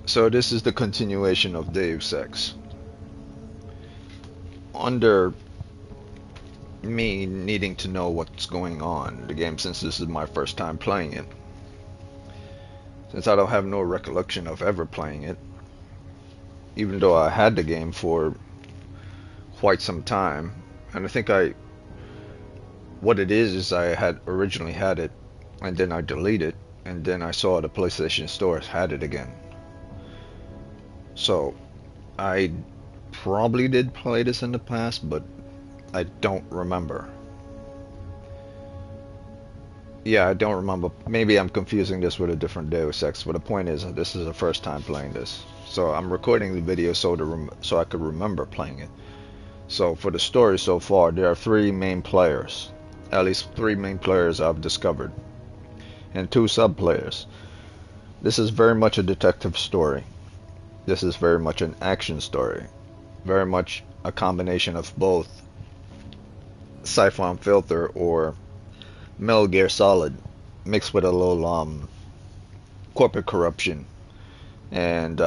So this is the continuation of Deus Ex. Under me needing to know what's going on in the game, since this is my first time playing it, since I don't have no recollection of ever playing it, even though I had the game for quite some time, and I think what it is I had originally had it, and then I deleted it, and then I saw the PlayStation Store had it again. So I probably did play this in the past, but I don't remember. Yeah, I don't remember. Maybe I'm confusing this with a different Deus Ex, but the point is, this is the first time playing this. So I'm recording the video so I could remember playing it. So for the story so far, there are three main players. At least three main players I've discovered. And two sub-players. This is very much a detective story. This is very much an action story. Very much a combination of both Siphon Filter or Metal Gear Solid mixed with a little corporate corruption and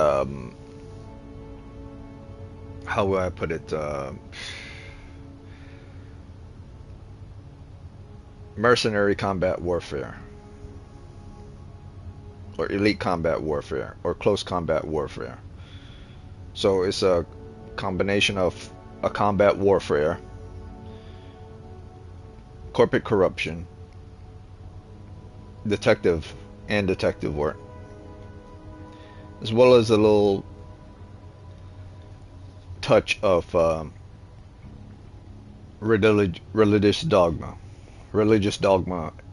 how would I put it, mercenary combat warfare or elite combat warfare or close combat warfare. So it's a combination of a combat warfare, corporate corruption, detective work, as well as a little touch of religious dogma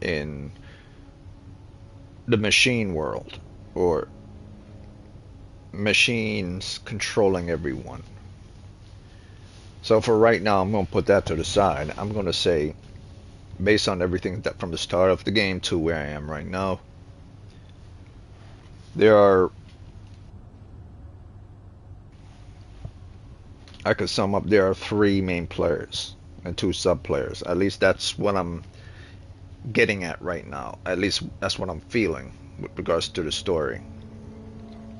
in the machine world, or machines controlling everyone. So for right now, I'm going to put that to the side. I'm going to say, based on everything that from the start of the game to where I am right now, I could sum up, there are three main players and two sub players. At least that's what I'm getting at right now. At least that's what I'm feeling with regards to the story.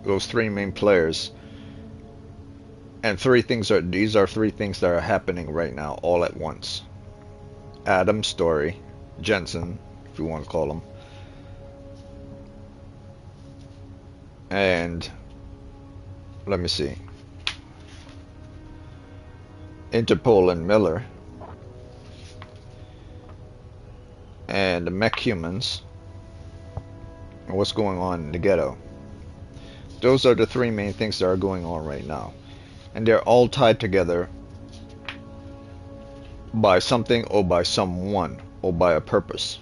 Those three main players and these are three things that are happening right now all at once. Adam's story, Jensen, if you want to call him, and let me see, Interpol and Miller, and the mech humans, and what's going on in the ghetto. Those are the three main things that are going on right now, and they're all tied together by something or by someone or by a purpose.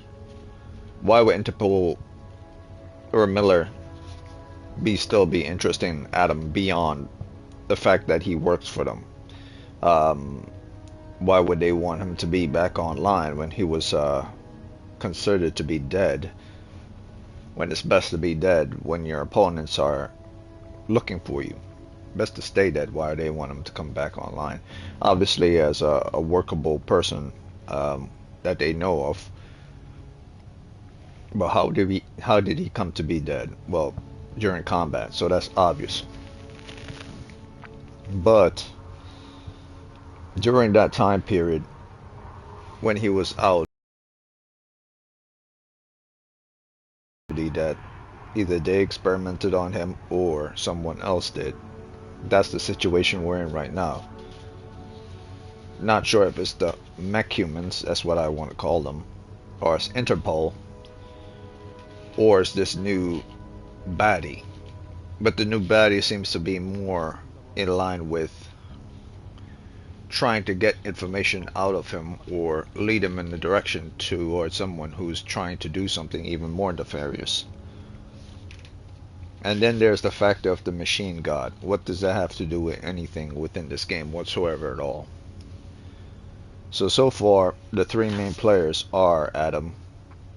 Why would Interpol or Miller still be interested in Adam beyond the fact that he works for them? Why would they want him to be back online when he was considered to be dead? When it's best to be dead when your opponents are looking for you. Best to stay dead. Why do they want him to come back online? Obviously, as a workable person that they know of. But how did he come to be dead? Well, during combat, so that's obvious. But during that time period, when he was out, that either they experimented on him or someone else did. That's the situation we're in right now. Not sure if it's the mech humans, that's what I want to call them, or it's Interpol, or it's this new baddie. But the new baddie seems to be more in line with trying to get information out of him or lead him in the direction towards someone who's trying to do something even more nefarious. And then there's the factor of the machine god. What does that have to do with anything within this game whatsoever at all? So far, the three main players are Adam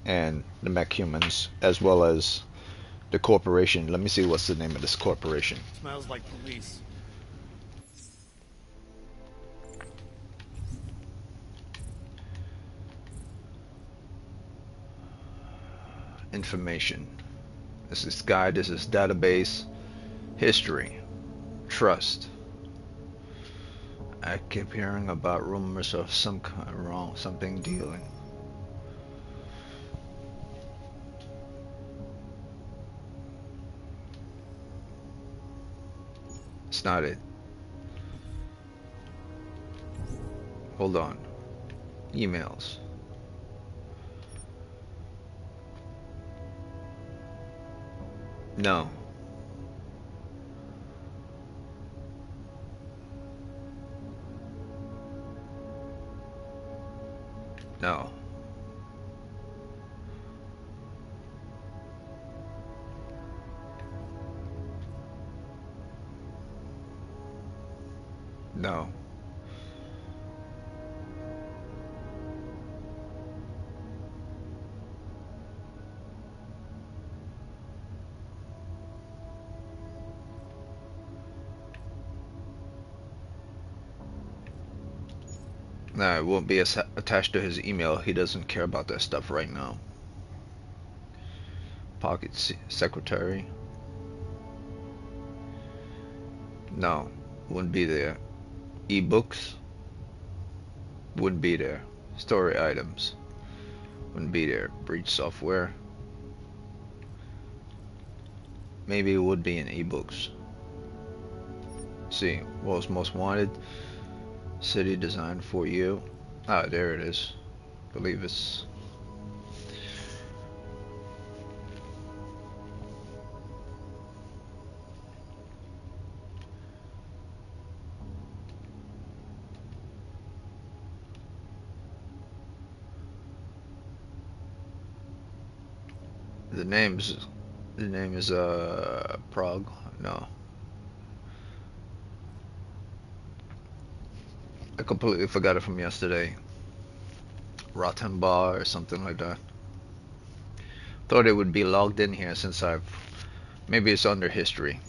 and the mech humans, as well as the corporation. Let me see what's the name of this corporation. Smells like police. Information. This is guide, this is database, History. Trust. I keep hearing about rumors of some kind of wrong, something dealing. It's not it. Hold on. Emails. No. No. No. No, it won't be attached to his email. He doesn't care about that stuff right now. Pocket secretary. No, wouldn't be there. Ebooks wouldn't be there. Story items wouldn't be there. Breach software. Maybe it would be in ebooks. See, world's most wanted. City designed for you. Ah, there it is. Believe it's. The name is Prague. No. I completely forgot it from yesterday. Rottenbar or something like that. Thought it would be logged in here since maybe it's under history.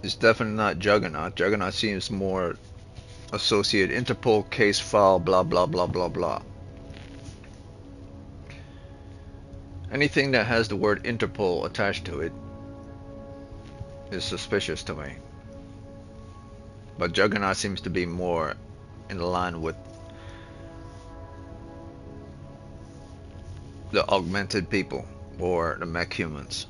It's definitely not Juggernaut. Juggernaut seems more associated. Interpol case file, blah blah blah blah blah. Anything that has the word Interpol attached to it is suspicious to me. But Juggernaut seems to be more in line with the augmented people or the mech humans.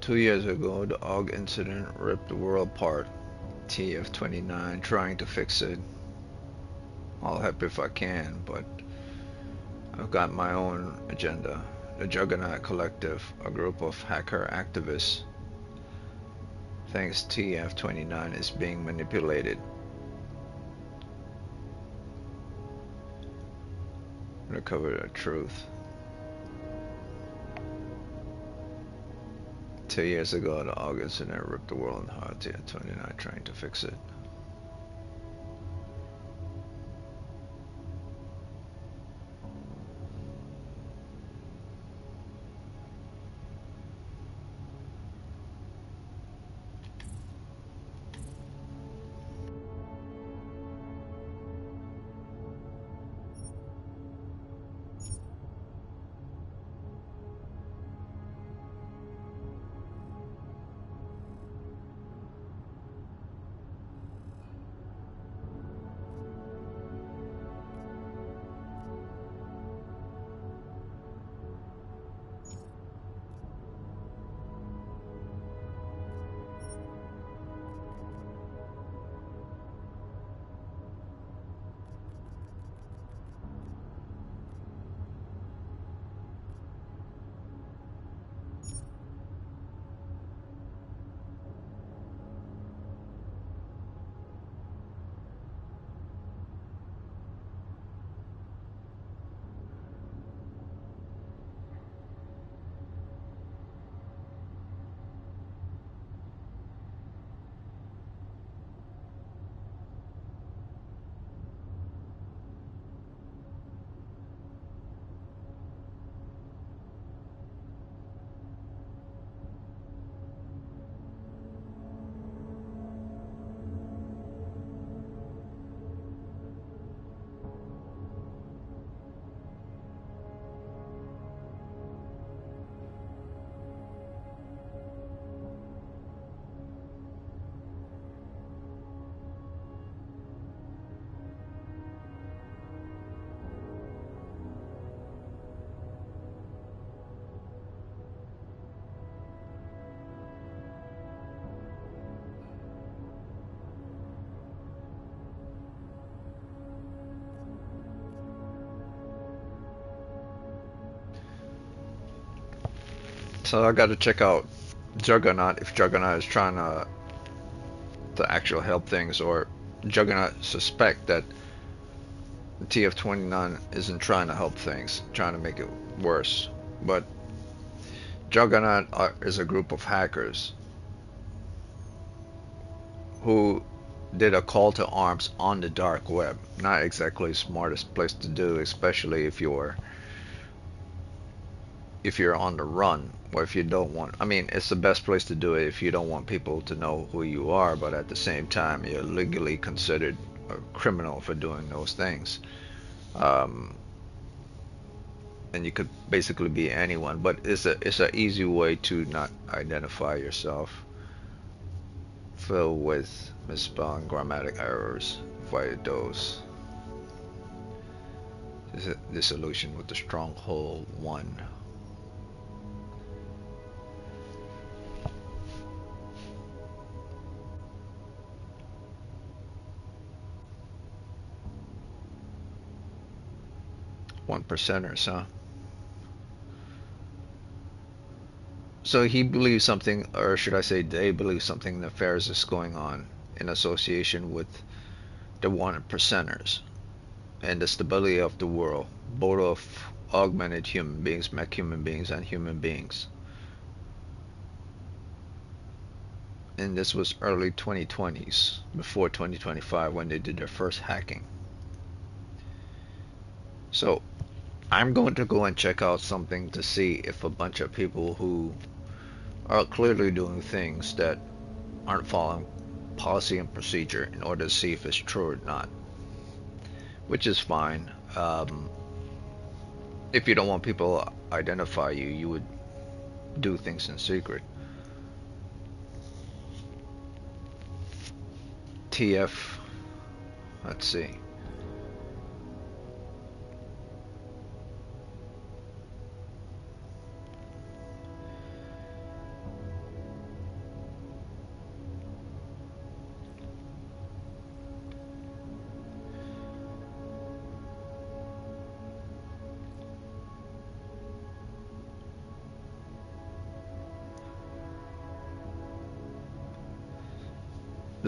2 years ago, the AUG incident ripped the world apart. TF-29 trying to fix it. I'll help if I can, but I've got my own agenda. The Juggernaut Collective, a group of hacker activists, thinks TF-29 is being manipulated. Recover the truth. 2 years ago, the AUG incident ripped the world apart. TF-29 trying to fix it. So I gotta check out Juggernaut if Juggernaut is trying to actually help things, or Juggernaut suspect that TF-29 isn't trying to help things, trying to make it worse. But Juggernaut is a group of hackers who did a call to arms on the dark web. Not exactly the smartest place to do, especially if you're on the run, or if you don't want, I mean, it's the best place to do it if you don't want people to know who you are, but at the same time you're legally considered a criminal for doing those things. And you could basically be anyone, but it's an easy way to not identify yourself. Filled with misspelling, grammatic errors, avoid those. Dissolution with the stronghold 1. One percenters, huh? So he believes something, or should I say they believe something nefarious is going on in association with the 1%ers and the stability of the world, both of augmented human beings, mech human beings, and human beings. And this was early 2020s, before 2025, when they did their first hacking. So I'm going to go and check out something to see if a bunch of people who are clearly doing things that aren't following policy and procedure, in order to see if it's true or not, which is fine. If you don't want people to identify you, you would do things in secret. TF, let's see.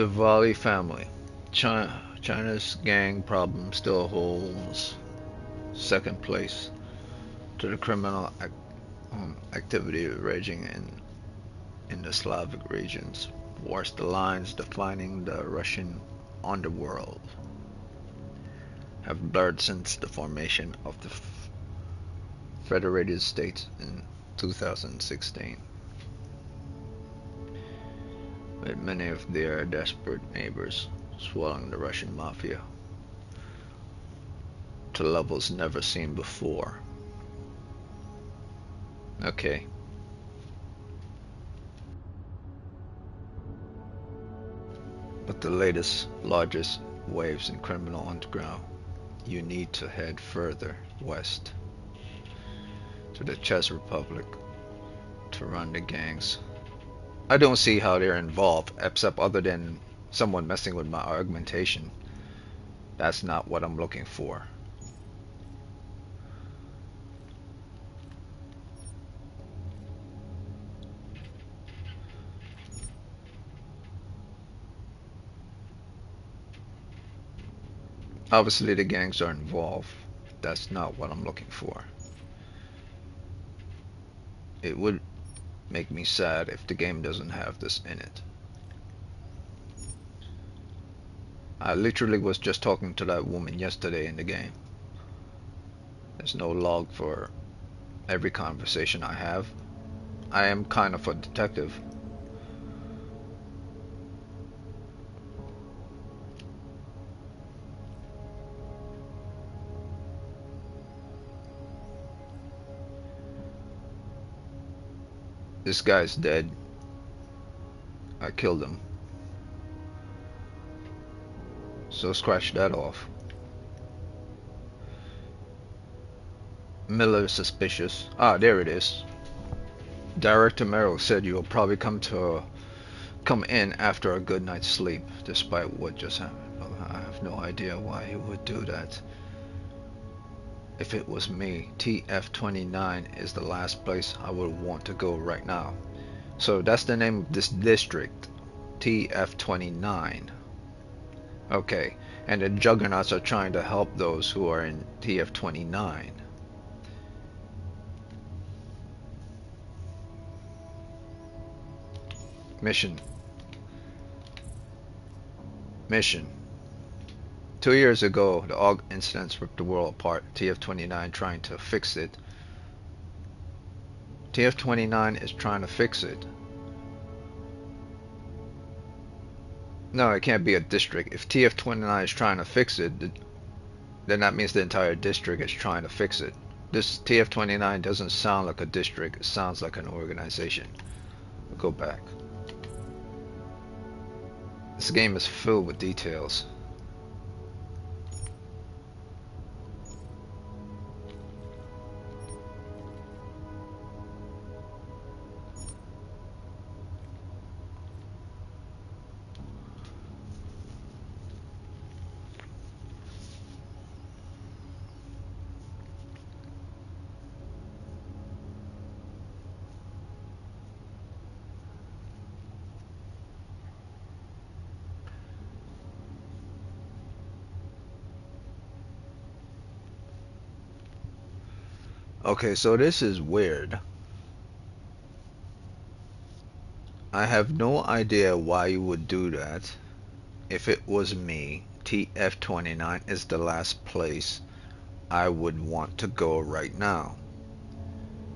The Valley family. China's gang problem still holds second place to the criminal activity raging in the Slavic regions. Wars the lines defining the Russian underworld have blurred since the formation of the Federated States in 2016, with many of their desperate neighbors swelling the Russian mafia to levels never seen before. Okay. But the latest, largest waves in criminal underground, you need to head further west to the Czech Republic to run the gangs. I don't see how they're involved, except other than someone messing with my augmentation. That's not what I'm looking for. Obviously the gangs are involved. That's not what I'm looking for. It would make me sad if the game doesn't have this in it. I literally was just talking to that woman yesterday in the game. There's no log for every conversation I have. I am kind of a detective. This guy's dead. I killed him. So scratch that off. Miller is suspicious. Ah, there it is. Director Merrill said you'll probably come in after a good night's sleep, despite what just happened. Well, I have no idea why he would do that. If it was me, TF29 is the last place I would want to go right now. So that's the name of this district, TF29. Okay, and the Juggernauts are trying to help those who are in TF29. Mission. 2 years ago, the AUG incidents ripped the world apart. TF29 trying to fix it. TF29 is trying to fix it. No, it can't be a district. If TF29 is trying to fix it, then that means the entire district is trying to fix it. This TF29 doesn't sound like a district. It sounds like an organization. We'll go back. This game is filled with details. Okay, so this is weird. I have no idea why you would do that. If it was me, TF29 is the last place I would want to go right now.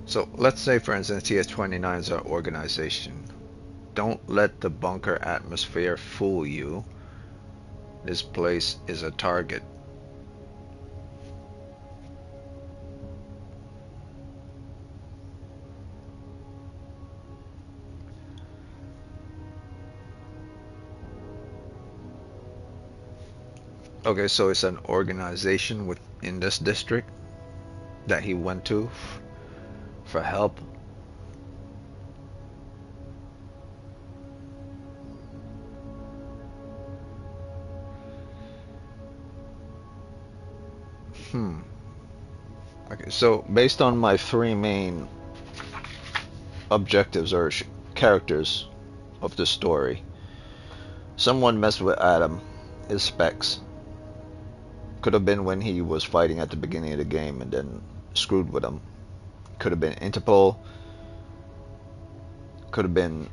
So let's say, for instance, TF29 is an organization. Don't let the bunker atmosphere fool you. This place is a target. Okay, so it's an organization within this district that he went to for help. Okay, so based on my three main objectives or characters of the story, Someone messed with Adam, his specs. Could have been when he was fighting at the beginning of the game and then screwed with him. Could have been Interpol. Could have been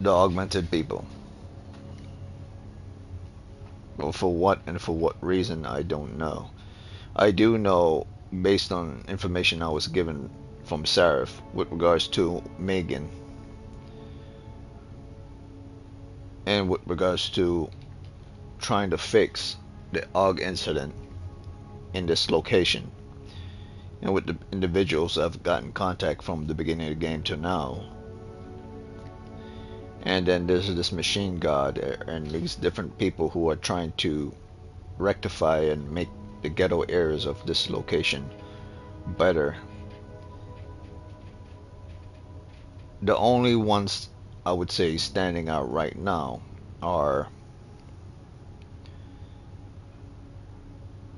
the augmented people. Well, for what and for what reason, I don't know. I do know, based on information I was given from Sarif with regards to Megan and with regards to trying to fix the AUG incident in this location, and with the individuals I've gotten contact from the beginning of the game to now. And then there's this machine god and these different people who are trying to rectify and make the ghetto areas of this location better. The only ones I would say standing out right now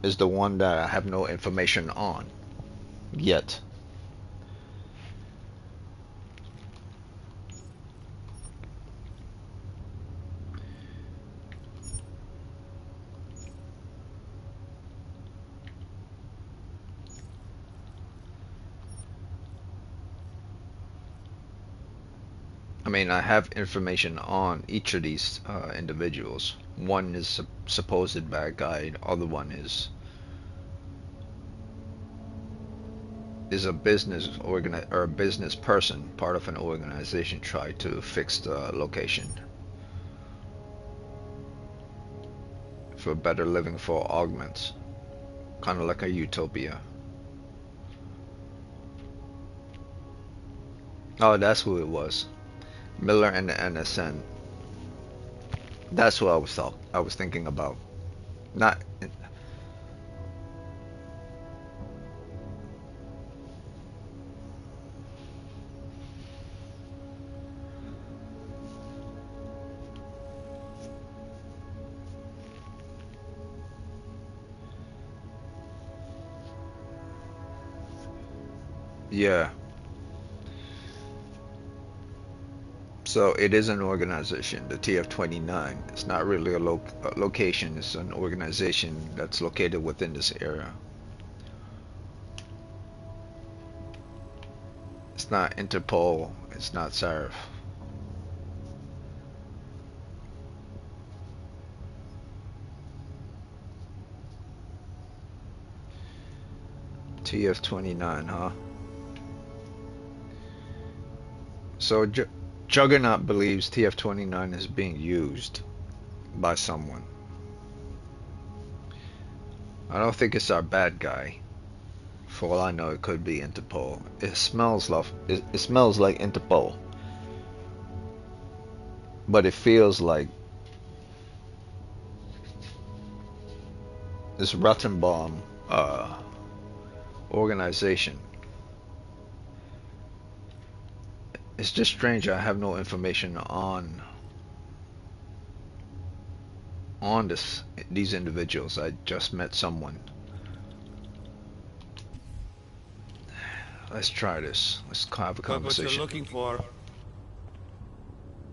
is the one that I have no information on yet. I mean, I have information on each of these individuals. One is a supposed bad guy. The other one is a business person, part of an organization, try to fix the location for better living for augments, kind of like a utopia. Oh, that's who it was. Miller and the NSN. That's who I was thinking about. Not. Yeah. So it is an organization, the TF-29. It's not really a location. It's an organization that's located within this area. It's not Interpol. It's not Sarif. TF-29, huh? So Juggernaut believes TF-29 is being used by someone. I don't think it's our bad guy. For all I know, it could be Interpol. It smells like Interpol, but it feels like this Rottenbaum organization. It's just strange. I have no information on these individuals. I just met someone. Let's try this. Let's have a Got what you're conversation. looking for.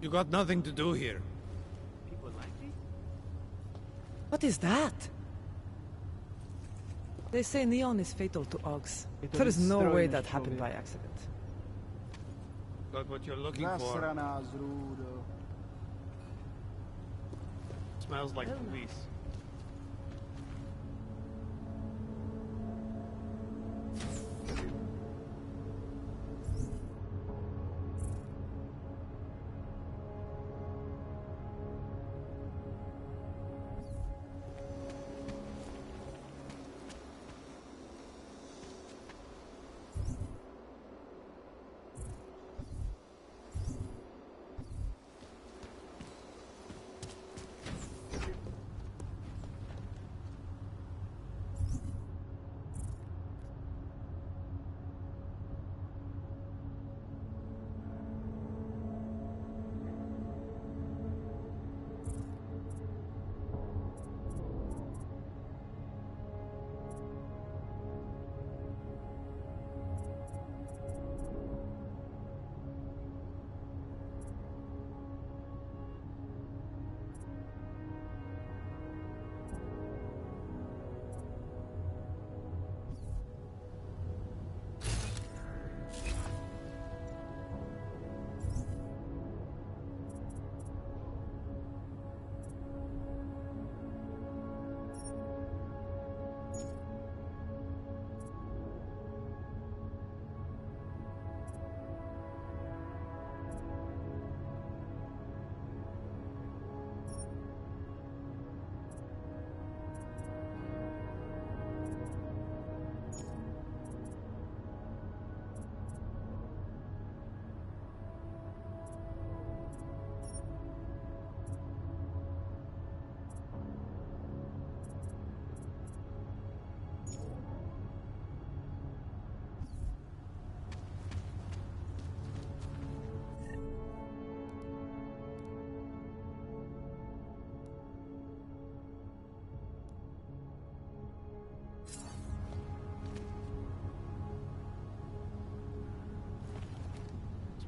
You got nothing to do here. What is that? They say neon is fatal to Augs. There is no way that happened by accident. Got what you're looking for. Smells like police.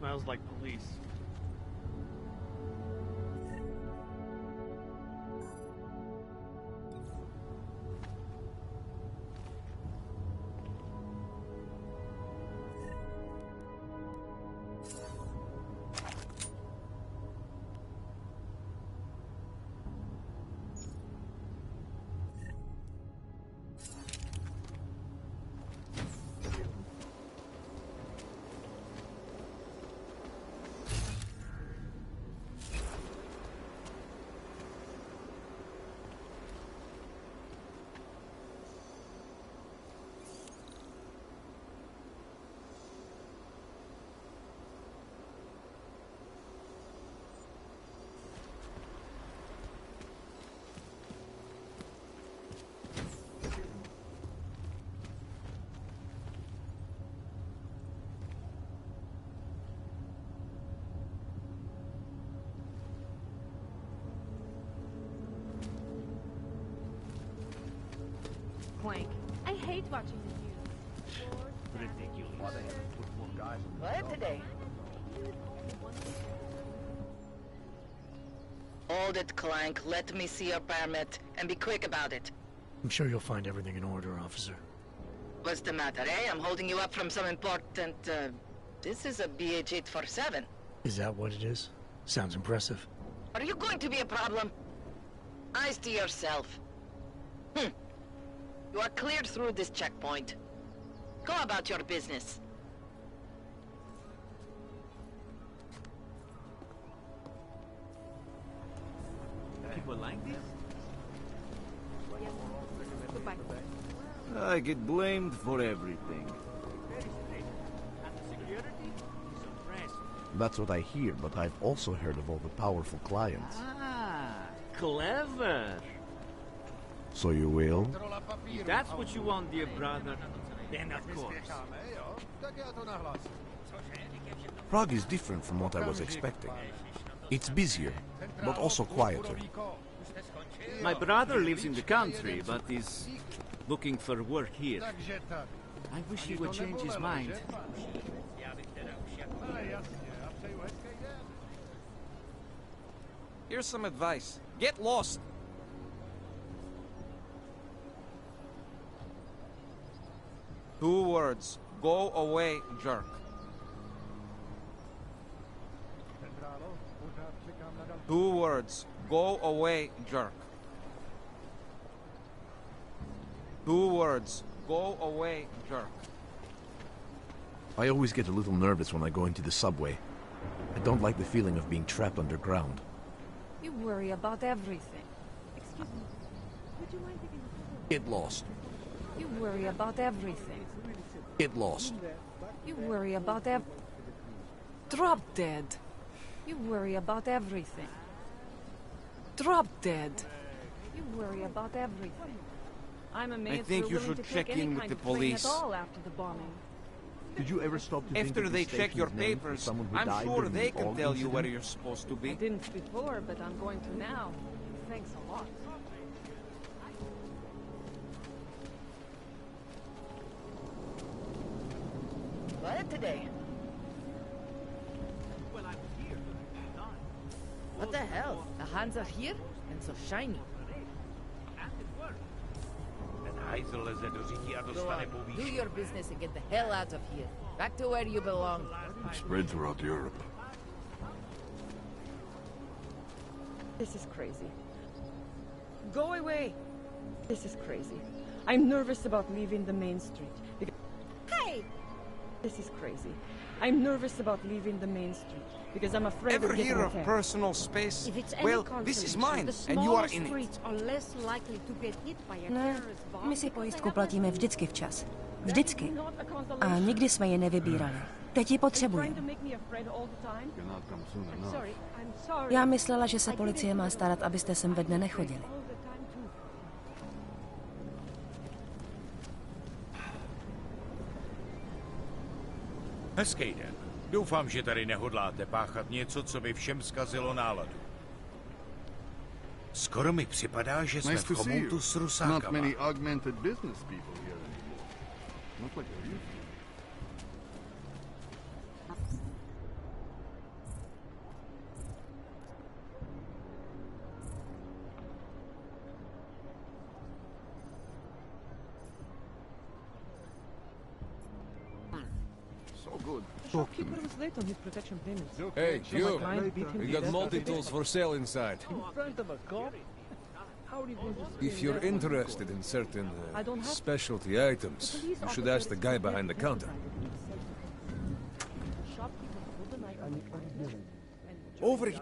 smells like police. Clank. I hate watching the news. Ridiculous. Why they haven't put more guys on the What job? today? Hold it, Clank. Let me see your permit, and be quick about it. I'm sure you'll find everything in order, officer. What's the matter, eh? I'm holding you up from some important, This is a BH-847. Is that what it is? Sounds impressive. Are you going to be a problem? Eyes to yourself. You are cleared through this checkpoint. Go about your business. People like this? Goodbye. I get blamed for everything. And the security? Suppressed. That's what I hear, but I've also heard of all the powerful clients. Ah, clever. So you will? If that's what you want, dear brother, then of course. Prague is different from what I was expecting. It's busier, but also quieter. My brother lives in the country, but is looking for work here. I wish he would change his mind. Here's some advice. Get lost. Two words. Go away, jerk. Two words. Go away, jerk. Two words. Go away, jerk. I always get a little nervous when I go into the subway. I don't like the feeling of being trapped underground. You worry about everything. Excuse me. Would you mind taking a Get lost. You worry about everything. Get lost. You worry about Drop dead. You worry about everything. Drop dead. You worry about everything. I'm amazed think you're you willing should to check take any in with kind the of train police. at all after the bombing. Did you ever stop to think After of they the check your station's name for papers, someone who I'm died sure during they the can Og tell you where incident? you're supposed to I be. didn't before, but I'm going to now. Thanks a lot. What today? Well, I was here, but it's not. What the hell? The hands are here and so shiny. And it worked. Go on, do your business and get the hell out of here. Back to where you belong. Spread throughout Europe. This is crazy. Go away! This is crazy. I'm nervous about leaving the main street. Hey! This is crazy. I'm nervous about leaving the main street because I'm afraid Ever of getting hear of attacked. personal space? If it's any Well, this is mine, the and you are smaller in it. streets are less likely to get hit by a Ne, terrorist bomb my si because pojistku they have platíme less- vždycky včas. Vždycky. Not a A consolation. nikdy jsme je nevybírali. Teď ji Are you trying potřebujeme. to make me afraid all the time? I'm sorry. Já myslela, že se policie má starat, abyste sem ve dne nechodili. All the time too. Hezký den. Doufám, že tady nehodláte páchat něco, co by všem zkazilo náladu. Skoro mi připadá, že jsme v chomoutu s rusákama. augmented business people here anymore. Not like there used to be. good. Shopkeeper was late on his protection payments. Hey, So my you! client beat him We to got death multi-tools for sale inside. In front of a cop? How are you going to If you're interested in certain specialty items, you should ask the guy behind the counter. Over here.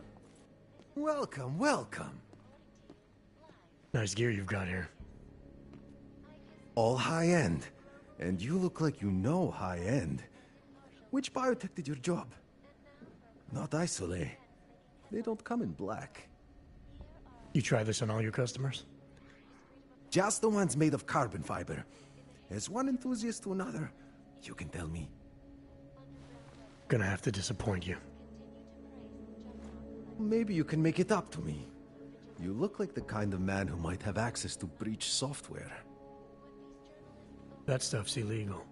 Welcome, welcome. Nice gear you've got here. All high-end. And you look like you know high-end. Which biotech did your job? Not Isolate. They don't come in black. You try this on all your customers? Just the ones made of carbon fiber. As one enthusiast to another, you can tell me. Gonna have to disappoint you. Maybe you can make it up to me. You look like the kind of man who might have access to breach software. That stuff's illegal.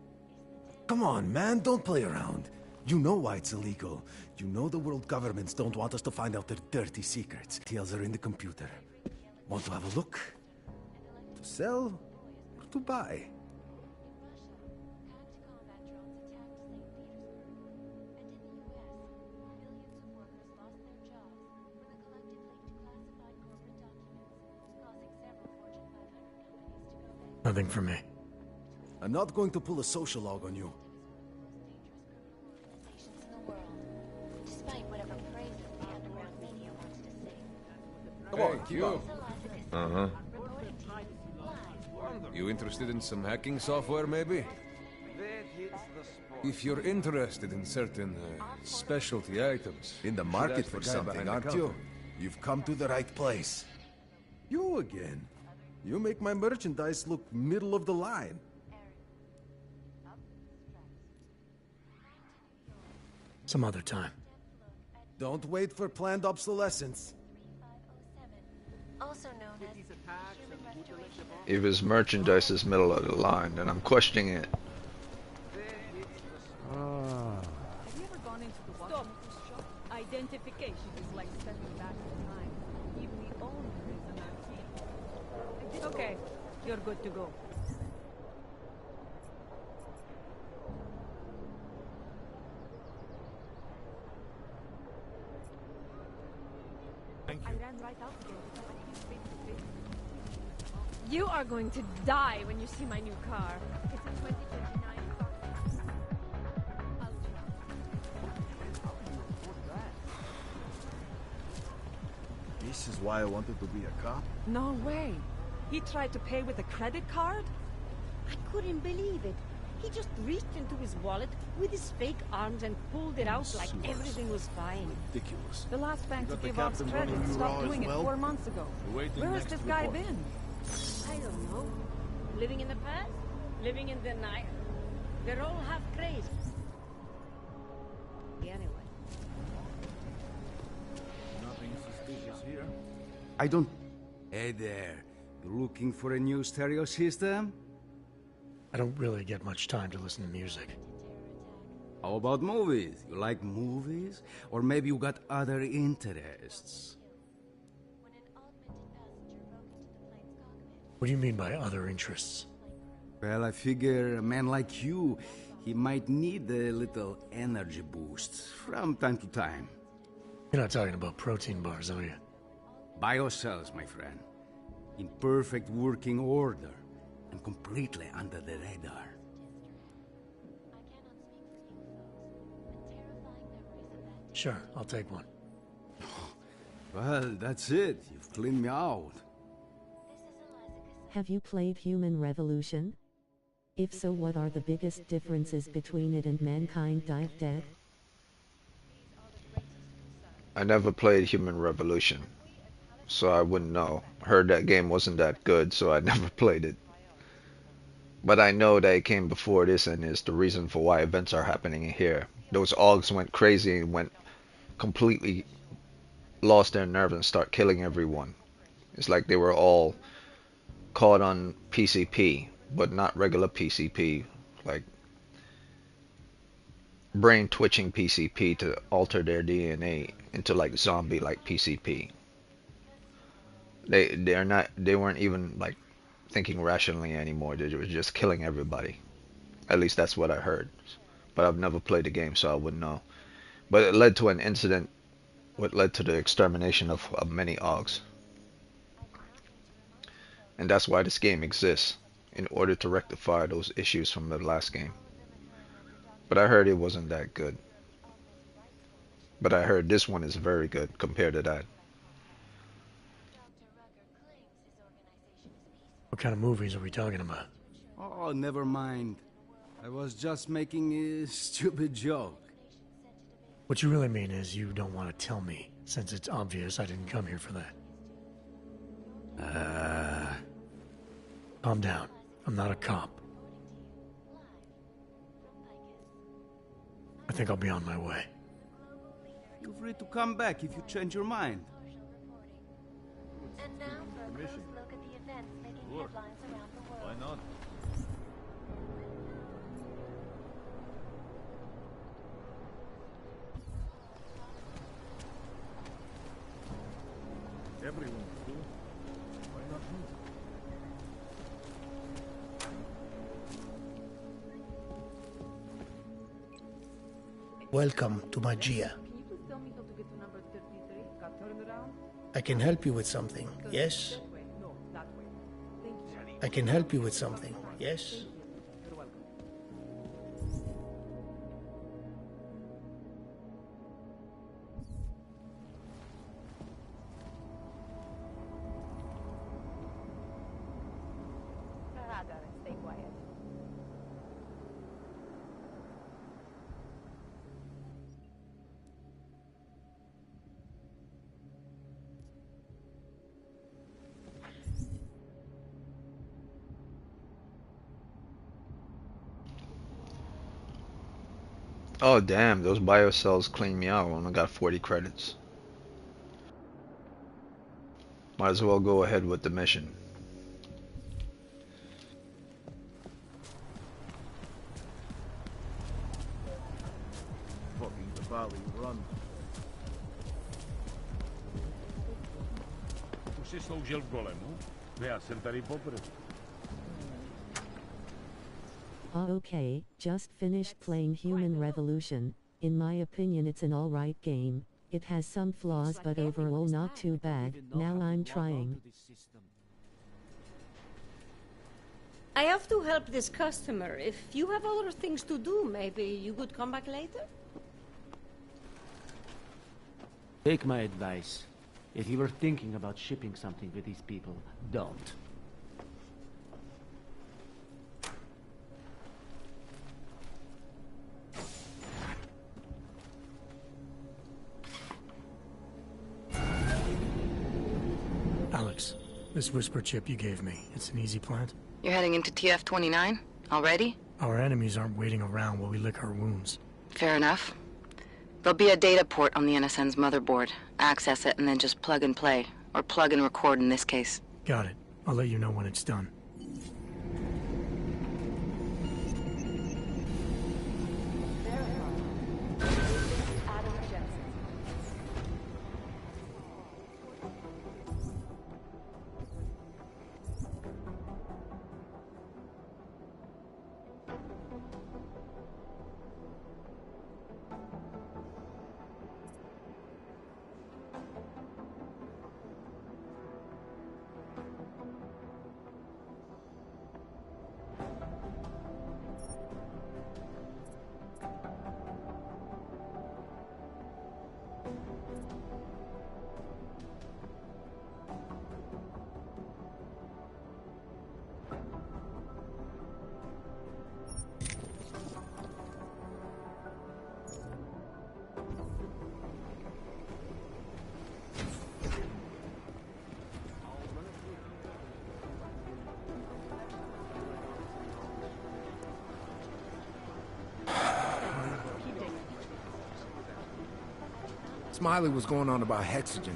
Come on, man, don't play around. You know why it's illegal. You know the world governments don't want us to find out their dirty secrets. Details are in the computer. Want to have a look? To sell or to buy? Nothing for me. I'm not going to pull a social log on you. Hey, you! Uh-huh. You interested in some hacking software, maybe? If you're interested in certain specialty items... In the you should market ask for the guy something, behind the aren't counter. you? You've come to the right place. You again. You make my merchandise look middle of the line. Some other time. Don't wait for planned obsolescence. Also known as human restoration. If his merchandise is middle of the line, then I'm questioning it. Have you ever gone into the watchmaker's shop? Identification is like stepping back in time. Even the owner is an antique. Okay, you're good to go. Thank I ran right out again because I can't face to face. You are going to die when you see my new car. It's a 2029. This is why I wanted to be a cop? No way. He tried to pay with a credit card? I couldn't believe it. He just reached into his wallet with his fake arms and pulled it out like everything was fine. Ridiculous. The last bank to got the give out captain credit running you stopped raw doing as it well? 4 months ago. Awaiting Where has next this guy report. been? I don't know. Living in the past? Living in denial? They're all half crazy. Anyway. Nothing suspicious here. I don't... Hey there. You looking for a new stereo system? I don't really get much time to listen to music. How about movies? You like movies? Or maybe you got other interests? What do you mean by other interests? Well, I figure a man like you, he might need a little energy boost from time to time. You're not talking about protein bars, are you? Biocells, my friend. In perfect working order. And completely under the radar. Sure, I'll take one. Well, that's it. You've cleaned me out. Have you played Human Revolution? If so, what are the biggest differences between it and Mankind Died Dead? I never played Human Revolution, so I wouldn't know. Heard that game wasn't that good, so I never played it. But I know that it came before this and is the reason for why events are happening here. Those Augs went crazy and went completely lost their nerve and start killing everyone. It's like they were all caught on PCP, but not regular PCP, like brain twitching PCP to alter their DNA into like zombie like PCP. They weren't even like thinking rationally anymore. They were just killing everybody. At least that's what I heard. but I've never played the game, so I wouldn't know. But it led to an incident what led to the extermination of many Augs. And that's why this game exists, in order to rectify those issues from the last game. But I heard it wasn't that good. But I heard this one is very good compared to that. What kind of movies are we talking about? Oh, never mind. I was just making a stupid joke. What you really mean is you don't want to tell me, since it's obvious I didn't come here for that. Calm down. I'm not a cop. I think I'll be on my way. Feel free to come back if you change your mind. And now for a close look at the events making headlines around the world. Why not? Everyone do. Why not me? Welcome to Magia. Can you please tell me how to get to number 33? Got turned around? I can help you with something, yes? This way. No, that way. Thank you. I can help you with something, yes? You're welcome. Radar and stay quiet. Oh damn, those biocells clean me out. I only got 40 credits. Might as well go ahead with the mission. Fucking the valley run. Už si sloužil v golemu? Já jsem tady poprvé. Okay, just finished playing Human Revolution. In my opinion, it's an alright game. It has some flaws, but overall not too bad. Now I'm trying. I have to help this customer. If you have other things to do, maybe you could come back later? Take my advice. If you were thinking about shipping something with these people, don't. Alex, this whisper chip you gave me, it's an easy plant? You're heading into TF-29? Already? Our enemies aren't waiting around while we lick our wounds. Fair enough. There'll be a data port on the NSN's motherboard. Access it and then just plug and play. Or plug and record in this case. Got it. I'll let you know when it's done. Smiley was going on about hexogen.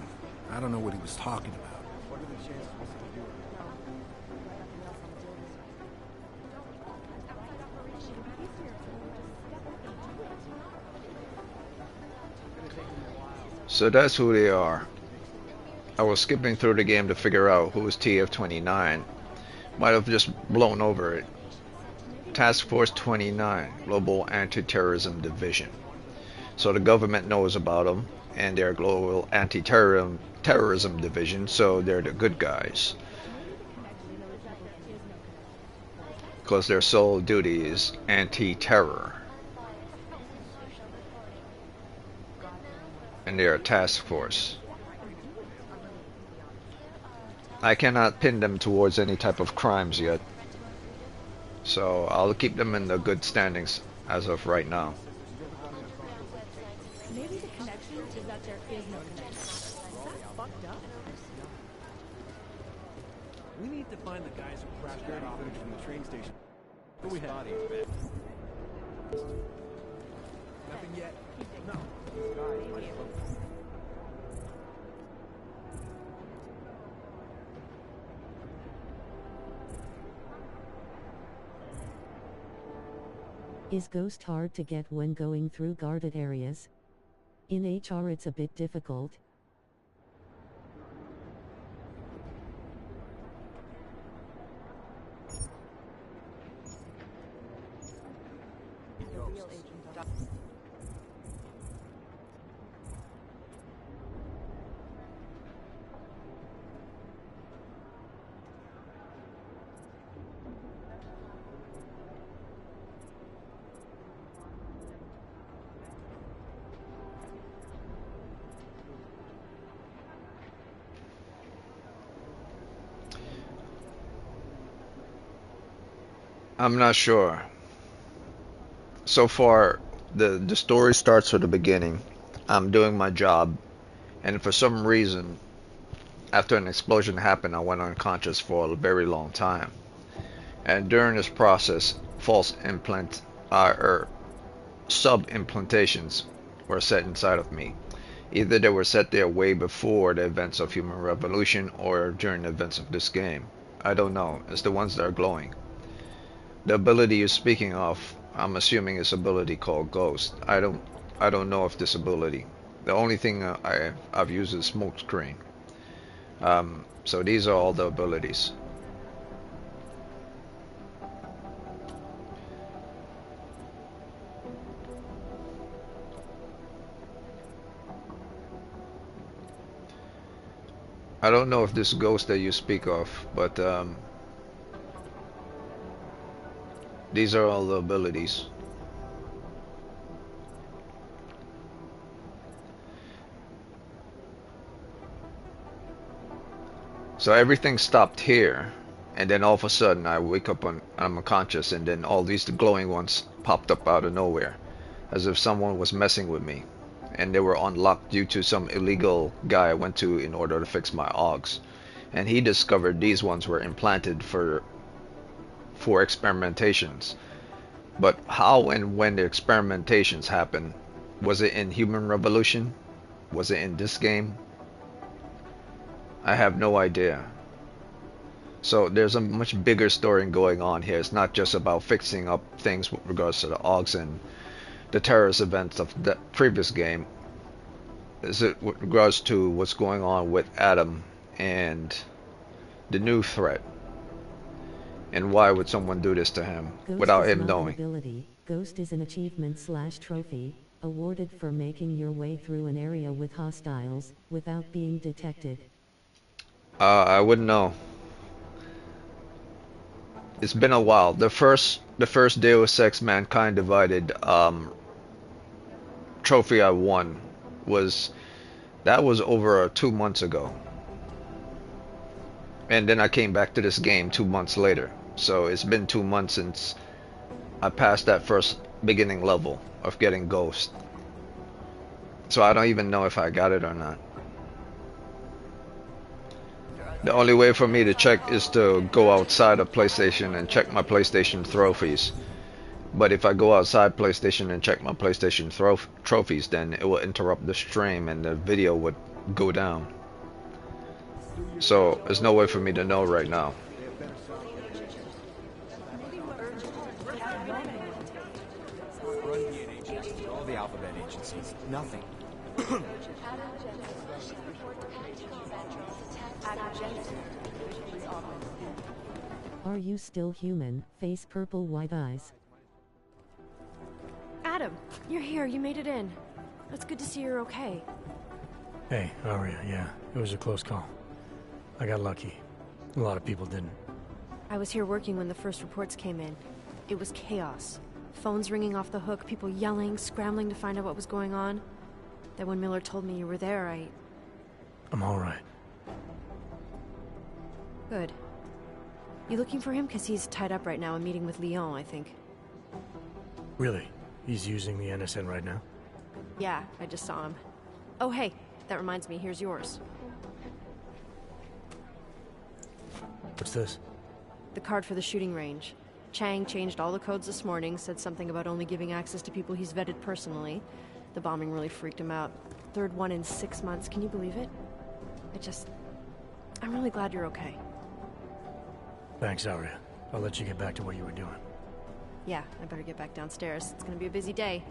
I don't know what he was talking about. So that's who they are. I was skipping through the game to figure out who was TF-29. Might have just blown over it. Task Force 29, Global Anti-Terrorism Division. So the government knows about them, and they're Global Anti-Terrorism Division, so they're the good guys. Because their sole duty is anti-terror. And they're a task force. I cannot pin them towards any type of crimes yet. So I'll keep them in the good standings as of right now. Maybe the connection is that there is no connection. Is that fucked up? We need to find the guys who crashed dirty footage from the train station. Who we have? Nothing yet. No. Is Ghost hard to get when going through guarded areas? In HR it's a bit difficult. I'm not sure. So far, the story starts at the beginning. I'm doing my job, and for some reason, after an explosion happened, I went unconscious for a very long time. And during this process, false sub-implantations were set inside of me. Either they were set there way before the events of Human Revolution or during the events of this game. I don't know. It's the ones that are glowing. The ability you're speaking of, I'm assuming is ability called Ghost. I don't know of this ability. The only thing I've used is smoke screen. So these are all the abilities. I don't know if this Ghost that you speak of, but these are all the abilities. So everything stopped here, and then all of a sudden I wake up and I'm unconscious, and then all these glowing ones popped up out of nowhere, as if someone was messing with me, and they were unlocked due to some illegal guy I went to in order to fix my AUGs, and he discovered these ones were implanted for experimentations. But how and when the experimentations happened? Was it in Human Revolution? Was it in this game? I have no idea. So there's a much bigger story going on here. It's not just about fixing up things with regards to the AUGs and the terrorist events of the previous game. Is it with regards to what's going on with Adam and the new threat? And why would someone do this to him without him knowing? Ability. Ghost is an achievement/trophy, awarded for making your way through an area with hostiles, without being detected. I wouldn't know. It's been a while. The first Deus Ex Mankind Divided trophy I won was over 2 months ago. And then I came back to this game 2 months later. So it's been 2 months since I passed that first beginning level of getting Ghost. So I don't even know if I got it or not. The only way for me to check is to go outside of PlayStation and check my PlayStation trophies. But if I go outside PlayStation and check my PlayStation trophies, then it will interrupt the stream and the video would go down. So there's no way for me to know right now. All the alphabet agencies. Nothing. Are you still human? Face purple, white eyes. Adam, you're here. You made it in. It's good to see you're okay. Hey, Aria, yeah, it was a close call. I got lucky. A lot of people didn't. I was here working when the first reports came in. It was chaos. Phones ringing off the hook, people yelling, scrambling to find out what was going on. Then when Miller told me you were there, I'm alright. Good. You looking for him? Because he's tied up right now, a meeting with Leon, I think. Really? He's using the NSN right now? Yeah, I just saw him. Oh, hey, that reminds me, here's yours. What's this? The card for the shooting range. Chang changed all the codes this morning, said something about only giving access to people he's vetted personally. The bombing really freaked him out. Third one in 6 months, can you believe it? I'm really glad you're okay. Thanks, Aria. I'll let you get back to what you were doing. Yeah, I better get back downstairs. It's gonna be a busy day.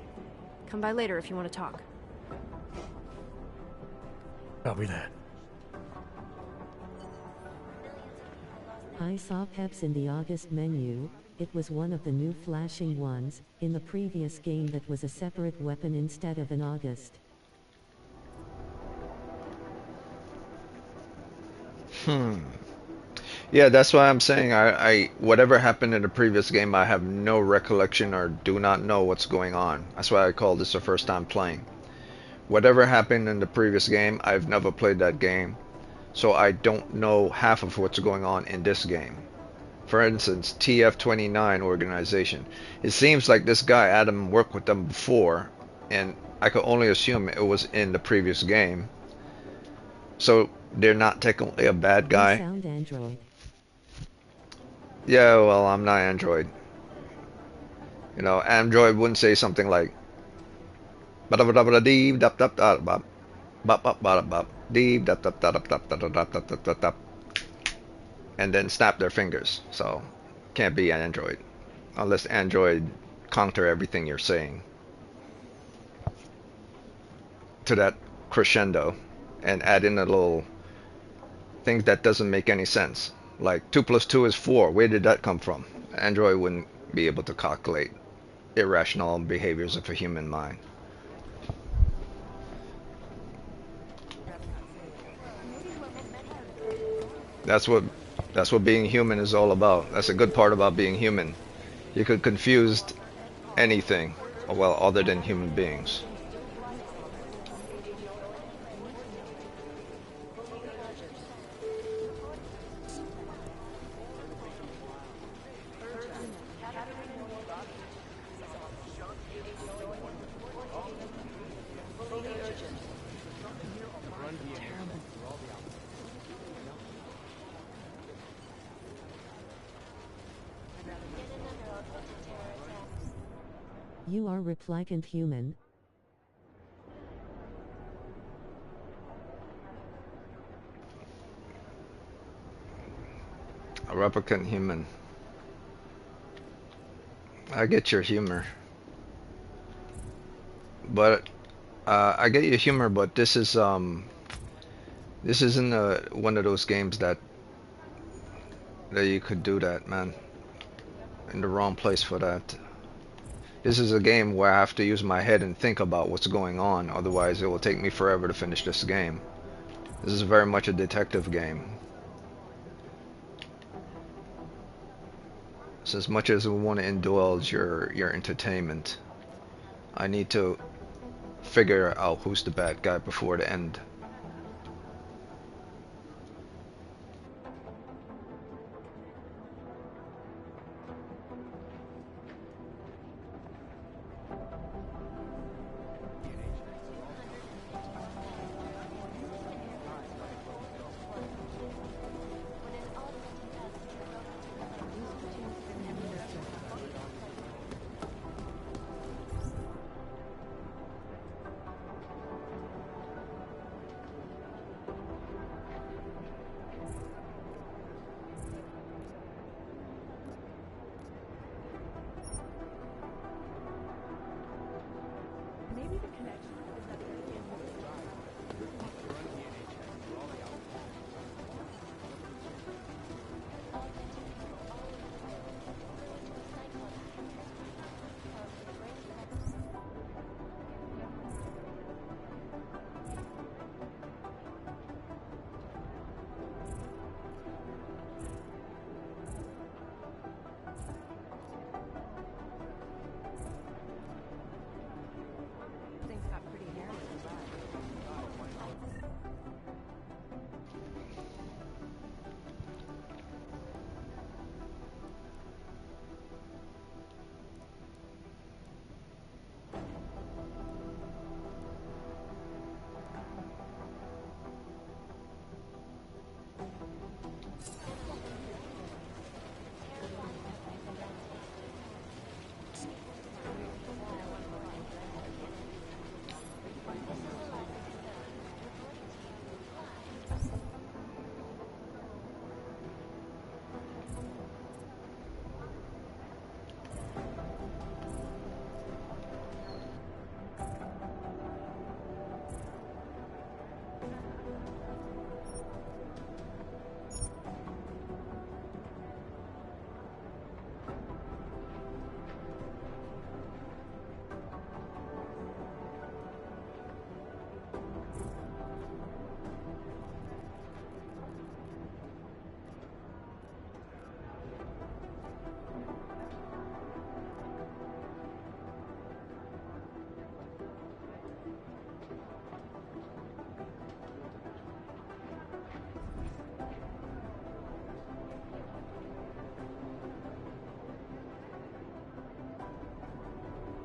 Come by later if you want to talk. Copy that. I saw Peps in the August menu. It was one of the new flashing ones. In the previous game that was a separate weapon instead of an August. Yeah, that's why I'm saying I whatever happened in the previous game, I have no recollection or do not know what's going on. That's why I call this the first time playing. Whatever happened in the previous game, I've never played that game, so I don't know half of what's going on in this game. For instance, TF-29 organization. It seems like this guy Adam worked with them before, and I could only assume it was in the previous game. So they're not technically a bad guy. You sound Android. Yeah, well, I'm not Android. You know, Android wouldn't say something like and then snap their fingers. So can't be an Android unless Android counter everything you're saying to that crescendo and add in a little thing that doesn't make any sense. Like 2 + 2 is 4. Where did that come from? Android wouldn't be able to calculate irrational behaviors of a human mind. That's what being human is all about. That's a good part about being human. You could confuse anything, well, other than human beings. You are replicant human. A replicant human. I get your humor. But I get your humor, but this isn't one of those games that you could do that, man. In the wrong place for that. This is a game where I have to use my head and think about what's going on, otherwise it will take me forever to finish this game. This is very much a detective game. So as much as we want to indulge your entertainment, I need to figure out who's the bad guy before the end.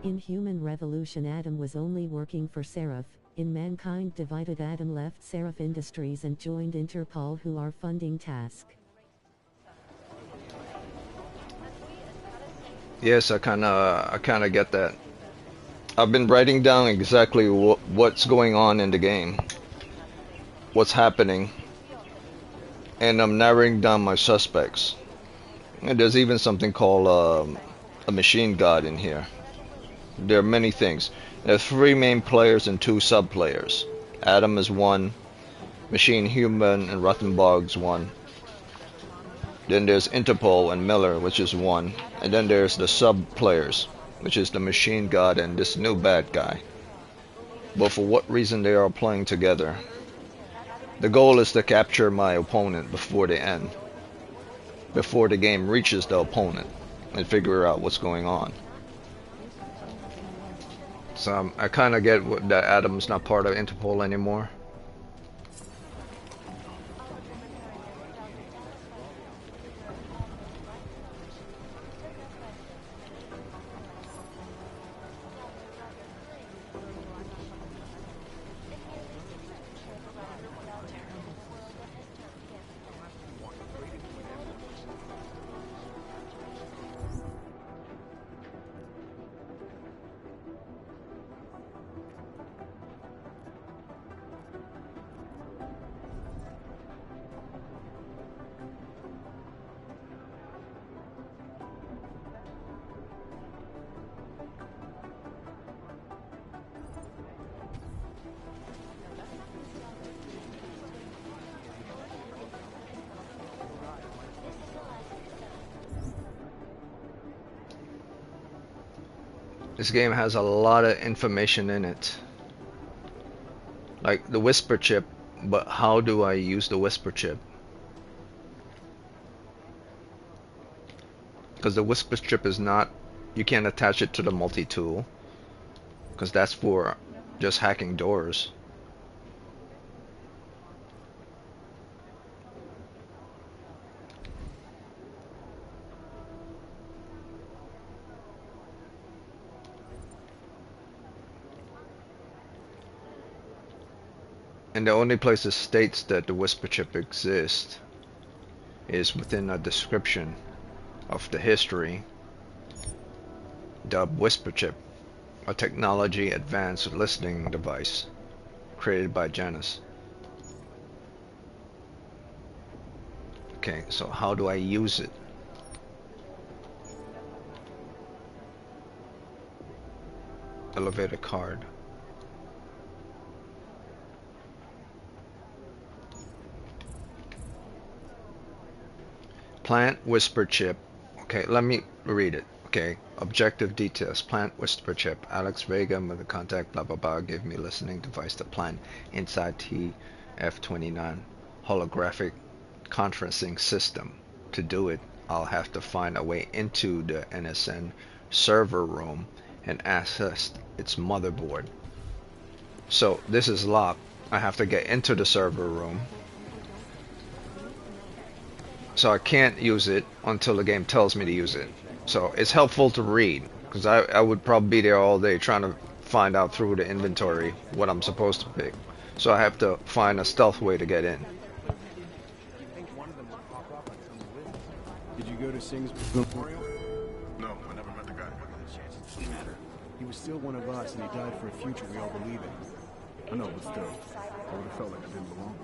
In Human Revolution, Adam was only working for Seraph. In Mankind Divided, Adam left Seraph Industries and joined Interpol, who are funding Task. Yes, I kind of get that. I've been writing down exactly what's going on in the game, what's happening, and I'm narrowing down my suspects. And there's even something called a machine god in here. There are many things. There are 3 main players and 2 sub-players. Adam is 1, Machine Human and Rothenbog's 1. Then there's Interpol and Miller, which is 1. And then there's the sub-players, which is the machine god and this new bad guy. But for what reason they are playing together? The goal is to capture my opponent before the end. Before the game reaches the opponent. And figure out what's going on. So I kind of get that Adam's not part of Interpol anymore. This game has a lot of information in it. Like the whisper chip, but how do I use the whisper chip? Because the whisper chip is not, you can't attach it to the multi-tool. Because that's for just hacking doors. And the only place it states that the whisper chip exists is within a description of the history. Dubbed whisper chip, a technology advanced listening device created by Janus. Okay, so how do I use it? Elevator card. Plant whisper chip. Okay, let me read it. Okay, objective details. Plant whisper chip. Alex Vega with the contact blah blah blah gave me listening device to plant inside TF-29 holographic conferencing system. To do it, I'll have to find a way into the NSN server room and access its motherboard. So this is locked. I have to get into the server room. So I can't use it until the game tells me to use it. So it's helpful to read, because I would probably be there all day trying to find out through the inventory what I'm supposed to pick. So I have to find a stealth way to get in. Did you go to Singh's memorial? No, I never met the guy. He was still one of us, and he died for a future we all believe in. I know, but still, I would have felt like I didn't belong.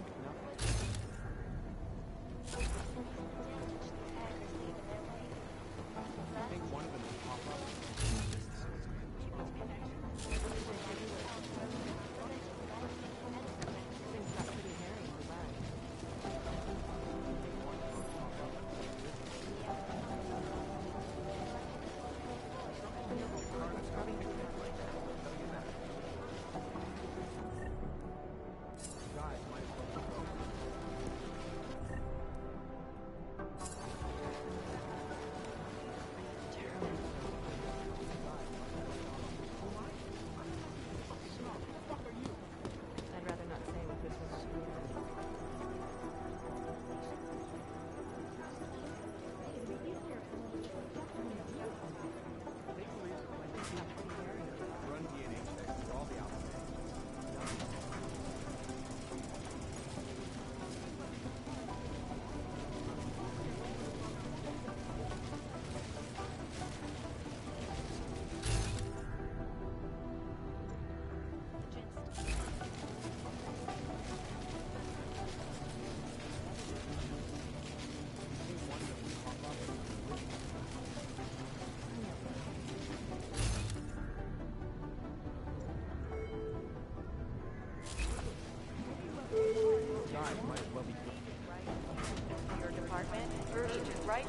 You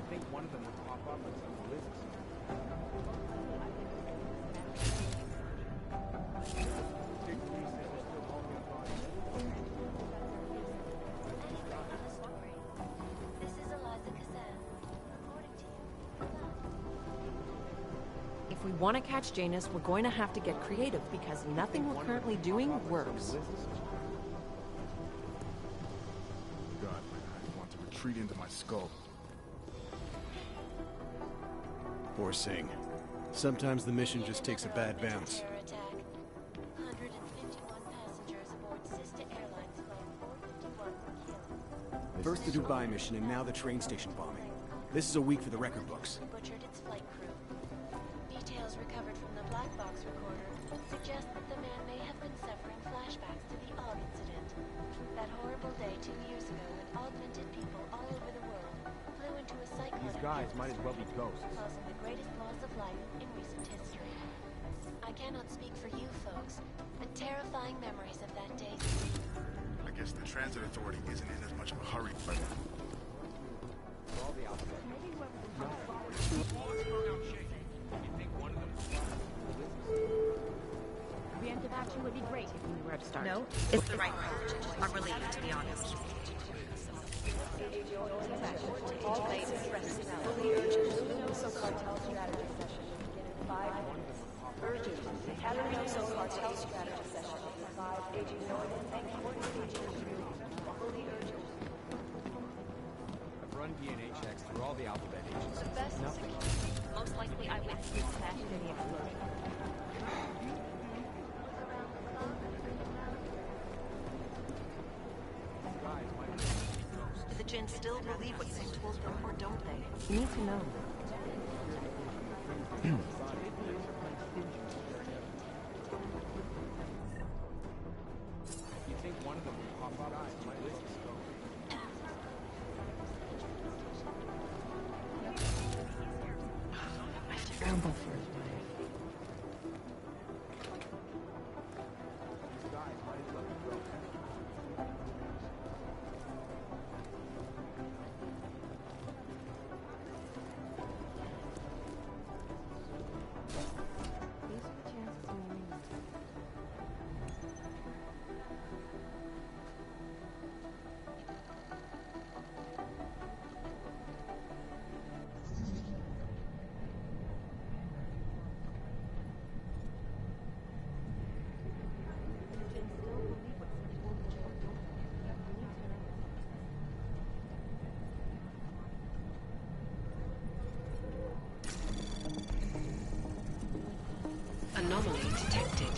think one of them would pop up like some blizzards? If we want to catch Janus, we're going to have to get creative because nothing we're currently doing works. God, I want to retreat into my skull. Poor Singh. Sometimes the mission just takes a bad bounce. First the Dubai mission and now the train station bombing. This is a week for the record books. Butchered its flight crew. Details recovered from the black box recorder suggest that the man may have been suffering flashbacks to the Og incident. That horrible day 2 years ago when augmented people all over the world flew into a cyclone. These guys might as well be ghosts. Causing the greatest loss of life in recent history. I cannot speak for you folks, but terrifying memories of that day. I guess the transit authority isn't in as much of a hurry, but... Preemptive action would be great if we knew where to start. No, it's the right approach. I'm relieved, to be honest. I've run DNA checks through all the alphabet agencies. Nothing. Most likely I went through smashed in the explosion. Do the Jinn still believe what St. told them, or don't they? You need to know. You think one of them would pop up as my list is going? I have to scramble for his wife. Anomaly detected.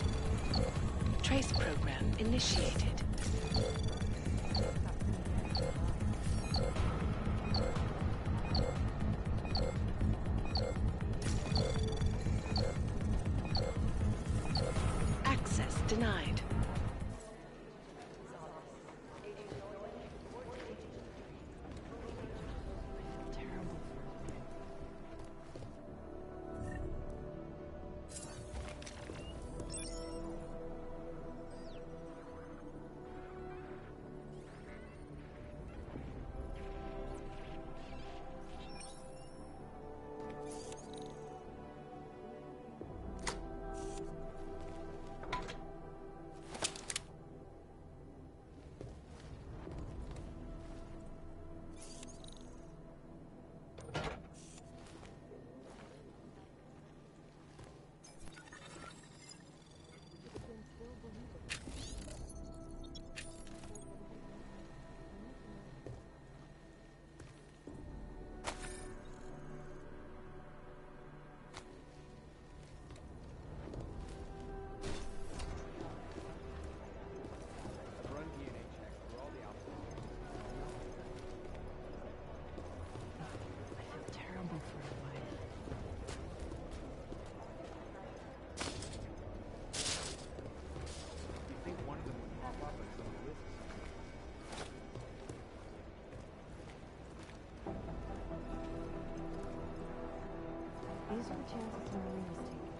Trace program initiated. Access denied. These are the chances Marie was taking.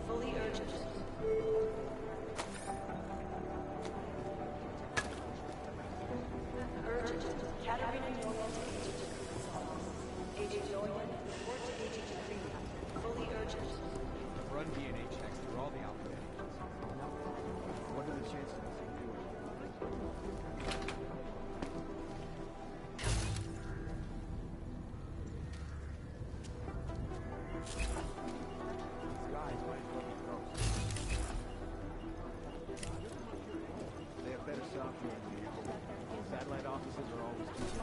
Fully urgent. Urgent. Catarina Noyan to Agent Decree's office. Agent Noyan, report to Agent Decree. Fully urgent. Run DNA checks through all the alpha agents. Now, what are the chances of us doing it? They have better software than the old. Satellite offices are always too busy.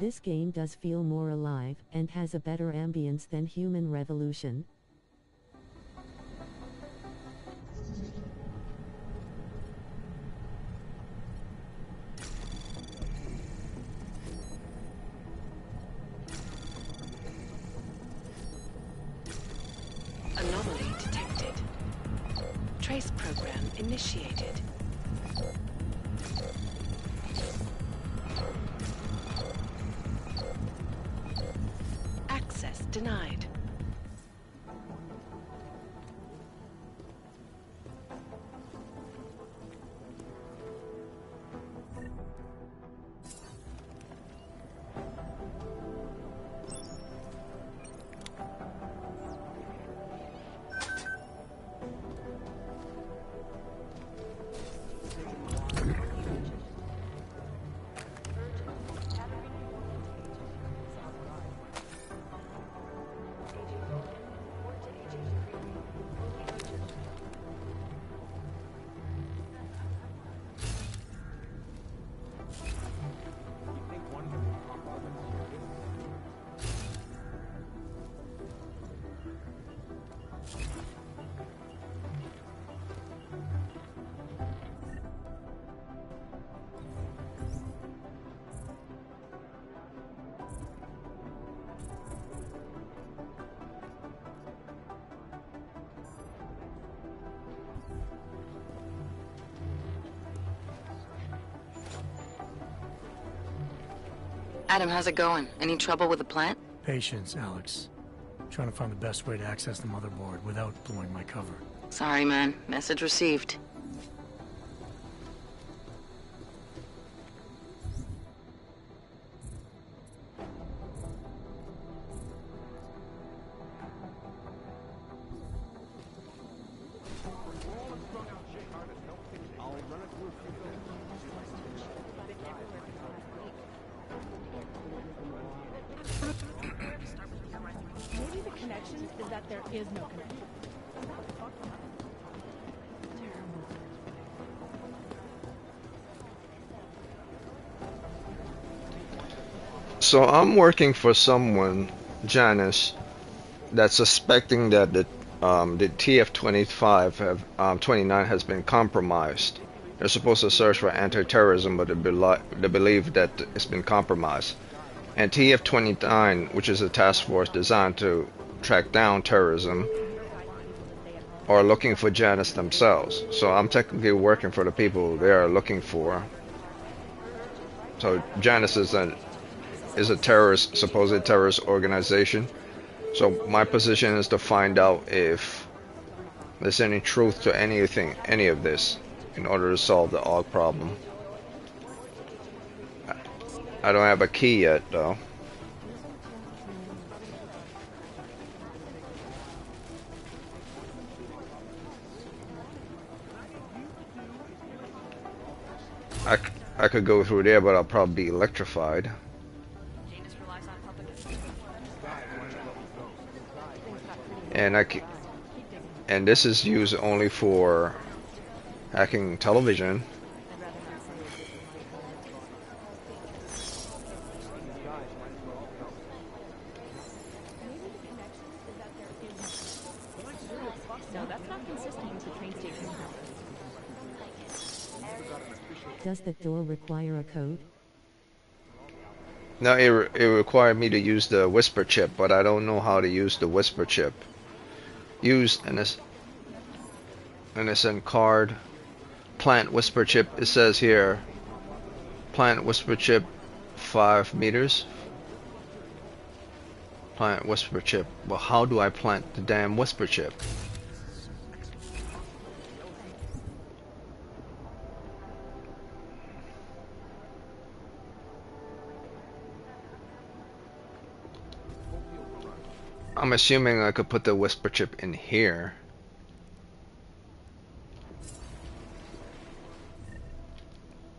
This game does feel more alive, and has a better ambience than Human Revolution. Anomaly detected. Trace program initiated. Access denied. Adam, how's it going? Any trouble with the plant? Patience, Alex. Trying to find the best way to access the motherboard without blowing my cover. Sorry, man. Message received. Maybe the connection is that there is no connection. So I'm working for someone, Janice, that's suspecting that the TF-25 have 29 has been compromised. They're supposed to search for anti-terrorism, but they believe that it's been compromised. And TF-29, which is a task force designed to track down terrorism, are looking for Janice themselves. So I'm technically working for the people they are looking for. So Janice is a terrorist, supposed terrorist organization. So my position is to find out if there's any truth to any of this, in order to solve the AUG problem. I don't have a key yet, though. I could go through there, but I'll probably be electrified. and and this is used only for hacking television. No, that's not consistent with the train station. Does that door require a code? No, it required me to use the whisper chip, but I don't know how to use the whisper chip. Use NSN card, plant whisper chip. It says here, plant whisper chip 5 meters. Plant whisper chip. Well, how do I plant the damn whisper chip? I'm assuming I could put the whisper chip in here.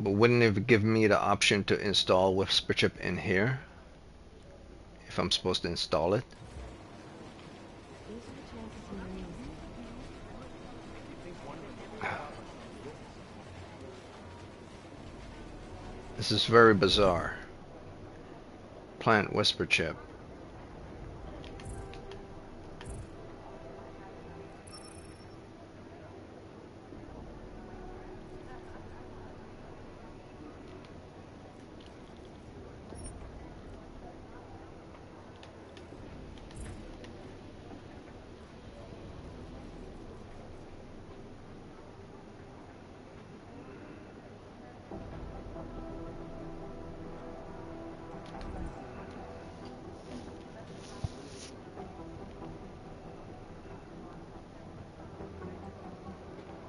But wouldn't it give me the option to install whisper chip in here? If I'm supposed to install it? This is very bizarre. Plant whisper chip.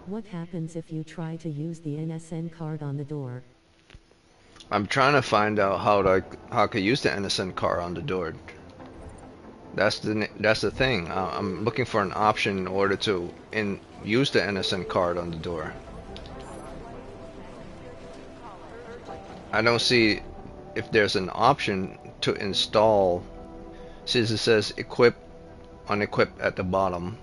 What happens if you try to use the NSN card on the door? I'm trying to find out how I could use the NSN card on the door. That's the thing. I'm looking for an option in order to use the NSN card on the door. I don't see if there's an option to install, since it says equip, unequip at the bottom.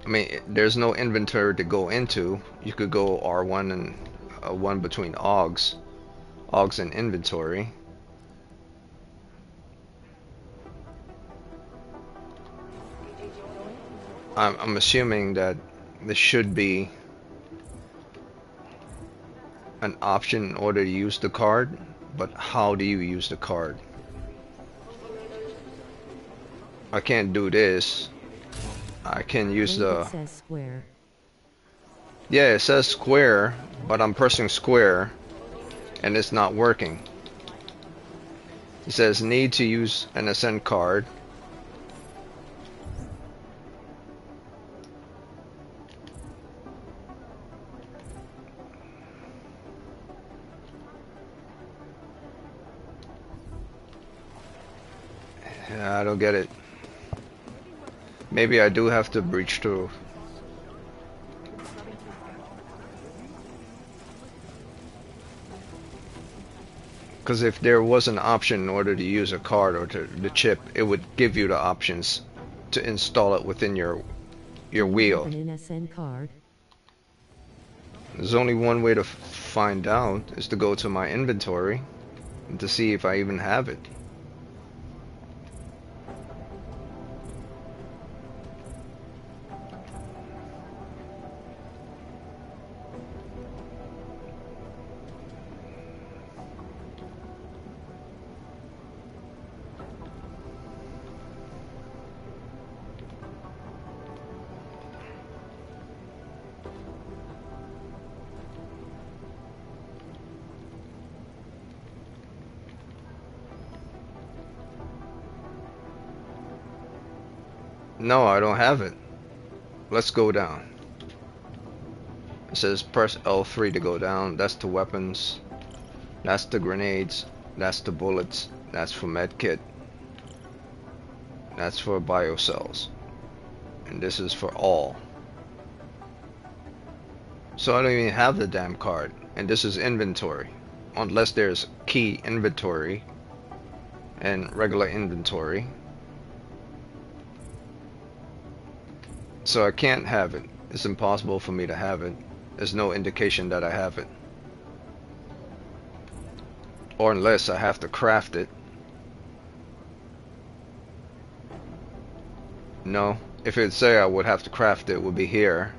I mean, there's no inventory to go into. You could go R1 and 1 between AUGs and inventory. I'm assuming that this should be an option in order to use the card, but how do you use the card? I can't do this. I can use the... It says square. Yeah, it says square, but I'm pressing square and it's not working. It says need to use an NSN card. Yeah, I don't get it. Maybe I do have to breach through. Because if there was an option in order to use a card or the chip, it would give you the options to install it within your wheel. An NSN card. There's only one way to find out, is to go to my inventory and to see if I even have it. No, I don't have it. Let's go down. It says press L3 to go down. That's the weapons. That's the grenades. That's the bullets. That's for medkit. That's for biocells. And this is for all. So I don't even have the damn card. And this is inventory. Unless there's key inventory. and regular inventory. So I can't have it. It's impossible for me to have it. There's no indication that I have it. Or unless I have to craft it. No. If it'd say I would have to craft it, it would be here.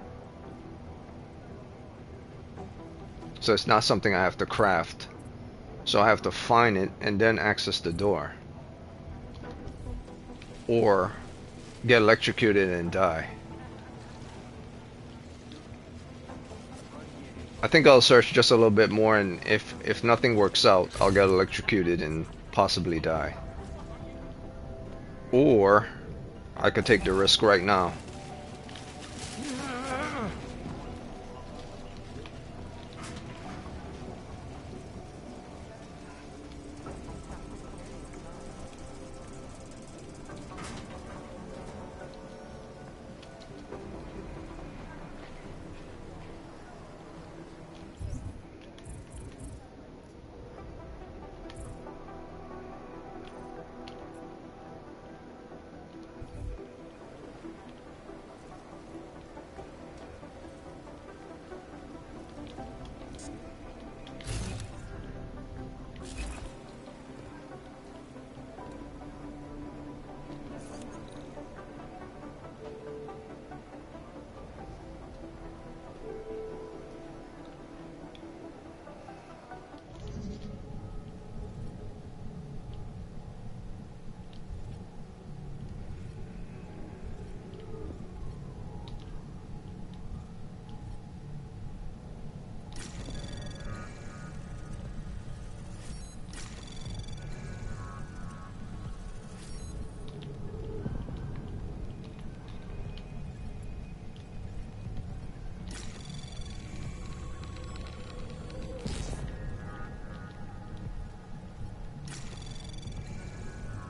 So it's not something I have to craft. So I have to find it and then access the door. Or get electrocuted and die. I think I'll search just a little bit more, and if nothing works out, I'll get electrocuted and possibly die. Or I could take the risk right now.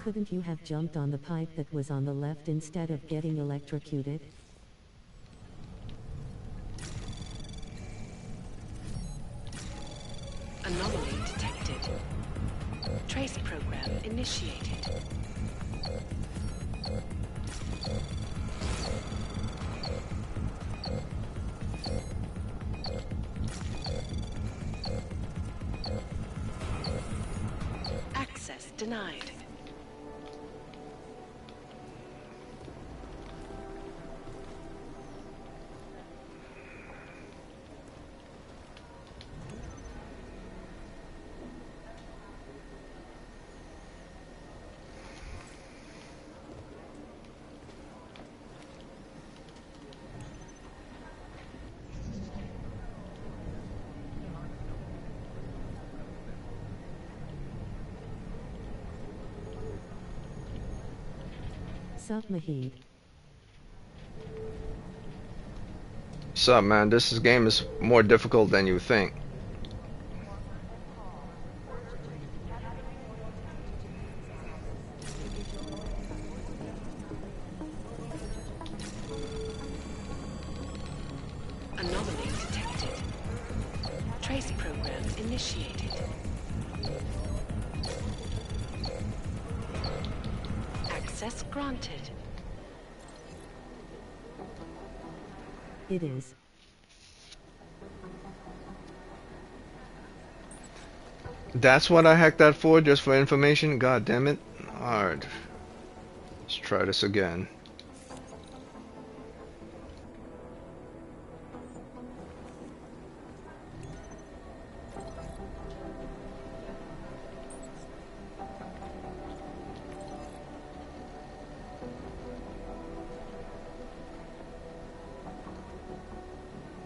Couldn't you have jumped on the pipe that was on the left instead of getting electrocuted? Anomaly detected. Trace program initiated. Access denied. Sup, Mahid? Sup, man? This game is more difficult than you think. Anomaly detected. Trace program initiated. Access granted. It is. That's what I hacked that for, just for information? God damn it. Alright. Let's try this again.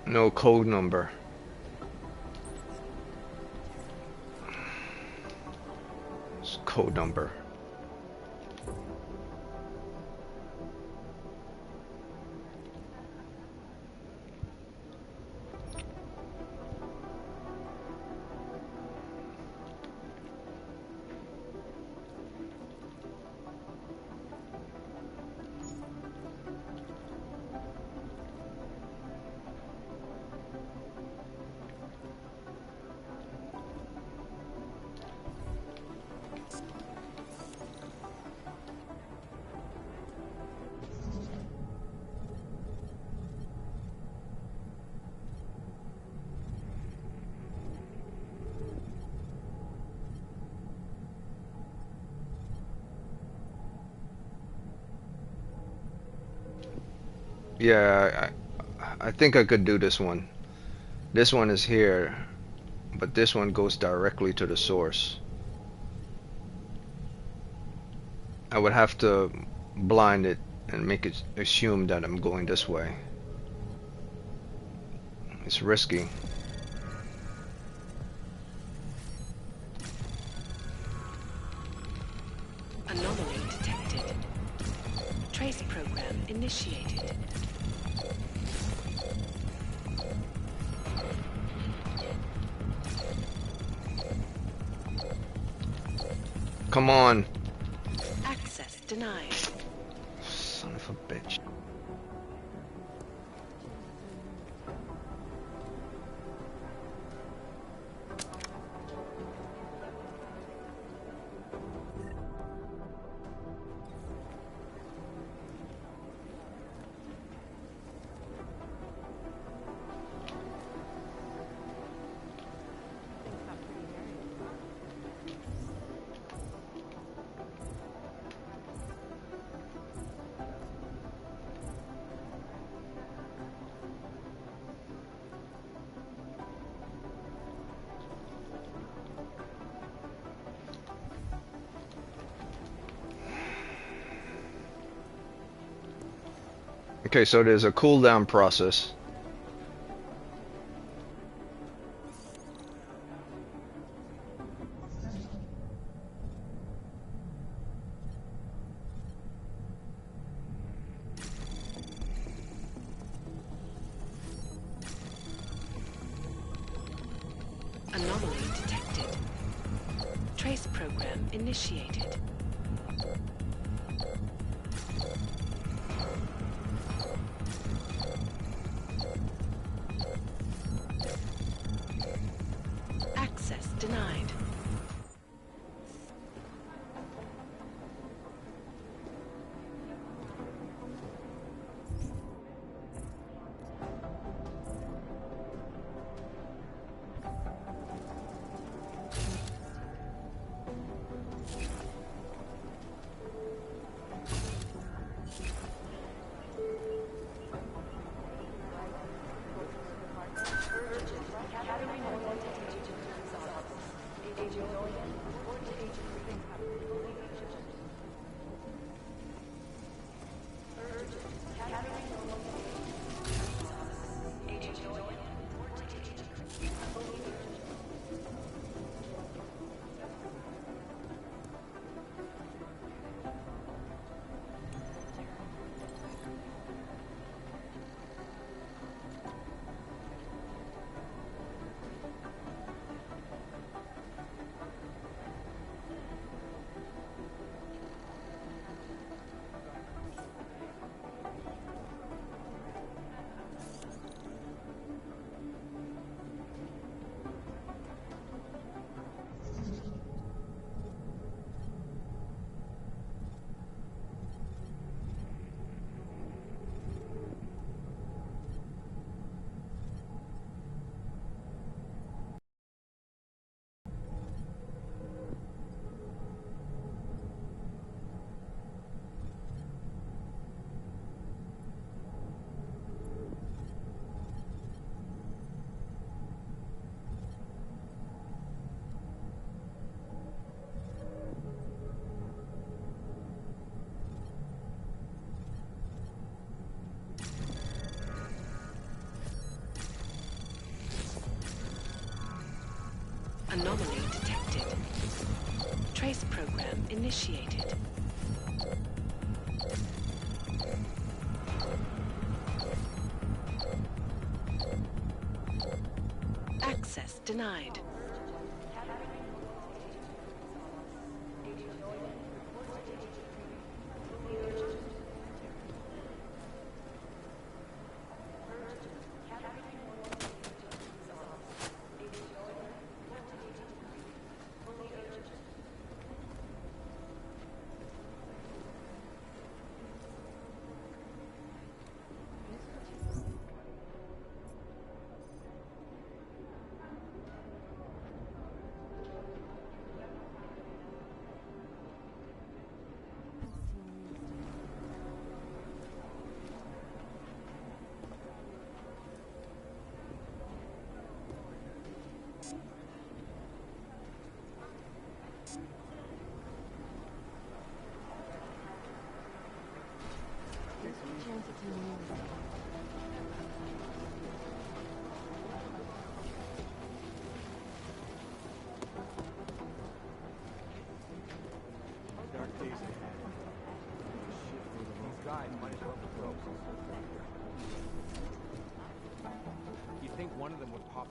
No code number. It's code number. Yeah, I think I could do this one. This one is here, but this one goes directly to the source. I would have to blind it and make it assume that I'm going this way. It's risky. Anomaly detected. Trace program initiated. Come on. Access denied. Son of a bitch. Okay, so there's a cooldown process. Anomaly detected. Trace program initiated. Access denied. Anomaly detected. Trace program initiated. Access denied.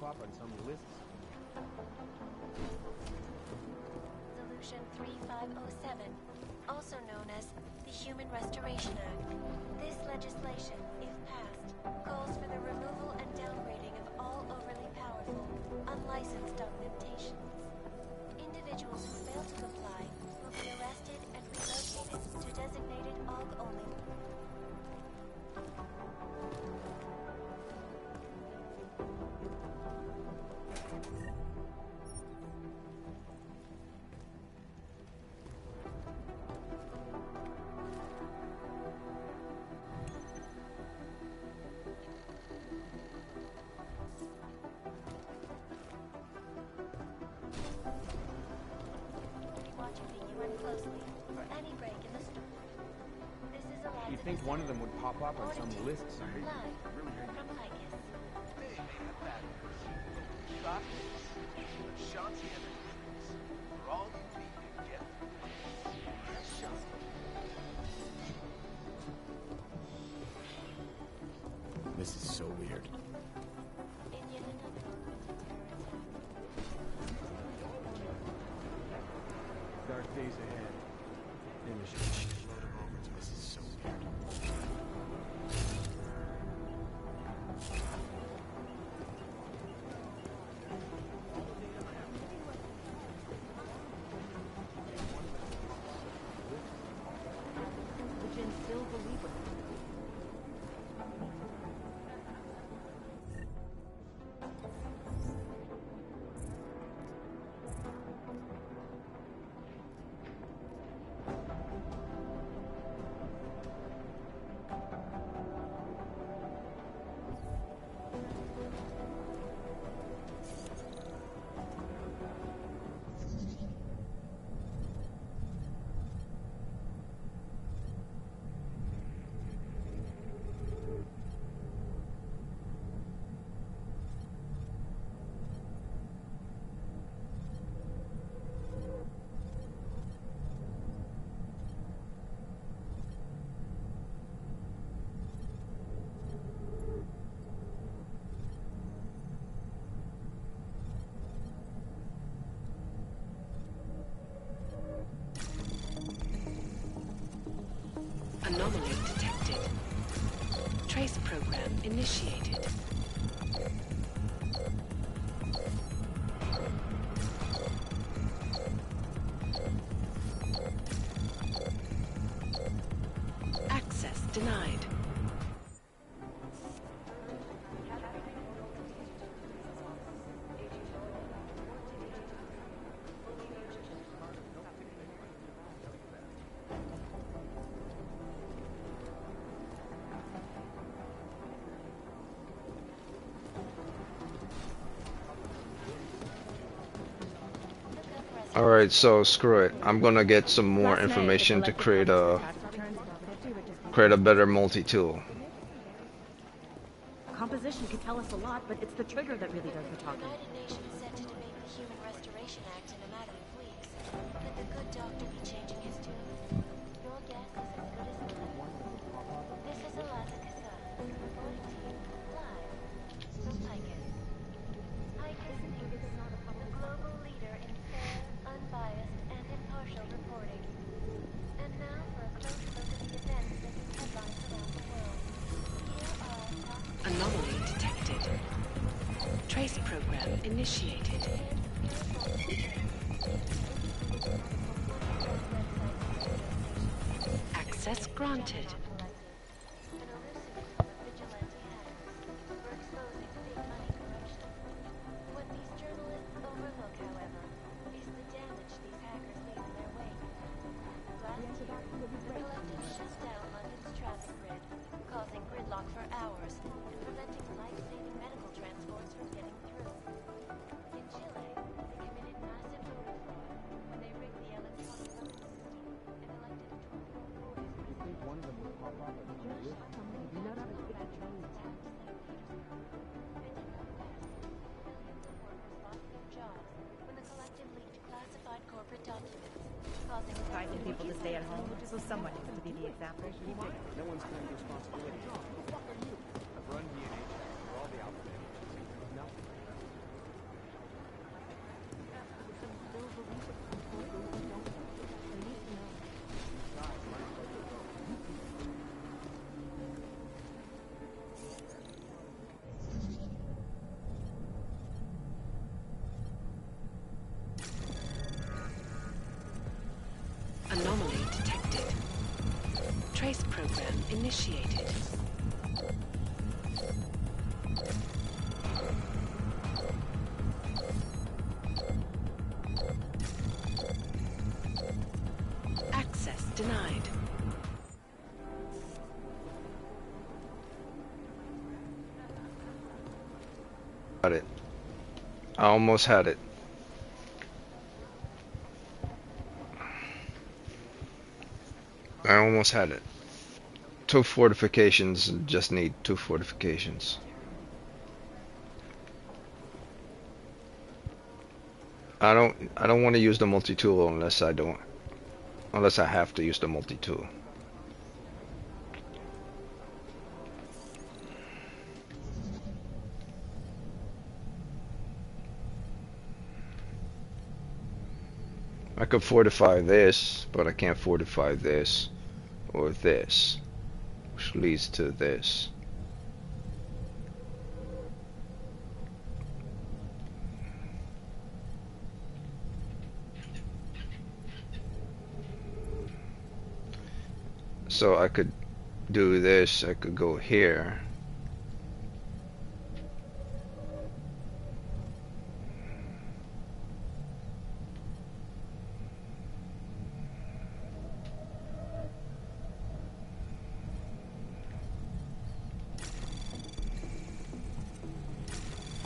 up on some lists. Solution 3507, also known as the Human Restoration Act. This legislation, if passed, calls for the removal and downgrading of all overly powerful, unlicensed augmentations. Individuals who fail to comply will be arrested and relocated to designated AUG-only. You think one of them would pop up on some list somewhere? This is so weird. Dark days ahead. Maybe we should load him over to this. Is so weird. The Jinn still believe it. Anomaly detected. Trace program initiated. Access denied. Alright, so screw it. I'm gonna get some more information to create a better multi-tool. Composition could tell us a lot, but it's the trigger that really does the talking. The United Nations set to debate the Human Restoration Act in a matter of weeks. Could the good doctor be changing his tune? Your guess is as good as mine. This is Eliza Kassan, reporting to you live from Picus. Picus News, the global leader in fair, unbiased, and impartial reporting. And now for a close look at the events making headlines around the world. Here are our top Anomaly detected. Trace program initiated. Access granted. What these journalists overlook, however, is the damage these hackers leave in their wake. Last year, the collective shut down London's traffic grid, causing gridlock for hours and preventing life-saving medical transports from getting through. In Chile, they committed massive voter fraud when they rigged the electronic voting system and elected 24 voters. You think one of them would pop up on some list? When the collective leaked classified corporate documents, causing Advising people to stay at home, so someone needs to be the example. No one's claimed responsibility. I've run DNA checks through all the alphabet agencies. Nothing. program initiated. Access denied. Got it. I almost had it. I almost had it. 2 fortifications, just need 2 fortifications. I don't want to use the multi-tool unless I have to use the multi-tool. I could fortify this, but I can't fortify this or this, which leads to this. So I could do this, I could go here.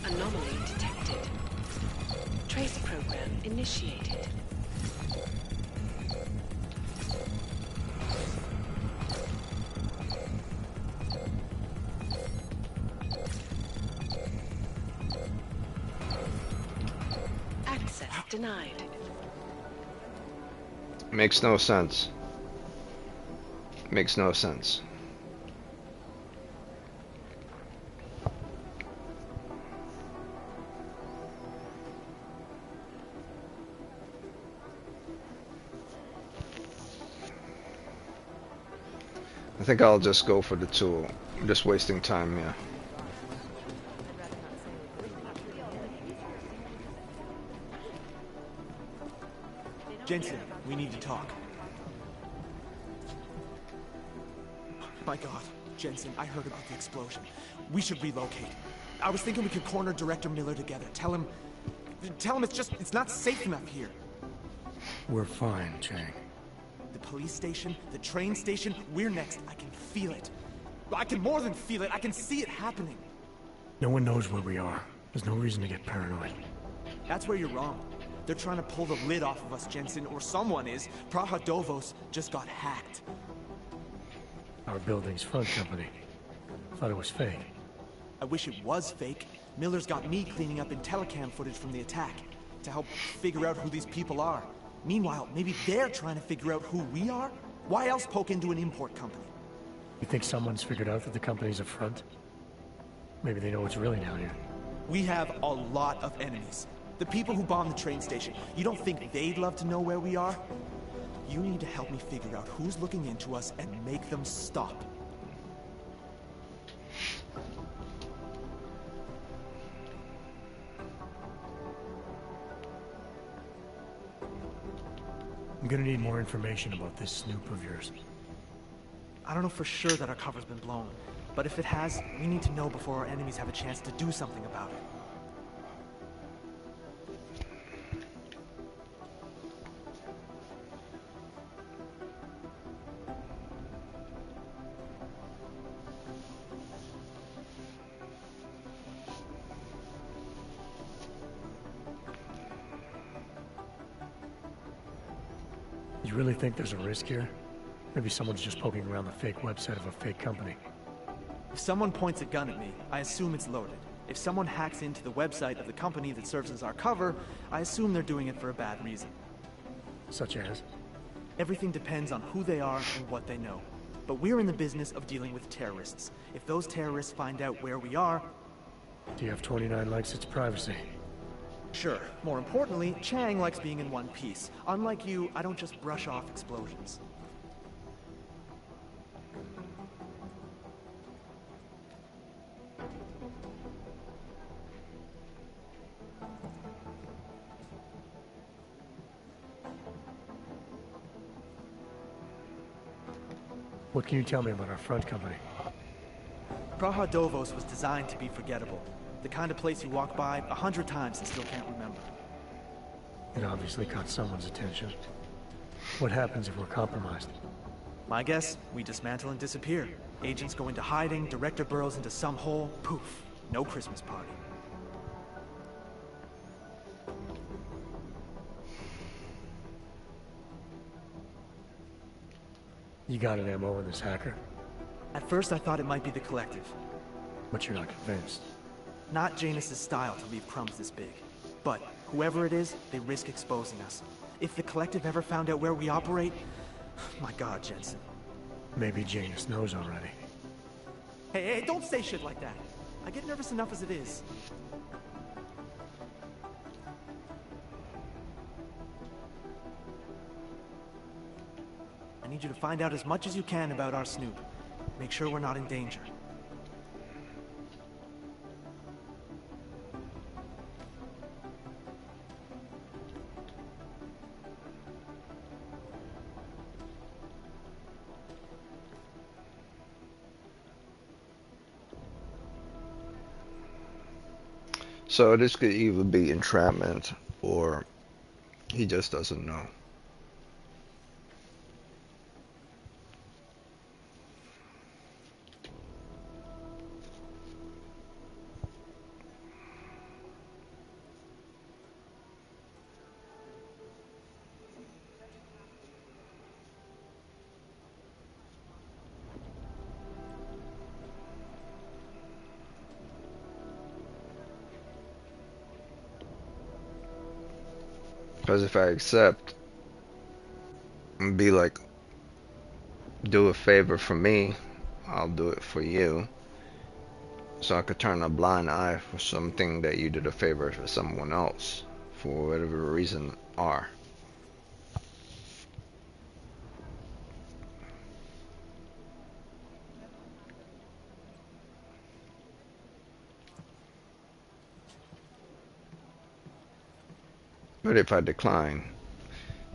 Anomaly detected. Trace program initiated. Access denied. Makes no sense. Makes no sense. I think I'll just go for the tool. I'm just wasting time here. Jensen, we need to talk. My God, Jensen, I heard about the explosion. We should relocate. I was thinking we could corner Director Miller together. Tell him it's not safe enough here. We're fine, Chang. The police station, the train station, we're next. I can feel it. I can more than feel it. I can see it happening. No one knows where we are. There's no reason to get paranoid. That's where you're wrong. They're trying to pull the lid off of us, Jensen, or someone is. Praha Dovos just got hacked. Our building's front company. Thought it was fake. I wish it was fake. Miller's got me cleaning up IntelliCam footage from the attack to help figure out who these people are. Meanwhile, maybe they're trying to figure out who we are? Why else poke into an import company? You think someone's figured out that the company's a front? Maybe they know what's really down here. We have a lot of enemies. The people who bombed the train station. You don't think they'd love to know where we are? You need to help me figure out who's looking into us and make them stop. I'm gonna need more information about this snoop of yours. I don't know for sure that our cover's been blown, but if it has, we need to know before our enemies have a chance to do something about it. You really think there's a risk here? Maybe someone's just poking around the fake website of a fake company. If someone points a gun at me, I assume it's loaded. If someone hacks into the website of the company that serves as our cover, I assume they're doing it for a bad reason. Such as? Everything depends on who they are and what they know. But we're in the business of dealing with terrorists. If those terrorists find out where we are... TF-29 likes its privacy. Sure. More importantly, Chang likes being in one piece. Unlike you, I don't just brush off explosions. What can you tell me about our front company? Praha Dovos was designed to be forgettable. The kind of place you walk by 100 times and still can't remember. It obviously caught someone's attention. What happens if we're compromised? My guess, we dismantle and disappear. Agents go into hiding, director burrows into some hole, poof, no Christmas party. You got an MO in this hacker? At first I thought it might be the Collective. But you're not convinced. Not Janus's style to leave crumbs this big. But whoever it is, they risk exposing us. If the Collective ever found out where we operate... My God, Jensen. Maybe Janus knows already. Hey, don't say shit like that. I get nervous enough as it is. I need you to find out as much as you can about our Snoop. Make sure we're not in danger. So this could either be entrapment or he just doesn't know. Because if I accept and be like, do a favor for me, I'll do it for you. So I could turn a blind eye for something that you did a favor for someone else, for whatever reason are. But if I decline,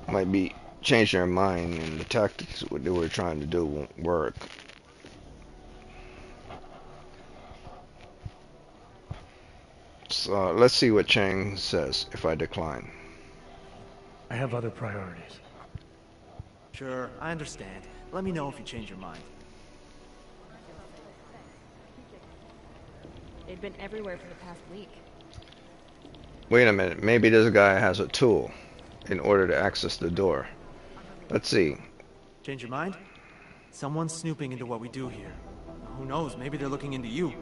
might be changing their mind and the tactics what they were trying to do won't work. So let's see what Chang says if I decline. I have other priorities. Sure, I understand. Let me know if you change your mind. They've been everywhere for the past week. Wait a minute, maybe this guy has a tool in order to access the door. Let's see. Change your mind? Someone's snooping into what we do here. Who knows, maybe they're looking into you.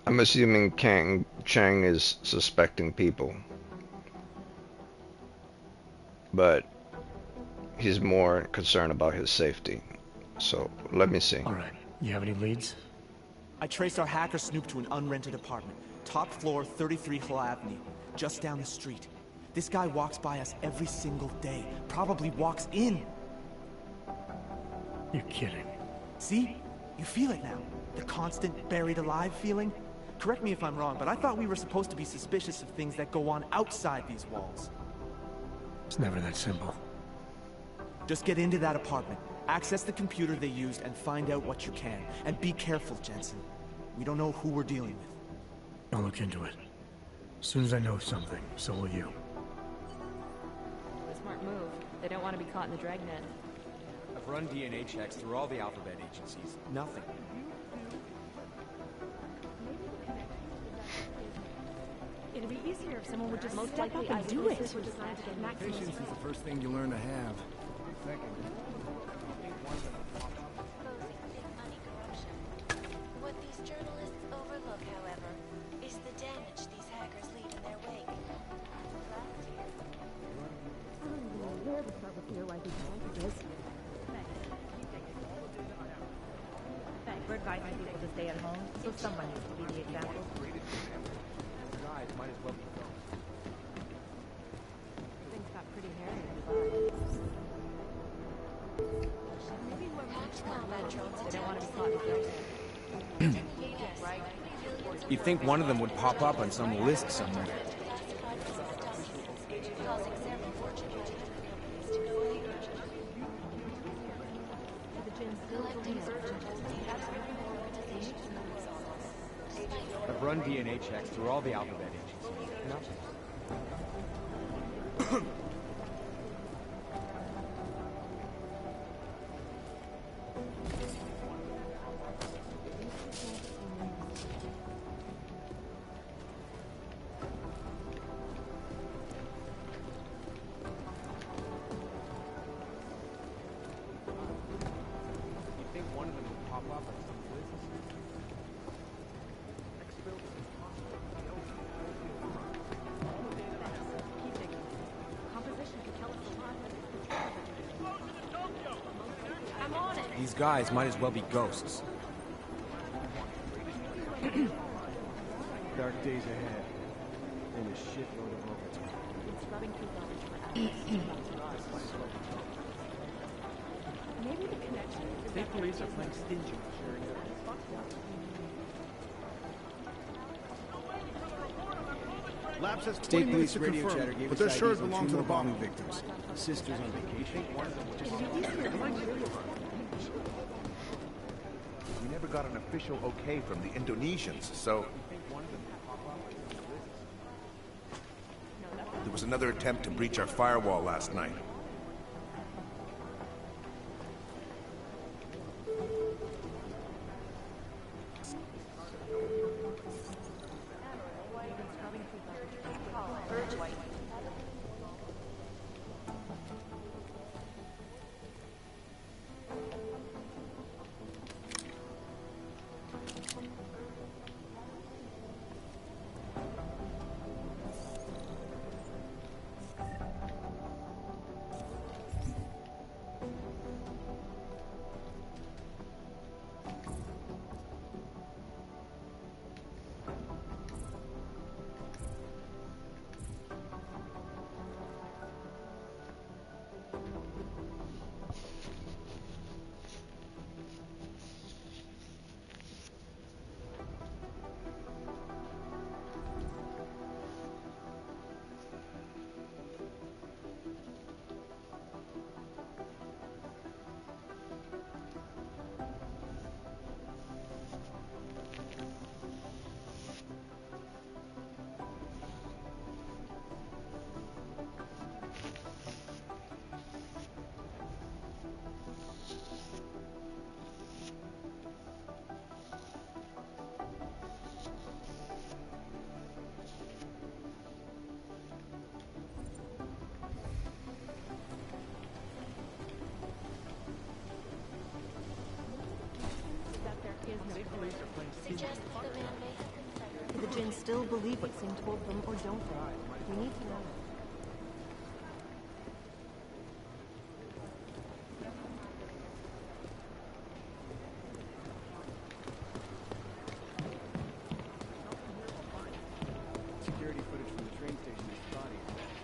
I'm assuming Chang is suspecting people. But he's more concerned about his safety. So let me see. Alright, you have any leads? I traced our hacker Snoop to an unrented apartment. Top floor, 33 Hill Avenue. Just down the street. This guy walks by us every single day. Probably walks in. You're kidding. See? You feel it now. The constant buried alive feeling. Correct me if I'm wrong, but I thought we were supposed to be suspicious of things that go on outside these walls. It's never that simple. Just get into that apartment, access the computer they used, and find out what you can. And be careful, Jensen. We don't know who we're dealing with. I'll look into it. As soon as I know something, so will you. A smart move. They don't want to be caught in the dragnet. I've run DNA checks through all the alphabet agencies. Nothing. It'd be easier if someone would just step up and do it. Patience is the first thing you learn to have. What these journalists overlook, however, is the damage these hackers leave in their wake. Last year... We're advising people to stay at home, so someone needs to be the example. Guys, might as well be gone. Things got pretty hairy. They don't want to be caught in the dragnet. You'd think one of them would pop up on some list somewhere. causing several Fortune 500 companies to go I've run DNA checks through all the alphabet agencies. Nothing. You think one of them would pop up at some place? These guys might as well be ghosts. Dark days ahead. And a shitload of overtime. Maybe the connection is State police are playing stingy. Lab says State 20 minutes police to radio confirm, chatter gave but us their IDs shirts on belong two to the more bombing victims. Sisters on vacation. We never got an official okay from the Indonesians, so... There was another attempt to breach our firewall last night. Do the Jinn still believe what Singh told them, or don't they? We need to know. Security footage from the train station is spotty.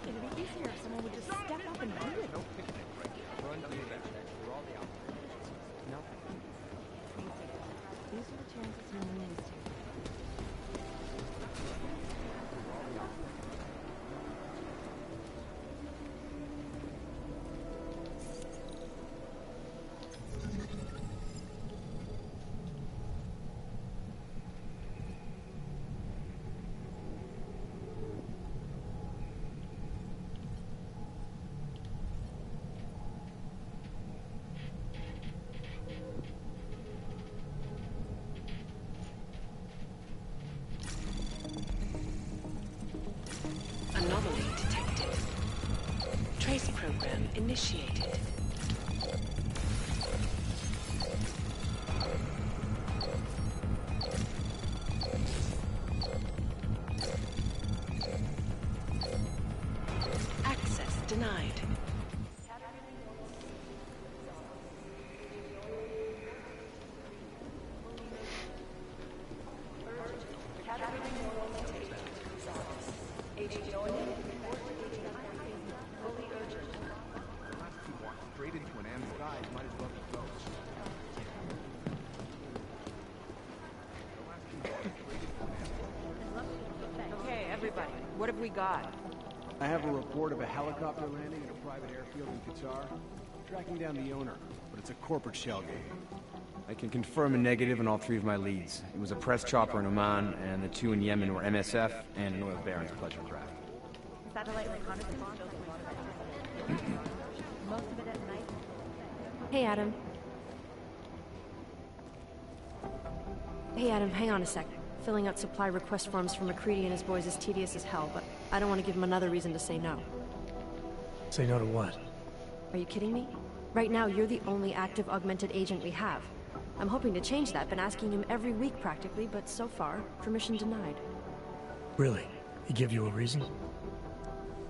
It'd be easier if someone would just step up and do it. No picnic right here. Run DNA checks through all the alphabet agencies. Nothing. These are the chances you lose to. Anomaly detected. Trace program initiated. Access denied. Straight into an ambulance. Guys might as well be ghosts. Okay, everybody, what have we got? I have a report of a helicopter landing at a private airfield in Qatar. Tracking down the owner, but but it's a corporate shell game. I can confirm a negative on all 3 of my leads. It was a press chopper in Oman, and the 2 in Yemen were MSF and an oil baron's pleasure craft. Satellite reconnaissance built most of it at night. Hey, Adam. Hey, Adam, hang on a sec. Filling out supply request forms for McCready and his boys is tedious as hell, but I don't want to give him another reason to say no. Say no to what? Are you kidding me? Right now, you're the only active augmented agent we have. I'm hoping to change that, been asking him every week practically, but so far, permission denied. Really? He give you a reason?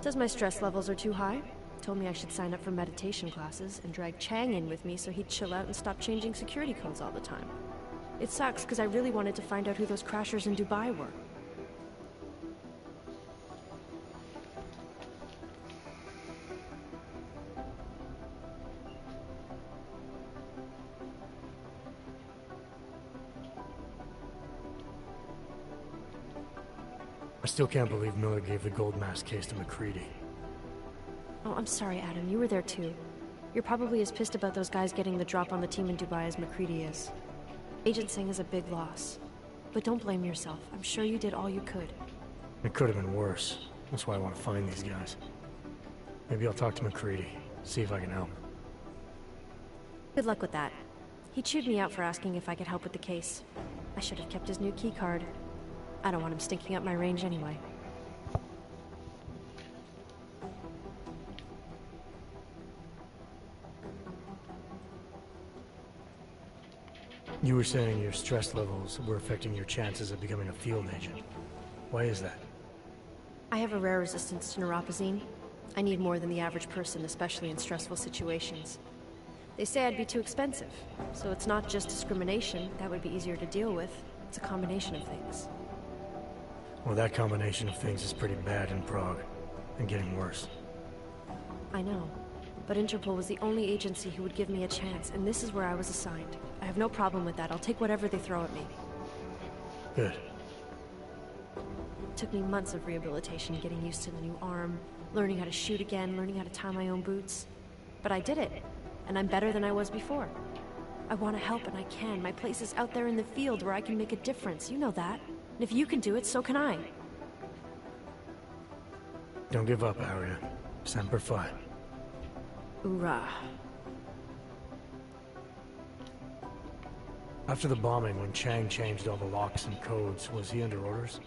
Says my stress levels are too high. Told me I should sign up for meditation classes and drag Chang in with me so he'd chill out and stop changing security codes all the time. It sucks because I really wanted to find out who those crashers in Dubai were. I still can't believe Miller gave the gold mask case to McCready. Oh, I'm sorry, Adam. You were there too. You're probably as pissed about those guys getting the drop on the team in Dubai as McCready is. Agent Singh is a big loss. But don't blame yourself. I'm sure you did all you could. It could have been worse. That's why I want to find these guys. Maybe I'll talk to McCready, see if I can help. Good luck with that. He chewed me out for asking if I could help with the case. I should have kept his new key card. I don't want him stinking up my range anyway. You were saying your stress levels were affecting your chances of becoming a field agent. Why is that? I have a rare resistance to neuropazine. I need more than the average person, especially in stressful situations. They say I'd be too expensive, so it's not just discrimination. That would be easier to deal with. It's a combination of things. Well, that combination of things is pretty bad in Prague, and getting worse. I know, but Interpol was the only agency who would give me a chance, and this is where I was assigned. I have no problem with that. I'll take whatever they throw at me. Good. It took me months of rehabilitation, getting used to the new arm, learning how to shoot again, learning how to tie my own boots. But I did it, and I'm better than I was before. I want to help, and I can. My place is out there in the field where I can make a difference. You know that. And if you can do it, so can I. Don't give up, Aria. Semper Fi. Hoorah. After the bombing, when Chang changed all the locks and codes, was he under orders?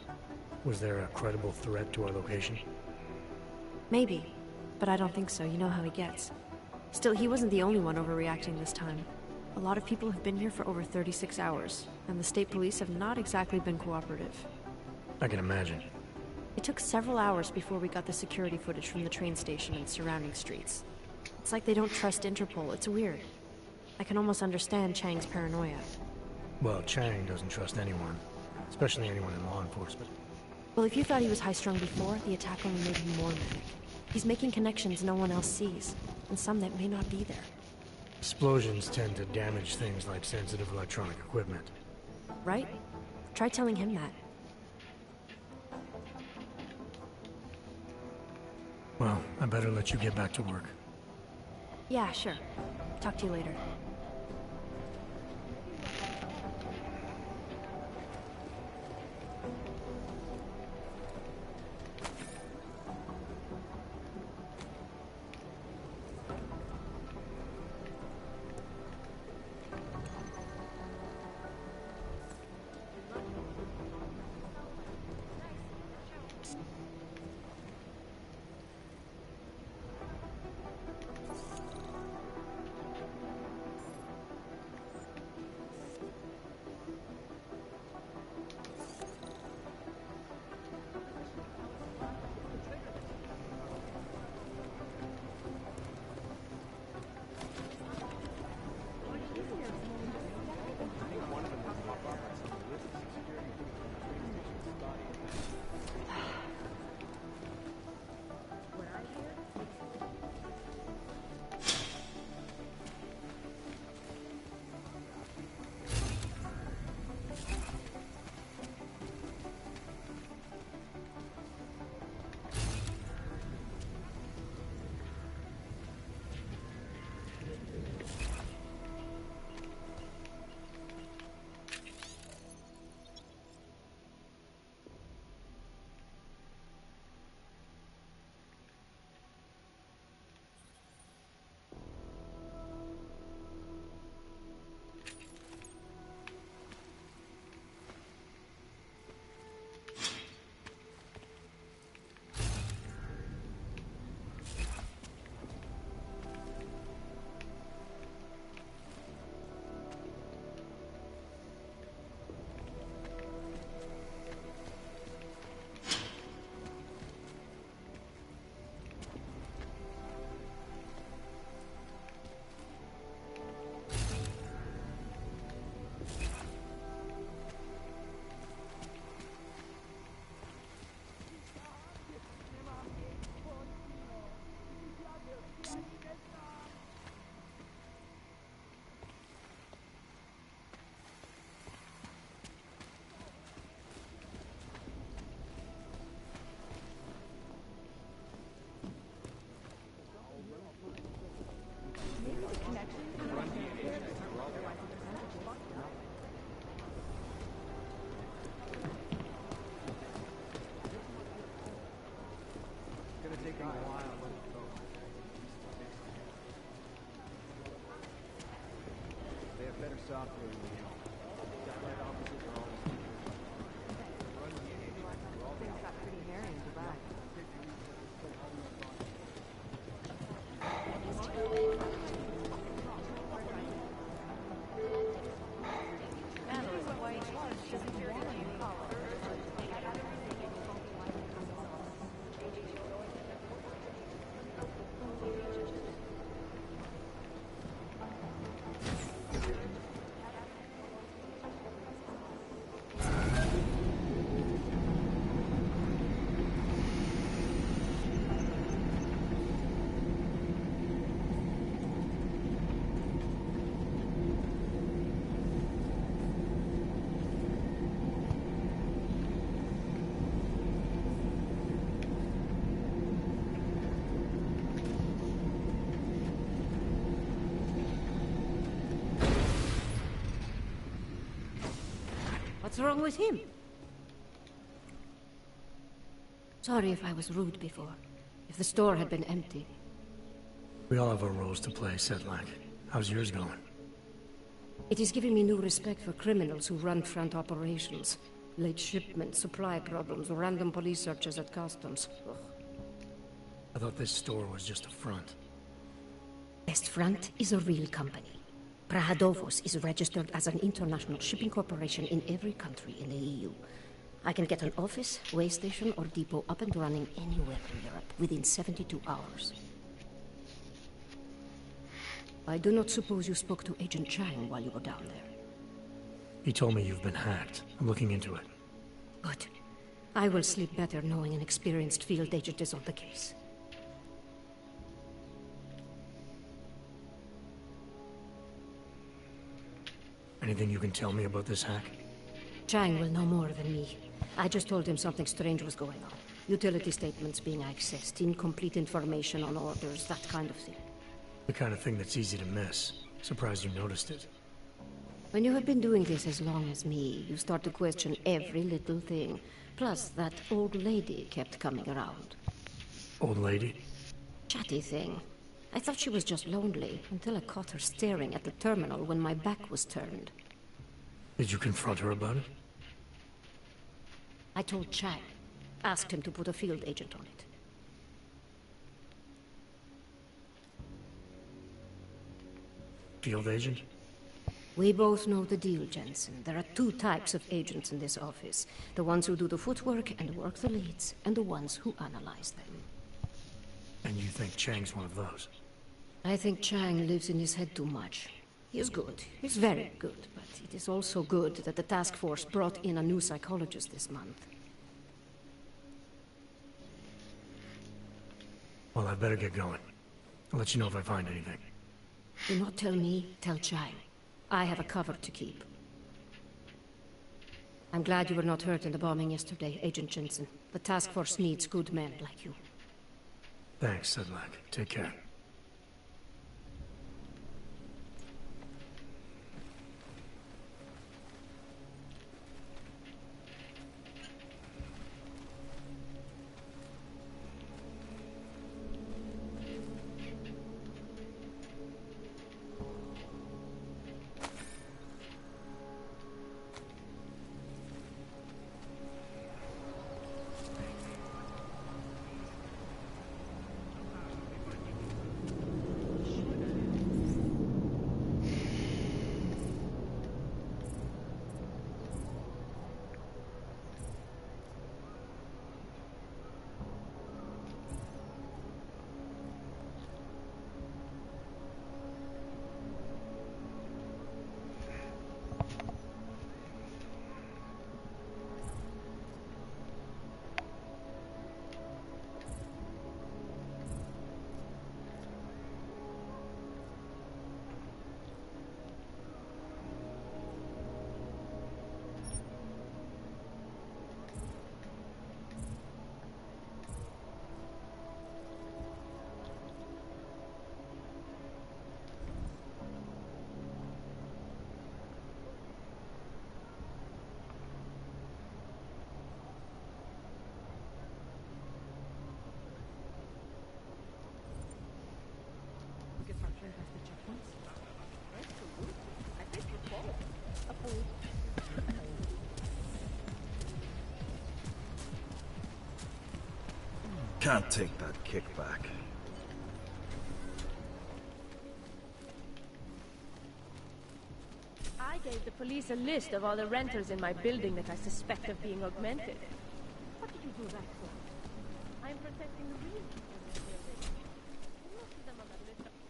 Was there a credible threat to our location? Maybe, but I don't think so. You know how he gets. Still, he wasn't the only one overreacting this time. A lot of people have been here for over 36 hours, and the state police have not exactly been cooperative. I can imagine. It took several hours before we got the security footage from the train station and surrounding streets. It's like they don't trust Interpol. It's weird. I can almost understand Chang's paranoia. Well, Chang doesn't trust anyone, especially anyone in law enforcement. Well, if you thought he was high-strung before, the attack only made him more manic. He's making connections no one else sees, and some that may not be there. Explosions tend to damage things like sensitive electronic equipment. Right? Try telling him that. Well, I better let you get back to work. Yeah, sure. Talk to you later. What's wrong with him? Sorry if I was rude before. If the store had been empty. We all have our roles to play, Sedlak. How's yours going? It is giving me new respect for criminals who run front operations. Late shipments, supply problems, random police searches at customs. Ugh. I thought this store was just a front. Best Front is a real company. Prahadovos is registered as an international shipping corporation in every country in the EU. I can get an office, way station, or depot up and running anywhere in Europe within 72 hours. I do not suppose you spoke to Agent Chang while you were down there. He told me you've been hacked. I'm looking into it. Good. I will sleep better knowing an experienced field agent is on the case. Anything you can tell me about this hack? Chang will know more than me. I just told him something strange was going on. Utility statements being accessed, incomplete information on orders, that kind of thing. The kind of thing that's easy to miss. Surprised you noticed it. When you have been doing this as long as me, you start to question every little thing. Plus, that old lady kept coming around. Old lady? Chatty thing. I thought she was just lonely, until I caught her staring at the terminal when my back was turned. Did you confront her about it? I told Chang. Asked him to put a field agent on it. Field agent? We both know the deal, Jensen. There are two types of agents in this office. The ones who do the footwork and work the leads, and the ones who analyze them. And you think Chang's one of those? I think Chang lives in his head too much. He is good. He's very good. But it is also good that the task force brought in a new psychologist this month. Well, I better get going. I'll let you know if I find anything. Do not tell me, tell Chang. I have a cover to keep. I'm glad you were not hurt in the bombing yesterday, Agent Jensen. The task force needs good men like you. Thanks, Sedlak. Take care. Can't take that kickback. I gave the police a list of all the renters in my building that I suspect of being augmented. What did you do that for? I'm protecting the real people in the building. Most of them on that list are...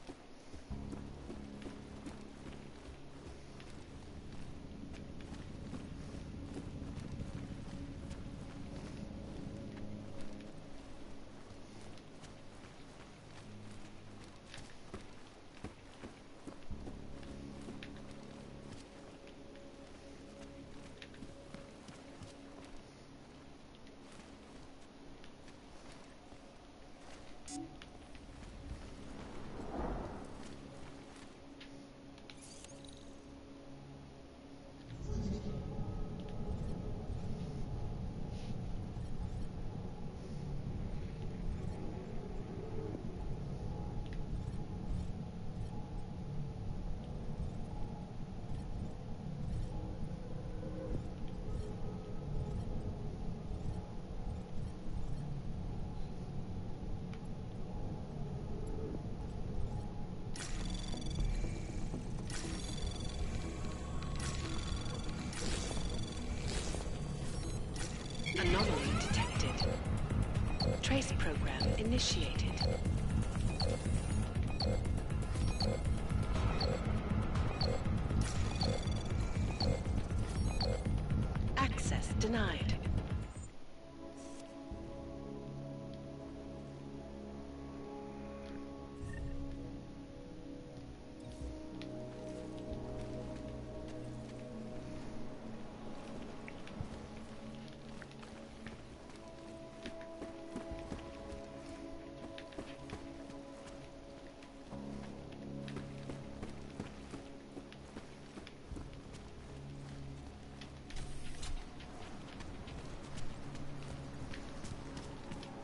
Anomaly detected. Trace program initiated. Access denied.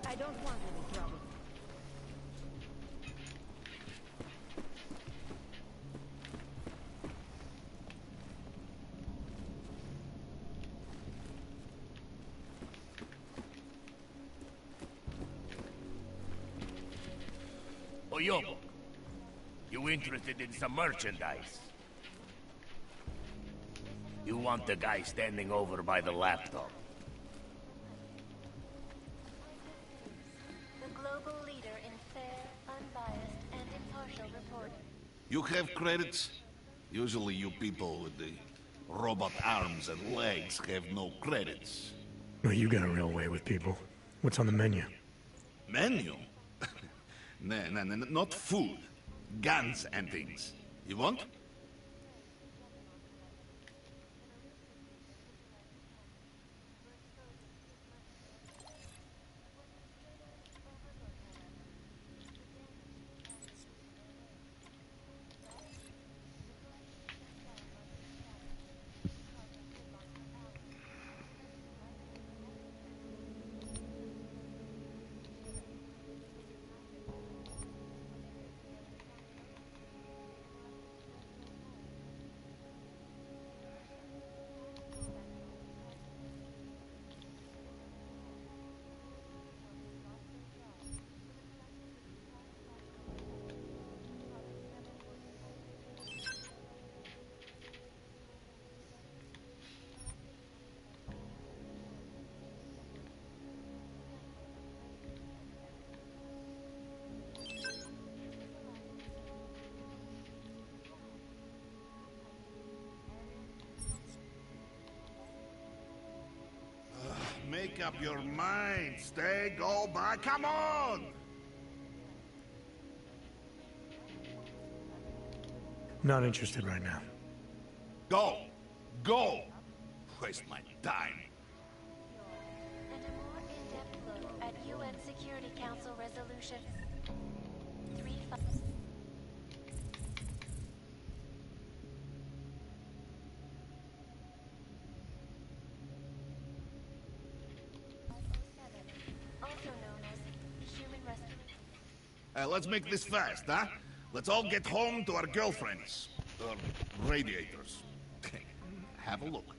I don't want any trouble. Oyobo, you interested in some merchandise? You want the guy standing over by the laptop. The global leader in fair, unbiased, and impartial reporting. You have credits? Usually you people with the robot arms and legs have no credits. Well, you got a real way with people. What's on the menu? Menu? No, not food. Guns and things. You want? Make up your mind. Stay, go by. Come on! Not interested right now. Go! Go! Waste my time. And a more in-depth look at UN Security Council Resolution 35. Also known as human rescue. Let's make this fast, huh? Let's all get home to our girlfriends. Or radiators. Have a look.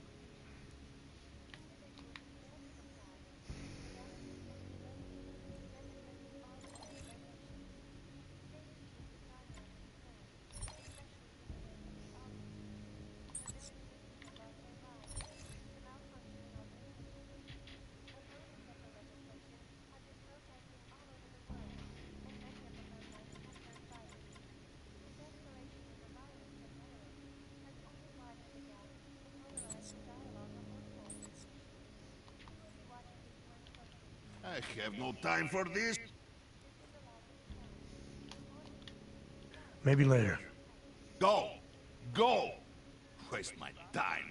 I have no time for this. Maybe later. Go! Go! Waste my time.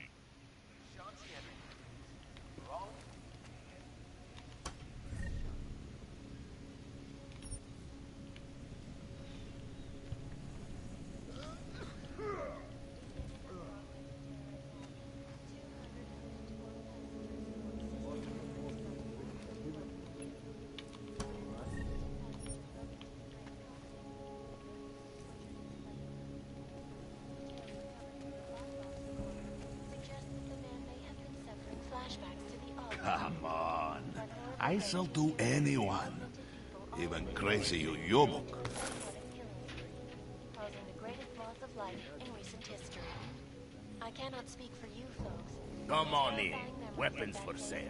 Come on. I shall do anyone. Even crazy Uyobok. Causing the greatest loss of life in recent history. I cannot speak for you folks. Come on in. Weapons for sale.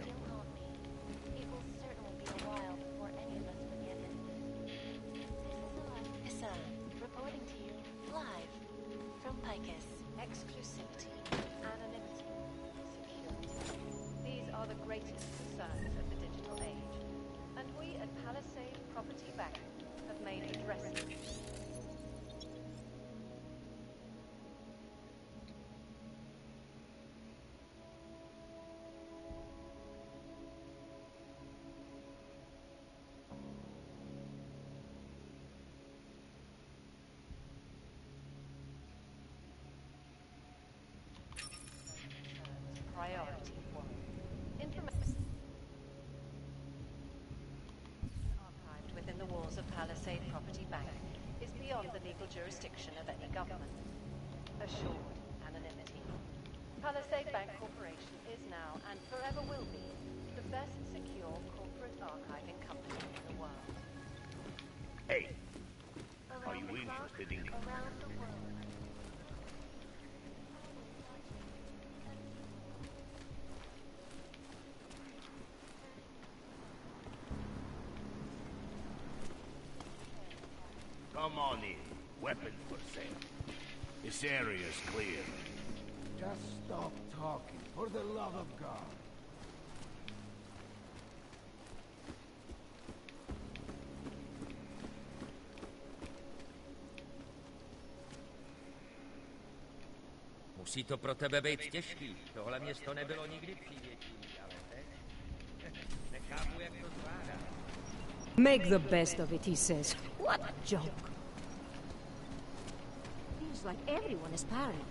priority one. Information archived within the walls of Palisade Property Bank is beyond the legal jurisdiction of any government. Assured anonymity. Palisade Bank Corporation is now, and forever will be, the best secure corporate archiving company in the world. Hey, are you interested in... Around the world. Come on in. Weapons for sale. This area's clear. Just stop talking, for the love of God. Musí to pro tebe být těžký. Tohle město nebylo nikdy přívětivý, ale teď... Nechápu, jak to zvládá. Make the best of it, he says. What a joke. Feels like everyone is paranoid.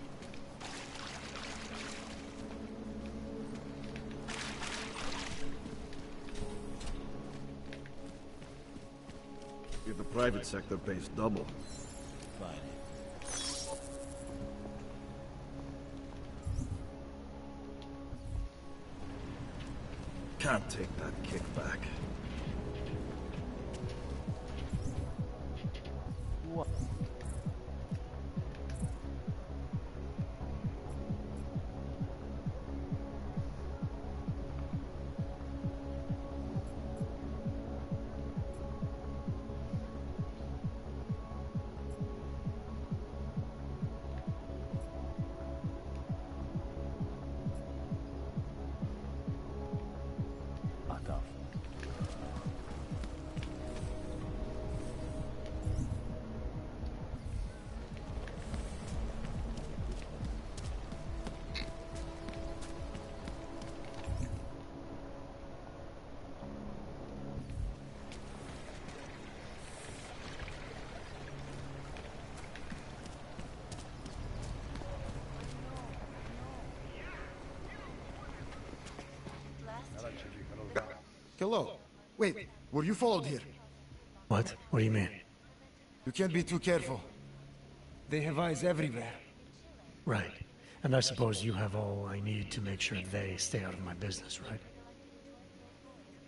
If the private sector pays double. Fine. Can't take that kickback. What? Hello. Wait, were you followed here? What? What do you mean? You can't be too careful. They have eyes everywhere. Right. And I suppose you have all I need to make sure they stay out of my business, right?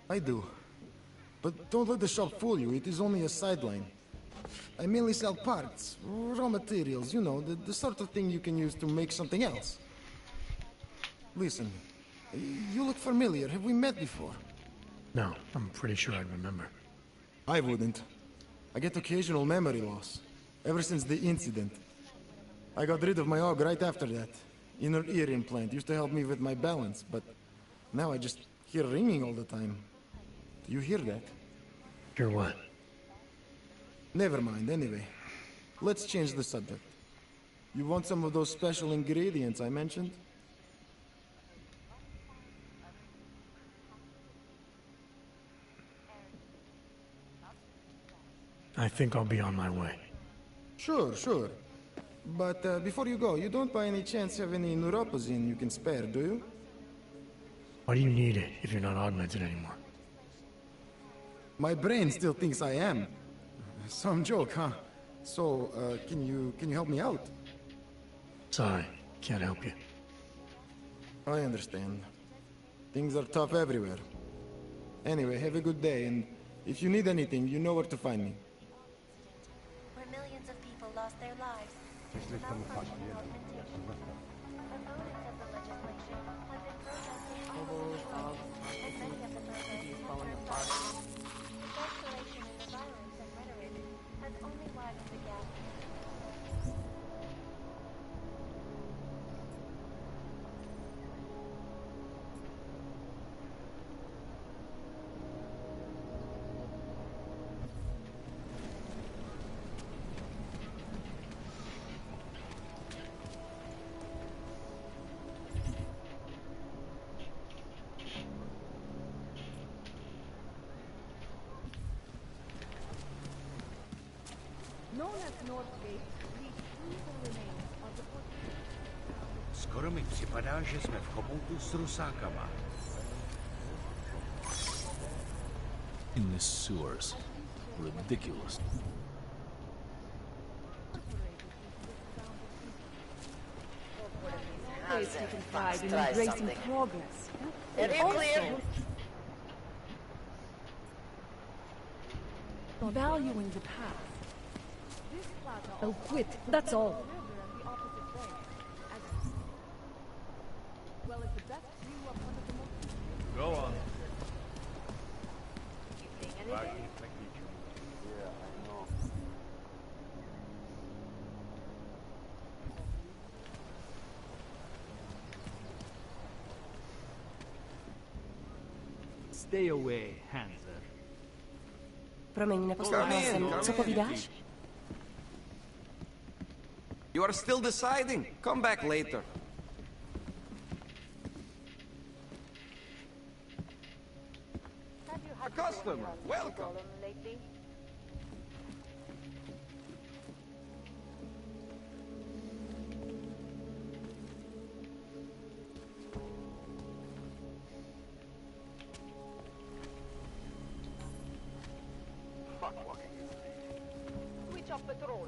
I do. But don't let the shop fool you, it is only a sideline. I mainly sell parts, raw materials, you know, the sort of thing you can use to make something else. Listen, you look familiar. Have we met before? No, I'm pretty sure I'd remember. I wouldn't. I get occasional memory loss. Ever since the incident. I got rid of my AUG right after that. Inner ear implant used to help me with my balance, but now I just hear ringing all the time. Do you hear that? Hear what? Never mind, anyway. Let's change the subject. You want some of those special ingredients I mentioned? I think I'll be on my way. Sure, sure. But before you go, you don't by any chance have any neuropozine you can spare, do you? Why do you need it if you're not augmented anymore? My brain still thinks I am. Some joke, huh? So, can you help me out? Sorry, can't help you. I understand. Things are tough everywhere. Anyway, have a good day, and if you need anything, you know where to find me. Where millions of people lost their lives without functional augmentation. Opponents of the legislation have been protesting all over the world, and many of the protests have turned violent. The escalation in the violence and rhetoric has only widened the gap. Known as Northgate, these evil remains are the Skoro mi připadá, že jsme v chomoutu s rusákama. In the sewers. Ridiculous. Always taken pride in embracing progress. Valuing the past. I'll quit, that's all. Go on. Stay away, Hanser. Promiň, neposlouchal jsem. Co povídáš? You are still deciding. Come back later. A customer, welcome. Switch off patrol.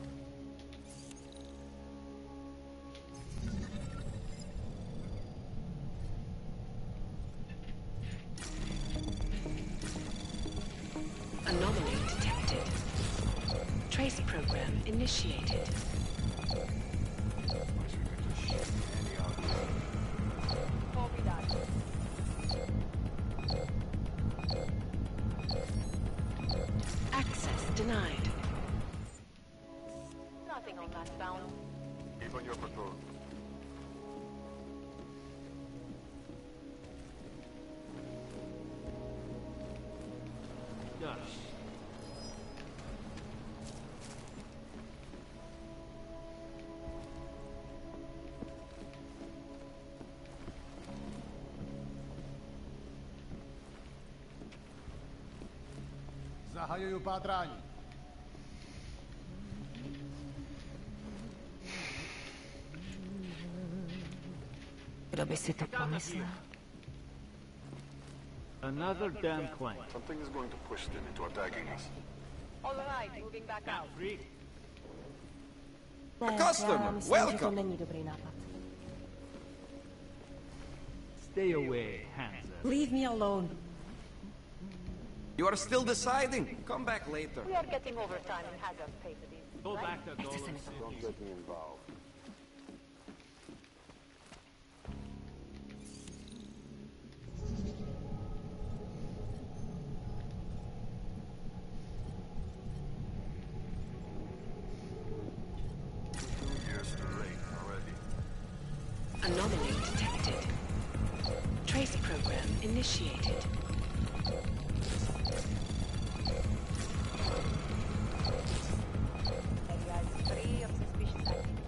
Anomaly detected. Trace program initiated. Copy that. Access denied. Nothing on that sound. Keep on your patrol. Zahajuju pátrání. Kdo by si to pomyslel? Another damn claim. Something is going to push them into attacking us. All right, moving back out. A customer, Myslím, že to welcome. není dobrý nápad. Stay away, Hanser. Leave me alone. You are still deciding. Come back later. We are getting overtime and hazard pay for these. Go back to Golem City. Don't get me involved. Anomaly detected. Trace program initiated. Area is free of suspicious activity.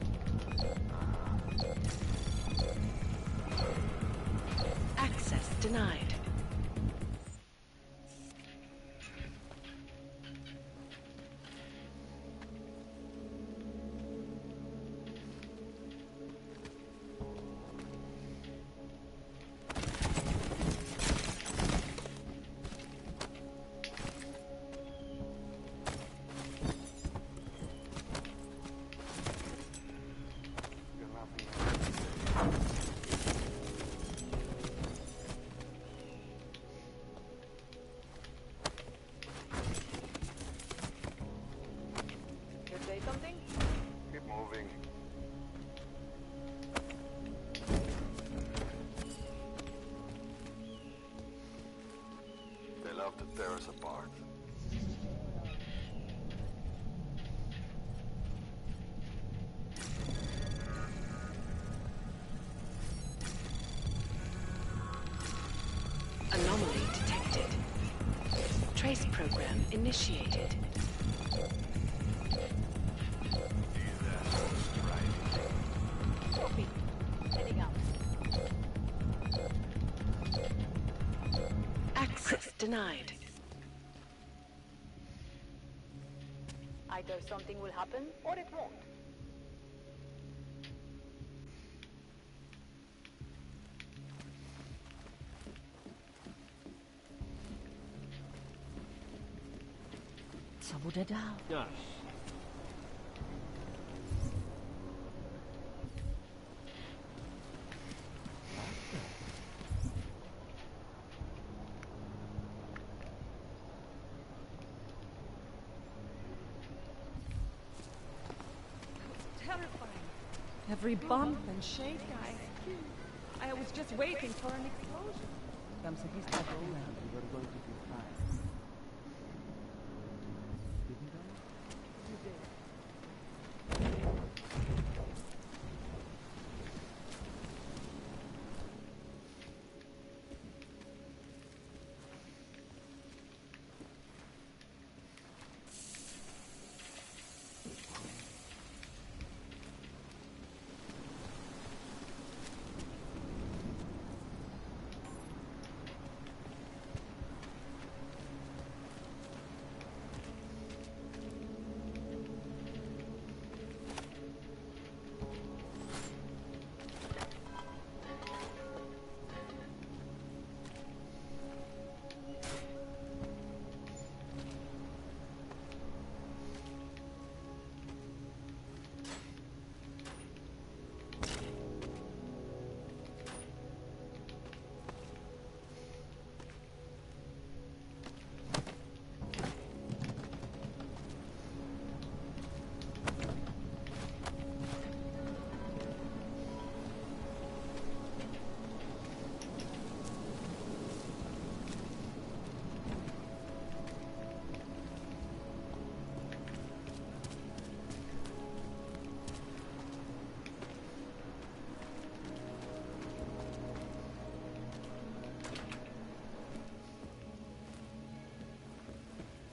Access denied. You say something? Keep moving. They love to tear us apart. Anomaly detected. Trace program initiated. Copy. Heading out. Access denied. Either something will happen or it won't. Co bude dál? Terrifying. Every bump and shake, I was just waiting for an explosion. Come se sta around, we're going to be fine.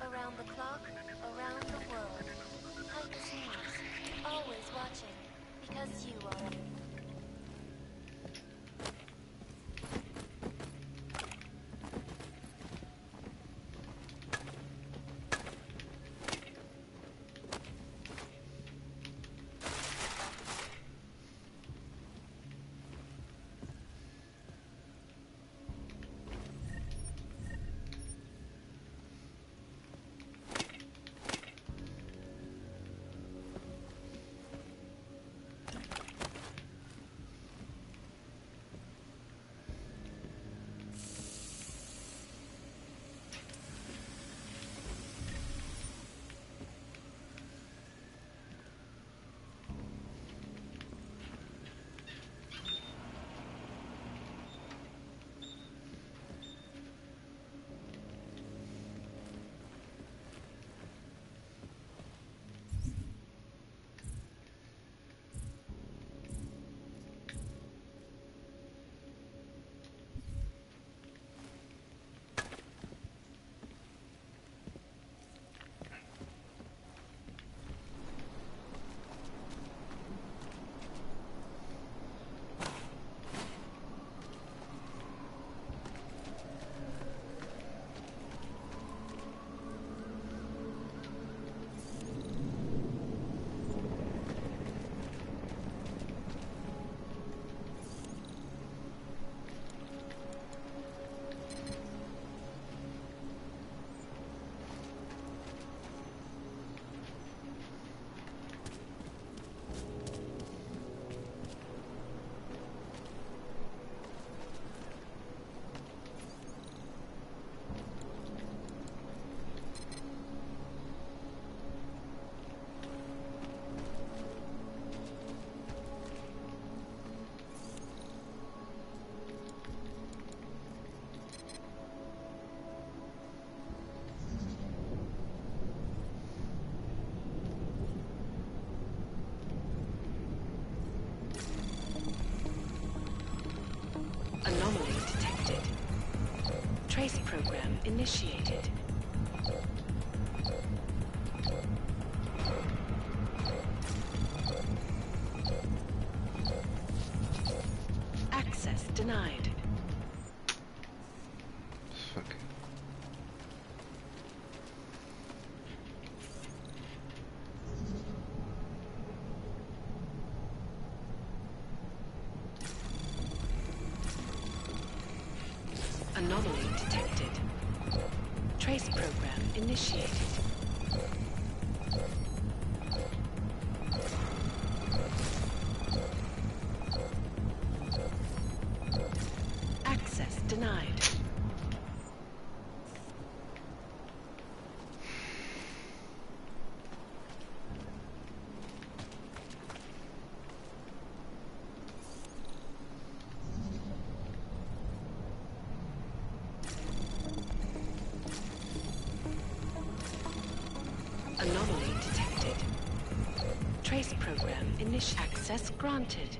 Around the clock, around the world. Titus News, always watching, because you are. Anomaly detected. Trace program initiated. Access denied. Fuck. Anomaly detected. Trace program initiated. Trace program initiated. Access granted.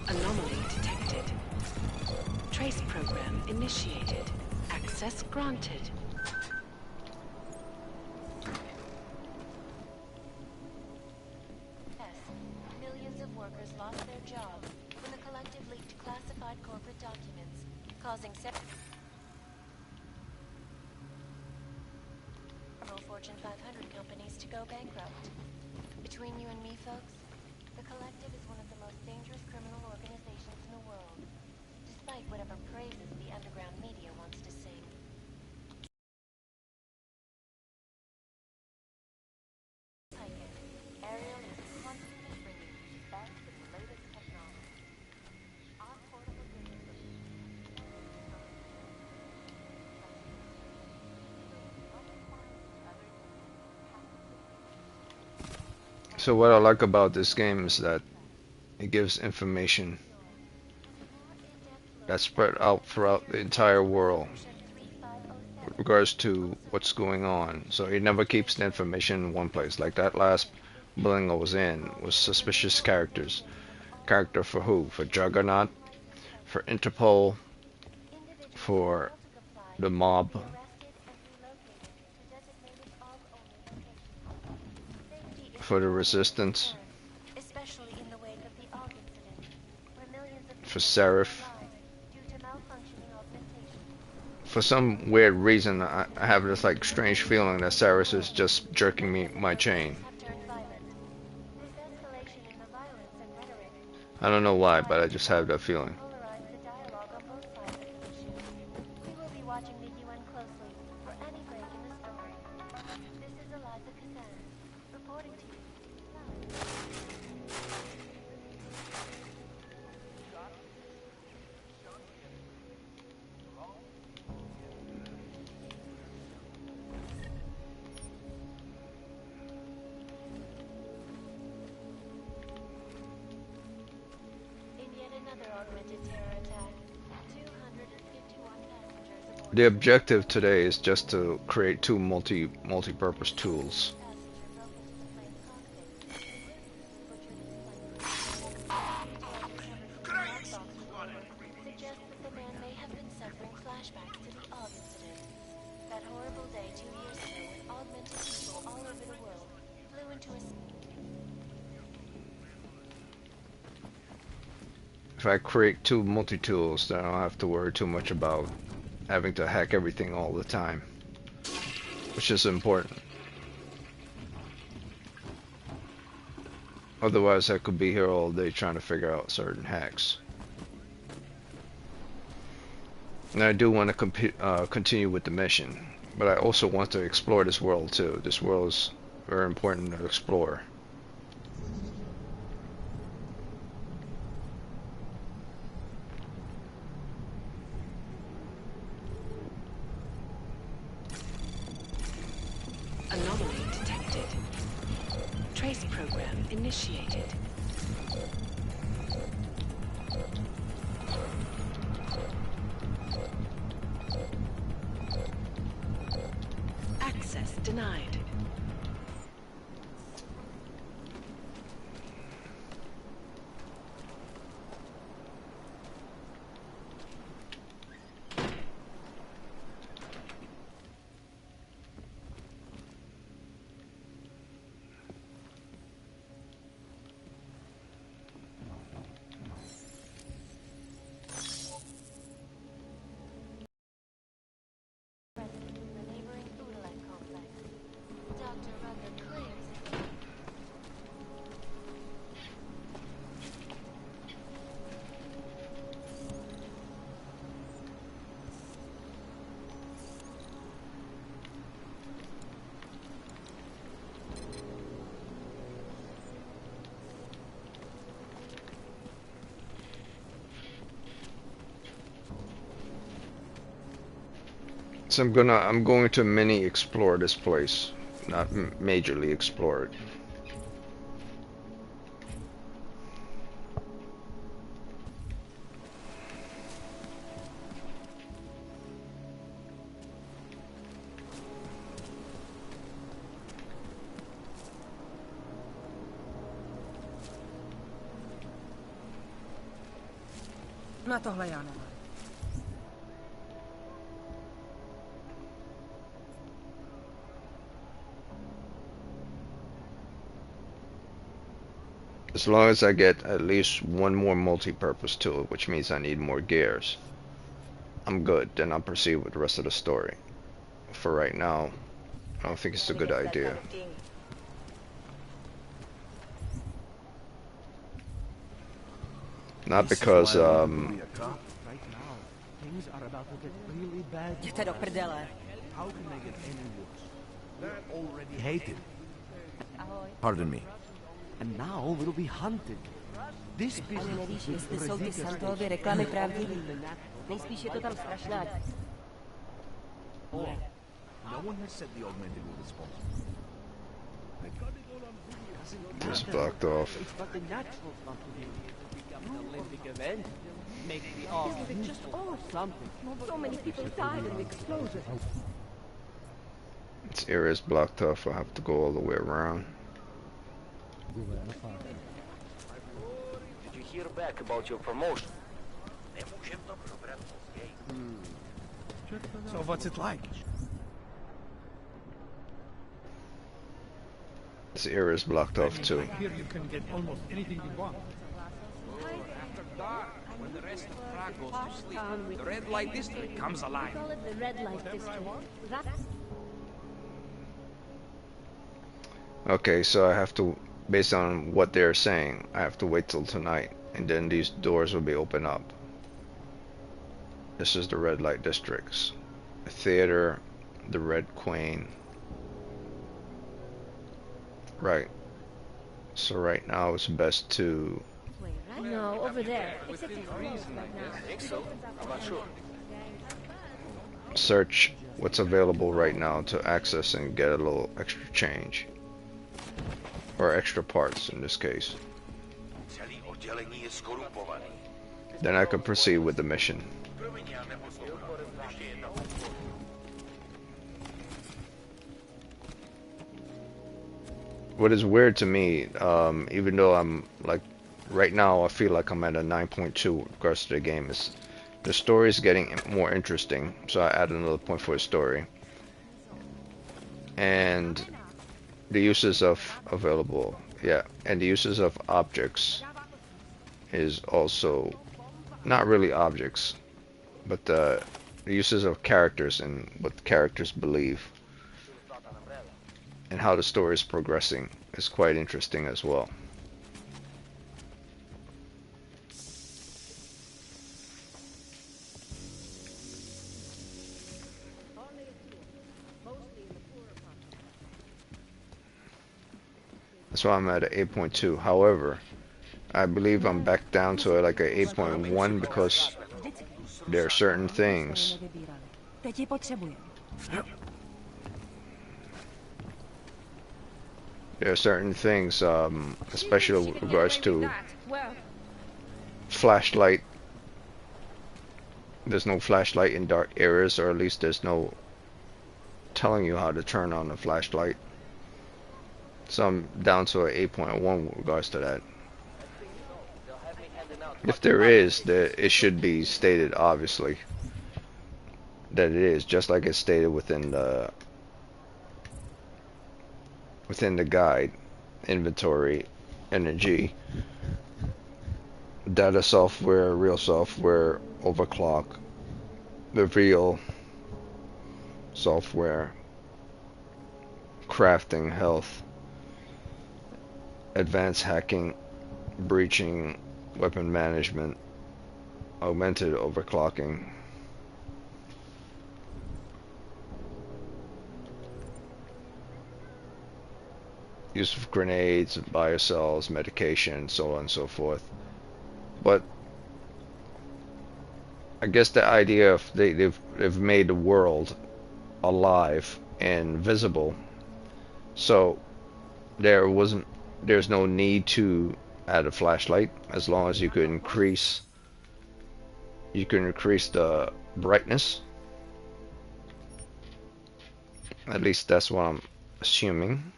Anomaly detected. Trace program initiated. Access granted. Yes, millions of workers lost their jobs when the collective leaked classified corporate documents, causing several Fortune 500 companies to go bankrupt. Between you and me, folks, the collective is one of the most dangerous criminal organizations in the world, despite whatever praises the underground media wants to sing. Ariel is constantly bringing you back to the latest technology. Our portable data So what I like about this game is that it gives information that's spread out throughout the entire world with regards to what's going on. So it never keeps the information in one place. Like that last building I was in was suspicious characters. Character for who? For Juggernaut? for Interpol, for the mob, for the resistance, especially in the wake of the AUG incident, where millions of for Seraph. due to malfunctioning augmentation. For some weird reason, I have this like strange feeling that Cyrus is just jerking me my chain. I don't know why, but I just have that feeling. We will be watching the UN closely for any break in the story. This is Eliza Kazan, reporting to you. In yet another augmented terror attack, 251 passengers aboard. The objective today is just to create two multi-purpose tools. Suggests that the man may have been suffering flashbacks to the AUG incident. That horrible day 2 years ago when augmented people all over the world flew into a... If I create two multi-tools, then I don't have to worry too much about having to hack everything all the time, which is important. Otherwise, I could be here all day trying to figure out certain hacks. And I do want to continue with the mission, but I also want to explore this world too. This world is very important to explore. Anomaly detected. Trace program initiated. Access denied. So I'm going to mini explore this place, not majorly explore it. Na tohle já nemám. As long as I get at least one more multi-purpose tool, which means I need more gears, I'm good. Then I'll proceed with the rest of the story. For right now, I don't think it's a good idea. Not because Right now, things are about to get really bad. Jděte do prdele. How can they get any worse? They're already hated. Pardon me. And now we'll be hunted. This Ani business nevíš, is jestli jsou ty ridiculous. Santovy reklamy pravdivý. Nejspíš je to tam strašná. Oh, no one has said the augmented were responsible. I got it all on video. It's blocked off. It's but the natural stuff to do. Become an Olympic event. Make the art just or something. So many people died in the explosion. This area is blocked off. I'll have to go all the way around. Did you hear back about your promotion? So what's it like? This area is blocked off too. Here you can get almost anything you want. After dark, when the rest of Prague goes to sleep, the red light district comes alive. Call it the red light district. That's Okay, so I have to, based on what they're saying, I have to wait till tonight, and then these doors will be open up. This is the red light districts. The theater, the Red Queen. Right. So right now it's best to no over there. It's a reason right now. I think so. I'm not sure. search what's available right now to access and get a little extra change. Or extra parts in this case. Then I could proceed with the mission. What is weird to me, even though I'm like, right now I feel like I'm at a 9.2 with regards to the game, is the story is getting more interesting, so I added another point for the story. And the uses of available, and the uses of objects is also not really objects, but the uses of characters and what characters believe and how the story is progressing is quite interesting as well. That's why I'm at an 8.2. However, I believe I'm back down to like a 8.1 because there are certain things especially with regards to flashlight. There's no flashlight in dark areas, or at least there's no telling you how to turn on the flashlight. So I'm down to an 8.1 with regards to that. If there is, it should be stated obviously that it is, just like it's stated within the guide: inventory, energy, data software, real software, overclock, the real software, crafting, health, advanced hacking, breaching, weapon management, augmented overclocking, use of grenades, biocells, medication, so on and so forth. But I guess the idea of they've made the world alive and visible, so there's no need to add a flashlight, as long as you could increase the brightness. At least that's what I'm assuming.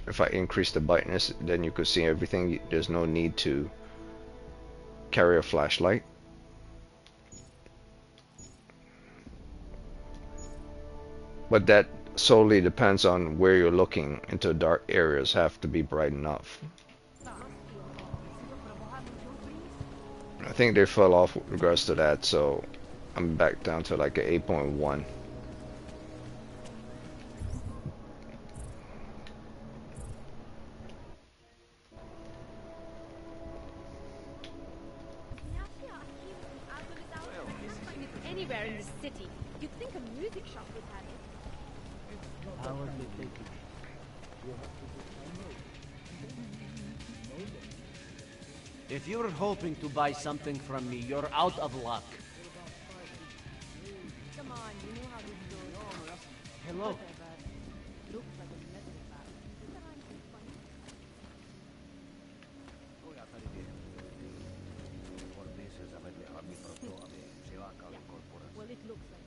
If I increase the brightness, then you could see everything. There's no need to carry a flashlight. But that solely depends on where you're looking. Into dark areas have to be bright enough. I think they fell off with regards to that, so I'm back down to like an 8.1. anywhere in the city. You'd think a music shop would have it. How would they take it? If you're hoping to buy something from me, you're out of luck. Come on, you know how this goes. Hello. Well, it looks like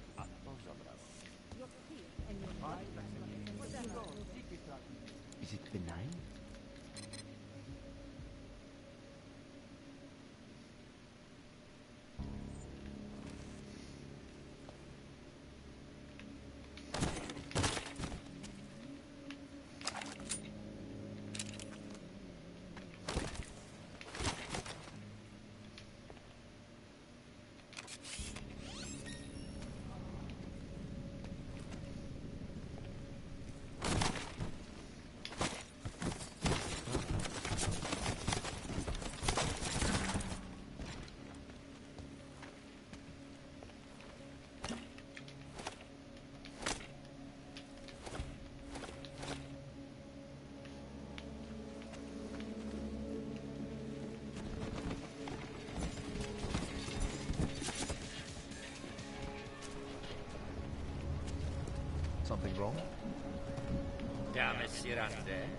your feet and your body. Is it benign? Something wrong? Dáme si rande?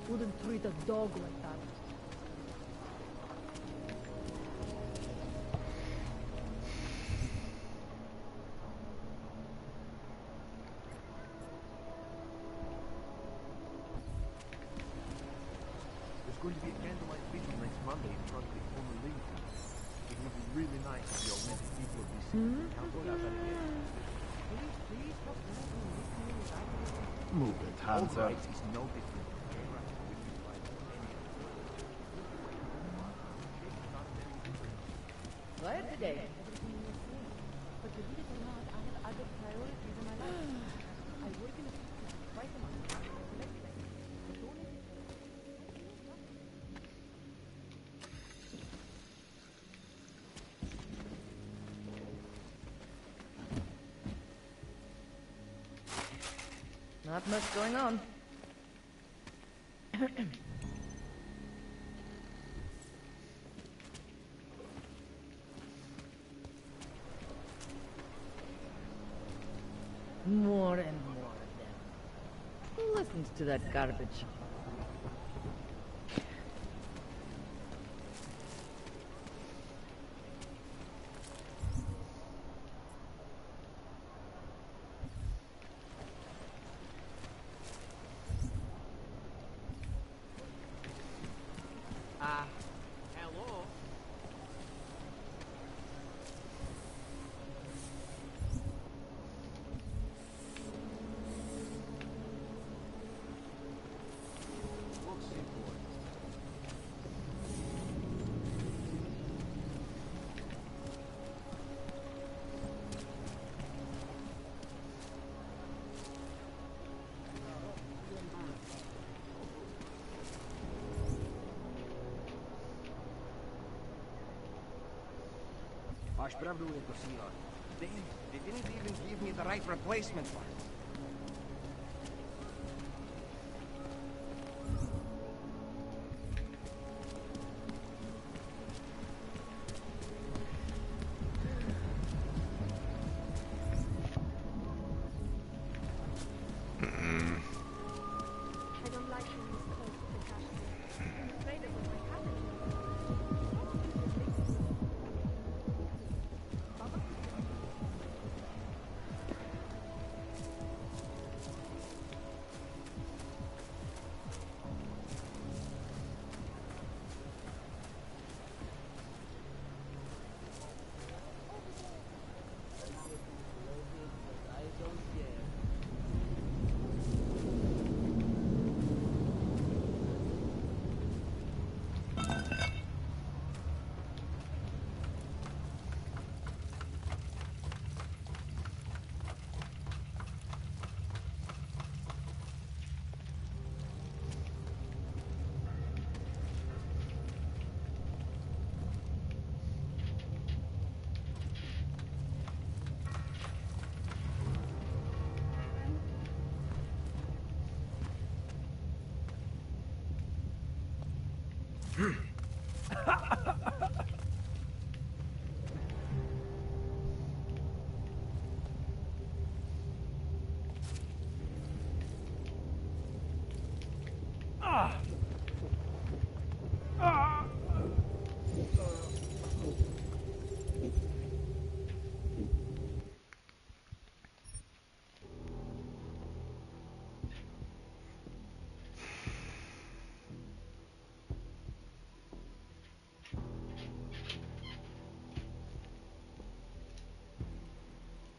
Wouldn't treat a dog like that. There's going to be a candlelight vigil next Monday in front of the former League House. It would be really nice if the augmented people of this city counted out that again. Please stop Move it, hands All up. right is no different. Glad today. But believe it or not, I have other priorities in my life. I work in a quite a lot. Not much going on. More and more of them. Who listens to that garbage? Hello? They didn't even give me the right replacement part. I don't like being this close to the cash. I'm afraid of what might happen.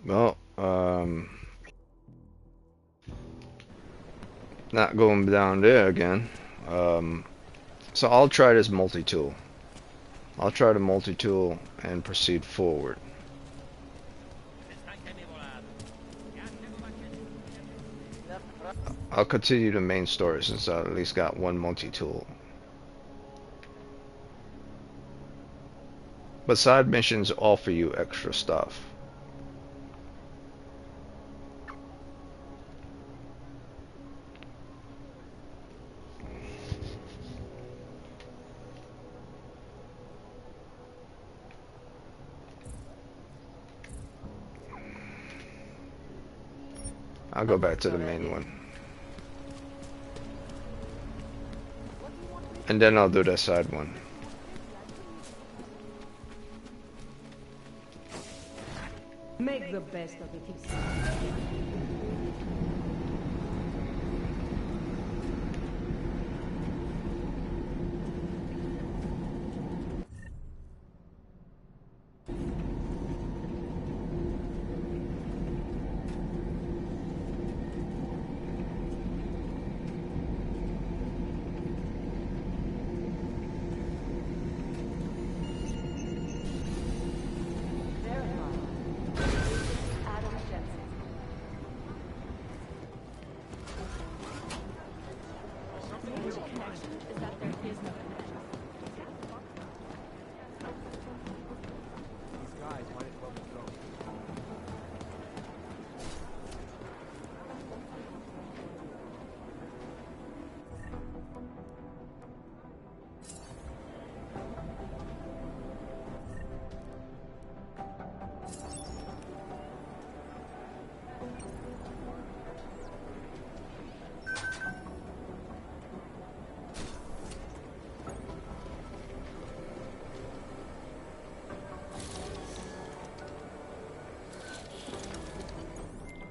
Well, not going down there again. So I'll try this multi-tool. I'll try the multi-tool and proceed forward. I'll continue the main story since I at least got one multi-tool. But side missions offer you extra stuff. I'll go back to the main one. And then I'll do that side one. Make the best of it.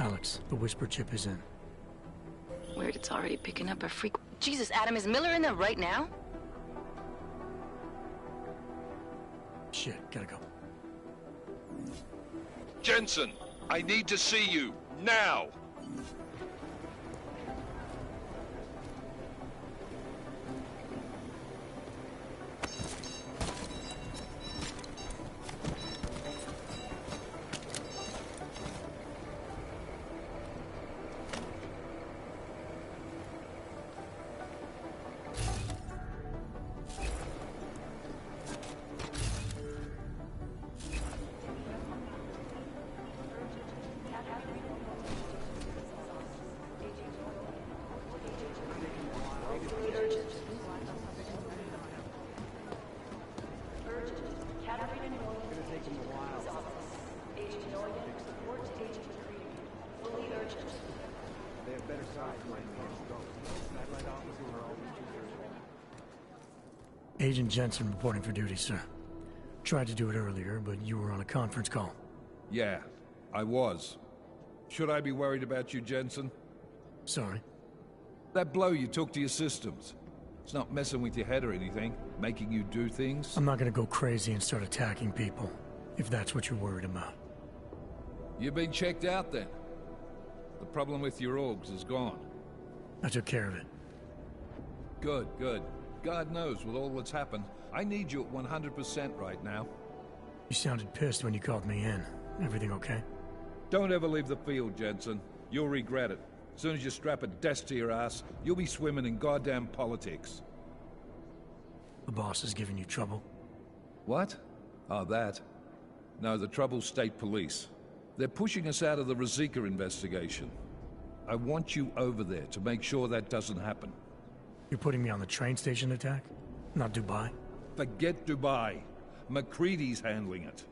Alex, the whisper chip is in. Weird, it's already picking up a freak. Jesus, Adam, is Miller in there right now? Shit, gotta go. Jensen, I need to see you, now! Agent Jensen reporting for duty, sir. Tried to do it earlier, but you were on a conference call. Yeah, I was. Should I be worried about you, Jensen? Sorry. That blow you took to your systems. It's not messing with your head or anything, making you do things? I'm not gonna go crazy and start attacking people, if that's what you're worried about. You've been checked out then. The problem with your orgs is gone. I took care of it. Good, good. God knows, with all that's happened, I need you at 100% right now. You sounded pissed when you called me in. Everything okay? Don't ever leave the field, Jensen. You'll regret it. As soon as you strap a desk to your ass, you'll be swimming in goddamn politics. The boss is giving you trouble? What? Oh, that. No, the trouble's state police. They're pushing us out of the Rosika investigation. I want you over there to make sure that doesn't happen. You're putting me on the train station attack? Not Dubai? Forget Dubai. McCready's handling it.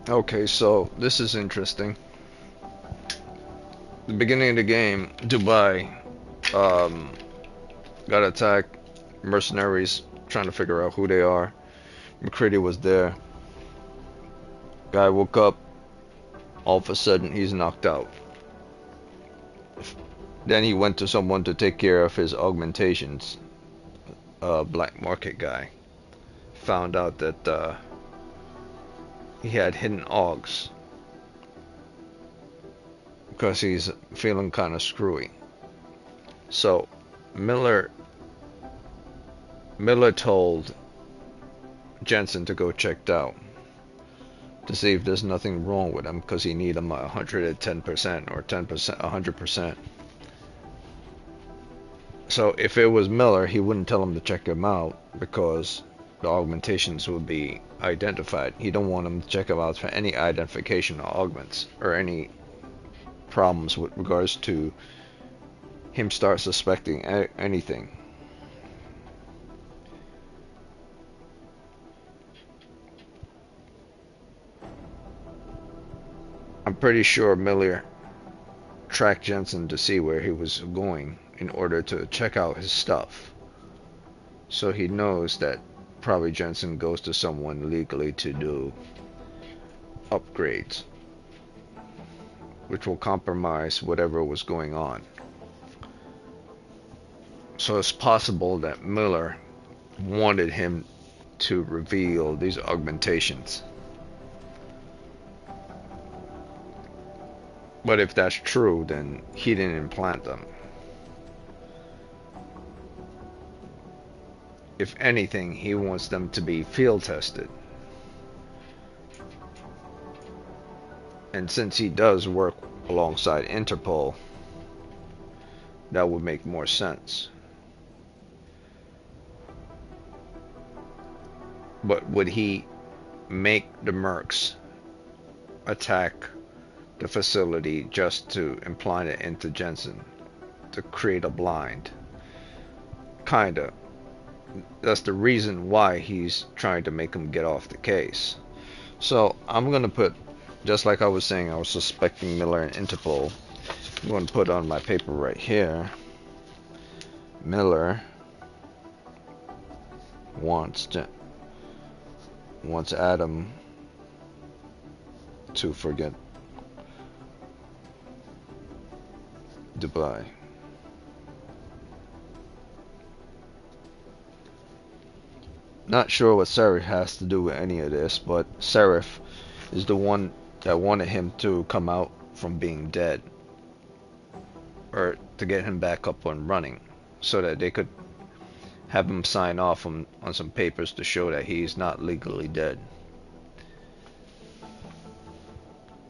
Okay, so this is interesting. The beginning of the game, Dubai got attacked, mercenaries trying to figure out who they are. McCready was there. Guy woke up, all of a sudden he's knocked out. Then he went to someone to take care of his augmentations, a black market guy. Found out that he had hidden augs because he's feeling kind of screwy. So Miller told Jensen to go checked out to see if there's nothing wrong with him, because he need him 110% or 10%, 100%. So if it was Miller, he wouldn't tell him to check him out because the augmentations would be identified. He don't want him to check him out for any identification of augments or any problems with regards to him start suspecting anything. I'm pretty sure Miller tracked Jensen to see where he was going in order to check out his stuff. So he knows that probably Jensen goes to someone legally to do upgrades, which will compromise whatever was going on. So it's possible that Miller wanted him to reveal these augmentations. But if that's true, then he didn't implant them. If anything, he wants them to be field tested. And since he does work alongside Interpol, that would make more sense. But would he make the mercs attack the facility just to implant it into Jensen to create a blind? Kinda. That's the reason why he's trying to make him get off the case. So I'm gonna put, just like I was saying, I was suspecting Miller and Interpol. I'm going to put on my paper right here. Miller wants Adam to forget Dubai. Not sure what Seraph has to do with any of this, but Seraph is the one that wanted him to come out from being dead, or to get him back up and running, so that they could have him sign off on some papers to show that he's not legally dead.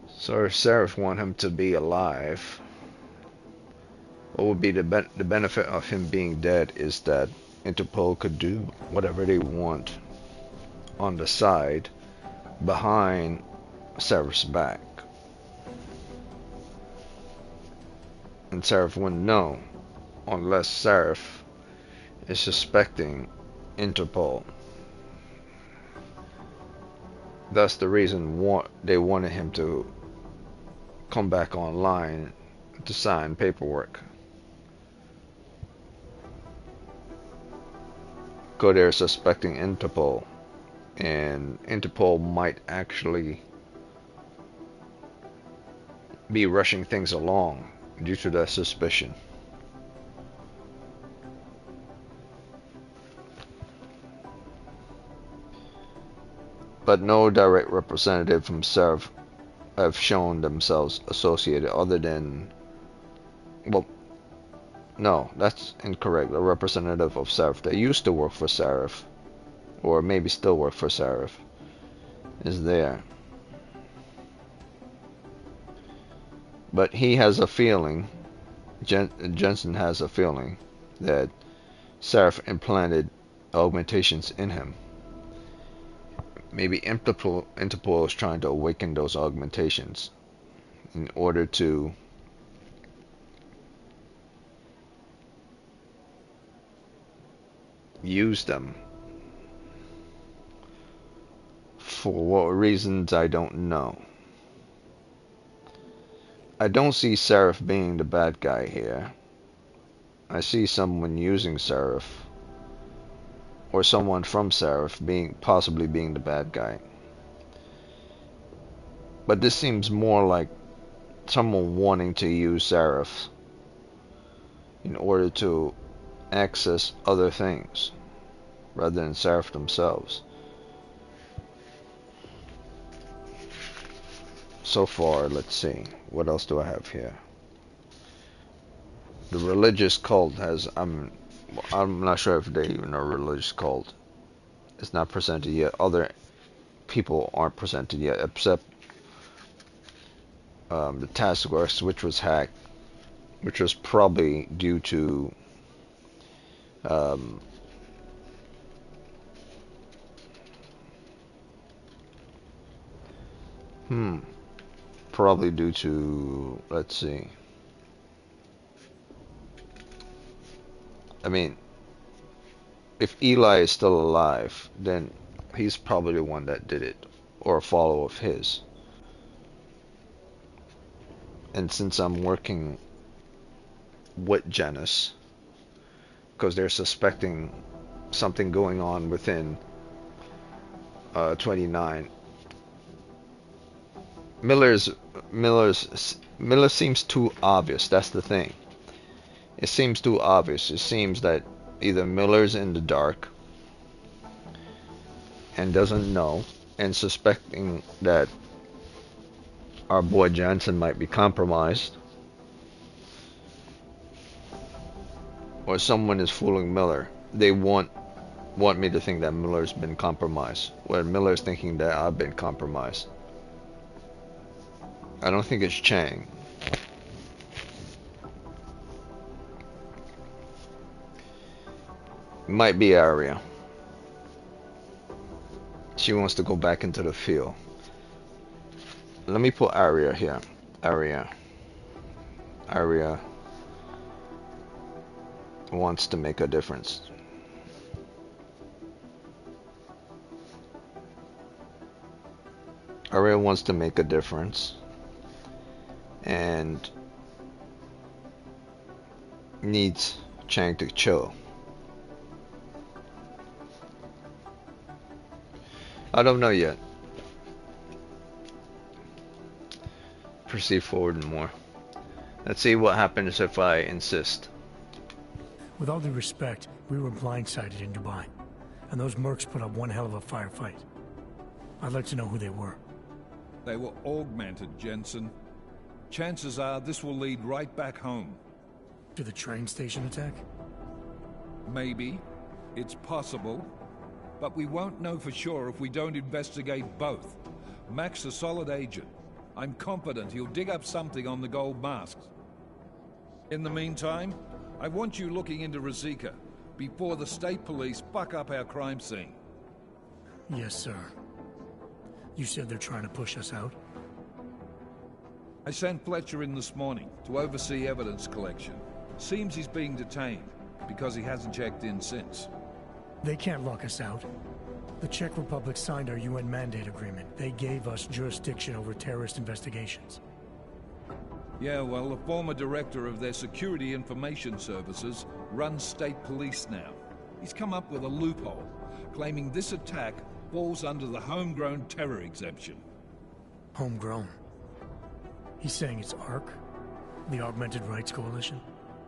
So if Seraph want him to be alive, what would be the benefit of him being dead is that Interpol could do whatever they want on the side behind Seraph's back. And Seraph wouldn't know unless Seraph is suspecting Interpol. That's the reason they wanted him to come back online to sign paperwork. Go there suspecting Interpol, and Interpol might actually be rushing things along due to that suspicion. But no direct representative from Seraph have shown themselves associated other than, well, no, that's incorrect. A representative of Seraph that used to work for Seraph, or maybe still work for Seraph, is there. But he has a feeling, Jensen has a feeling, that Seraph implanted augmentations in him. Maybe Interpol is trying to awaken those augmentations in order to use them For what reasons, I don't know. I don't see Seraph being the bad guy here. I see someone using Seraph, or someone from Seraph possibly being the bad guy. But this seems more like someone wanting to use Seraph in order to access other things rather than Seraph themselves. So far, let's see. What else do I have here? The religious cult has... I'm not sure if they even know religious cult. It's not presented yet. Other people aren't presented yet, except the task force, which was hacked, which was probably due to probably due to, let's see. I mean, if Eli is still alive, then he's probably the one that did it, or a follower of his. And since I'm working with Janice, because they're suspecting something going on within 29, Miller seems too obvious. That's the thing. It seems too obvious. It seems that either Miller's in the dark and doesn't know, and suspecting that our boy Jansen might be compromised, or someone is fooling Miller. They want me to think that Miller's been compromised, where Miller's thinking that I've been compromised. I don't think it's Chang. It might be Arya. She wants to go back into the field. Let me put Arya here. Arya wants to make a difference. Arya wants to make a difference and needs Chang to chill. I don't know yet. Proceed forward more. Let's see what happens if I insist. With all due respect, we were blindsided in Dubai, and those mercs put up one hell of a firefight. I'd like to know who they were. They were augmented, Jensen. Chances are this will lead right back home. To the train station attack? Maybe. It's possible. But we won't know for sure if we don't investigate both. Mac's a solid agent. I'm confident he'll dig up something on the gold masks. In the meantime, I want you looking into Rosika before the state police fuck up our crime scene. Yes, sir. You said they're trying to push us out? I sent Fletcher in this morning to oversee evidence collection. Seems he's being detained because he hasn't checked in since. They can't lock us out. The Czech Republic signed our UN mandate agreement. They gave us jurisdiction over terrorist investigations. Yeah, well, the former director of their security information services runs state police now. He's come up with a loophole, claiming this attack falls under the homegrown terror exemption. Homegrown? He's saying it's ARC? The Augmented Rights Coalition?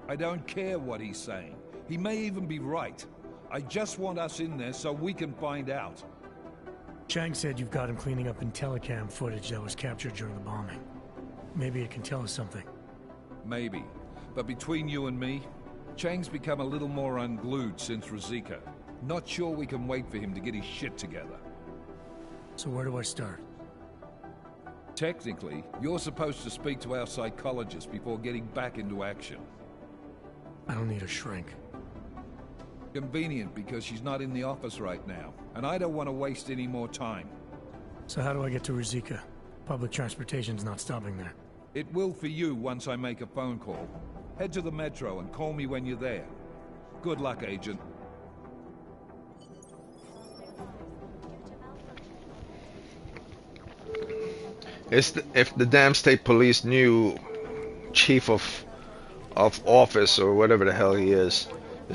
I don't care what he's saying. He may even be right. I just want us in there so we can find out. Chang said you've got him cleaning up Intellicam footage that was captured during the bombing. Maybe it can tell us something. Maybe. But between you and me, Chang's become a little more unglued since Rosika. Not sure we can wait for him to get his shit together. So where do I start? Technically, you're supposed to speak to our psychologist before getting back into action. I don't need a shrink. Convenient because she's not in the office right now, and I don't want to waste any more time. So how do I get to Rosika? Public transportation's not stopping there. It will for you once I make a phone call. Head to the metro and call me when you're there. Good luck, Agent. If the damn state police knew chief of office or whatever the hell he is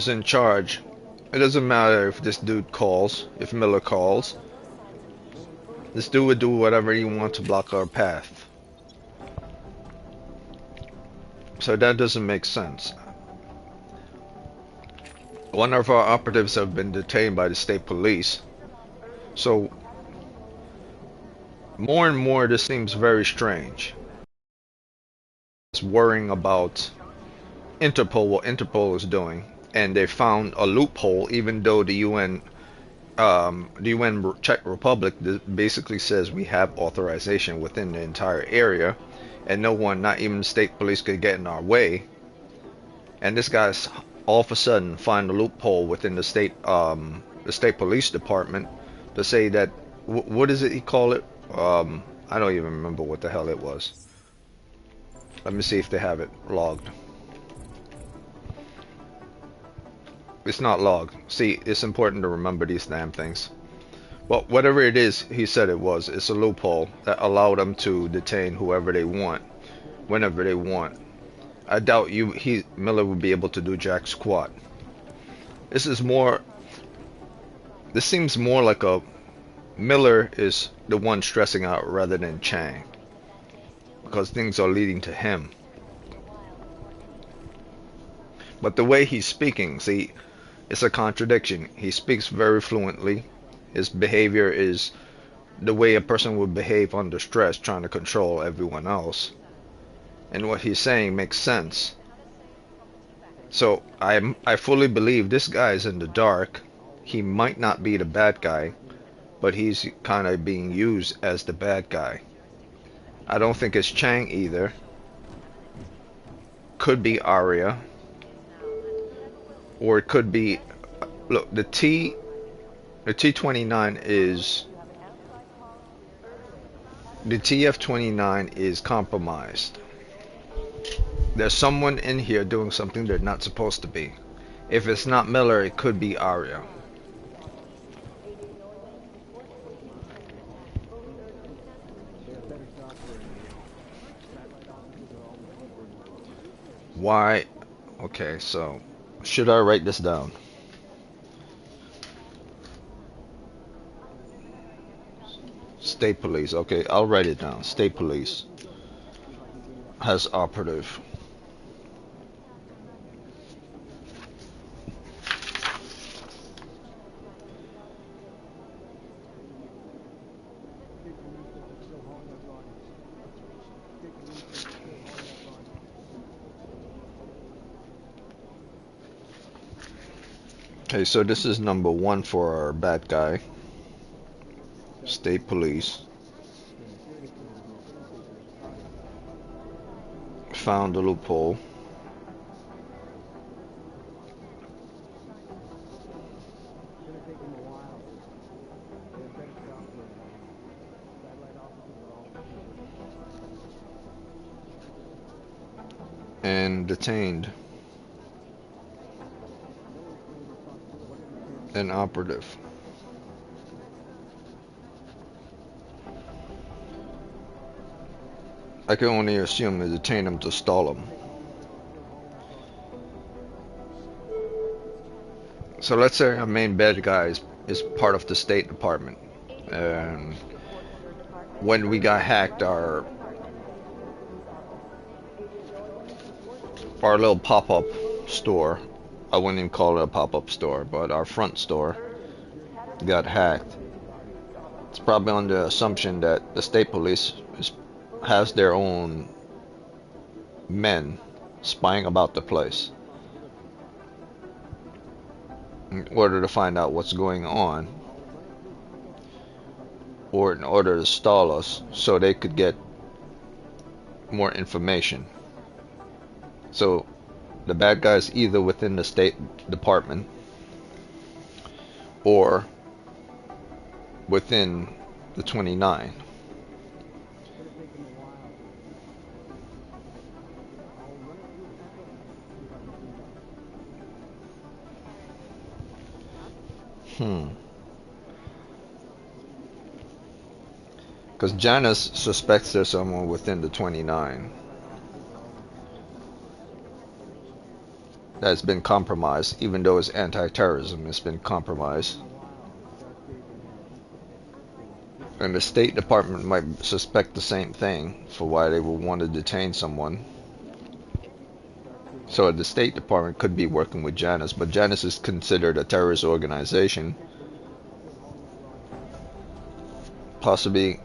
in charge, it doesn't matter if this dude calls, if Miller calls. This dude would do whatever he wants to block our path. So that doesn't make sense. One of our operatives have been detained by the state police. So more and more this seems very strange. It's worrying about Interpol, what Interpol is doing, and they found a loophole even though the UN Czech Republic basically says we have authorization within the entire area, and no one, not even state police, could get in our way. And this guy's all of a sudden find a loophole within the state police department to say that what is it he called it? I don't even remember what the hell it was. Let me see if they have it logged. It's not logged. See, it's important to remember these damn things. Well, whatever it is, he said it was. It's a loophole that allowed them to detain whoever they want, whenever they want. I doubt Miller would be able to do jack squat. This seems more like a Miller is the one stressing out rather than Chang, because things are leading to him. But the way he's speaking, see, it's a contradiction. He speaks very fluently. His behavior is the way a person would behave under stress, trying to control everyone else. And what he's saying makes sense. So I fully believe this guy is in the dark. He might not be the bad guy, but he's kind of being used as the bad guy. I don't think it's Chang either. Could be Arya. Or it could be, look, the T-29 is, the TF-29 is compromised. There's someone in here doing something they're not supposed to be. If it's not Miller, it could be Arya. Why? Okay, so should I write this down? State police. Okay, I'll write it down. State police has operative. Okay, so this is number 1 for our bad guy. State police. Found the loophole. And detained an operative. I can only assume they detained him to stall him. So let's say our main bad guy is part of the State Department. And when we got hacked, our little pop-up store, I wouldn't even call it a pop-up store, but our front store got hacked. It's probably on the assumption that the state police has their own men spying about the place in order to find out what's going on, or in order to stall us so they could get more information. So the bad guy's either within the State Department or within the 29. Because Janice suspects there's someone within the 29 that's been compromised, even though it's anti-terrorism, it's been compromised. And the State Department might suspect the same thing for why they would want to detain someone. So the State Department could be working with Janus, but Janus is considered a terrorist organization. Possibly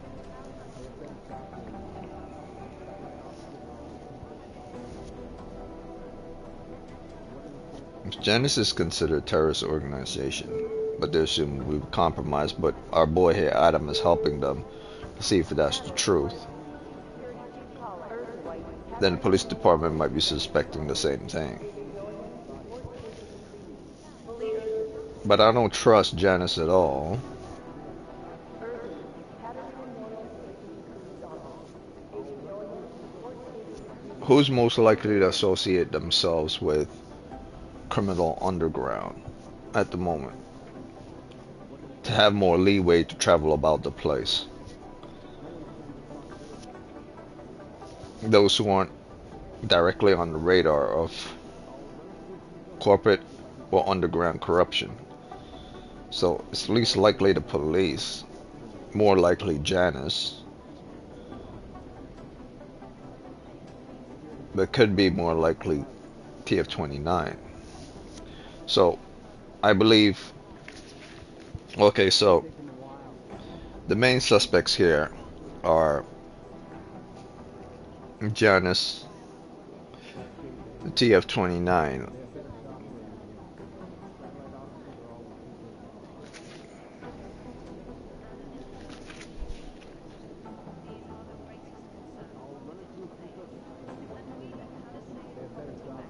Janus is considered a terrorist organization, but they're assumed we were compromised, but our boy here Adam is helping them to see if that's the truth. Then the police department might be suspecting the same thing. But I don't trust Janice at all. Who's most likely to associate themselves with criminal underground at the moment to have more leeway to travel about the place? Those who aren't directly on the radar of corporate or underground corruption. So it's least likely the police, more likely Janice, but could be more likely TF-29. So I believe, okay, so the main suspects here are Janice, the TF-29,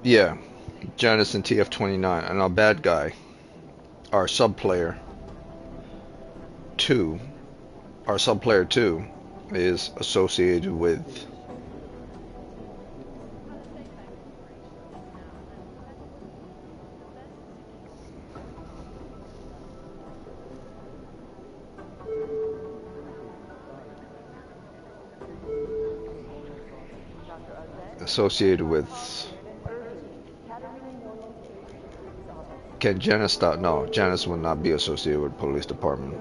yeah, Janice and TF-29, and our bad guy, our subplayer 2, is associated with can Janice stop? No, Janice will not be associated with police department.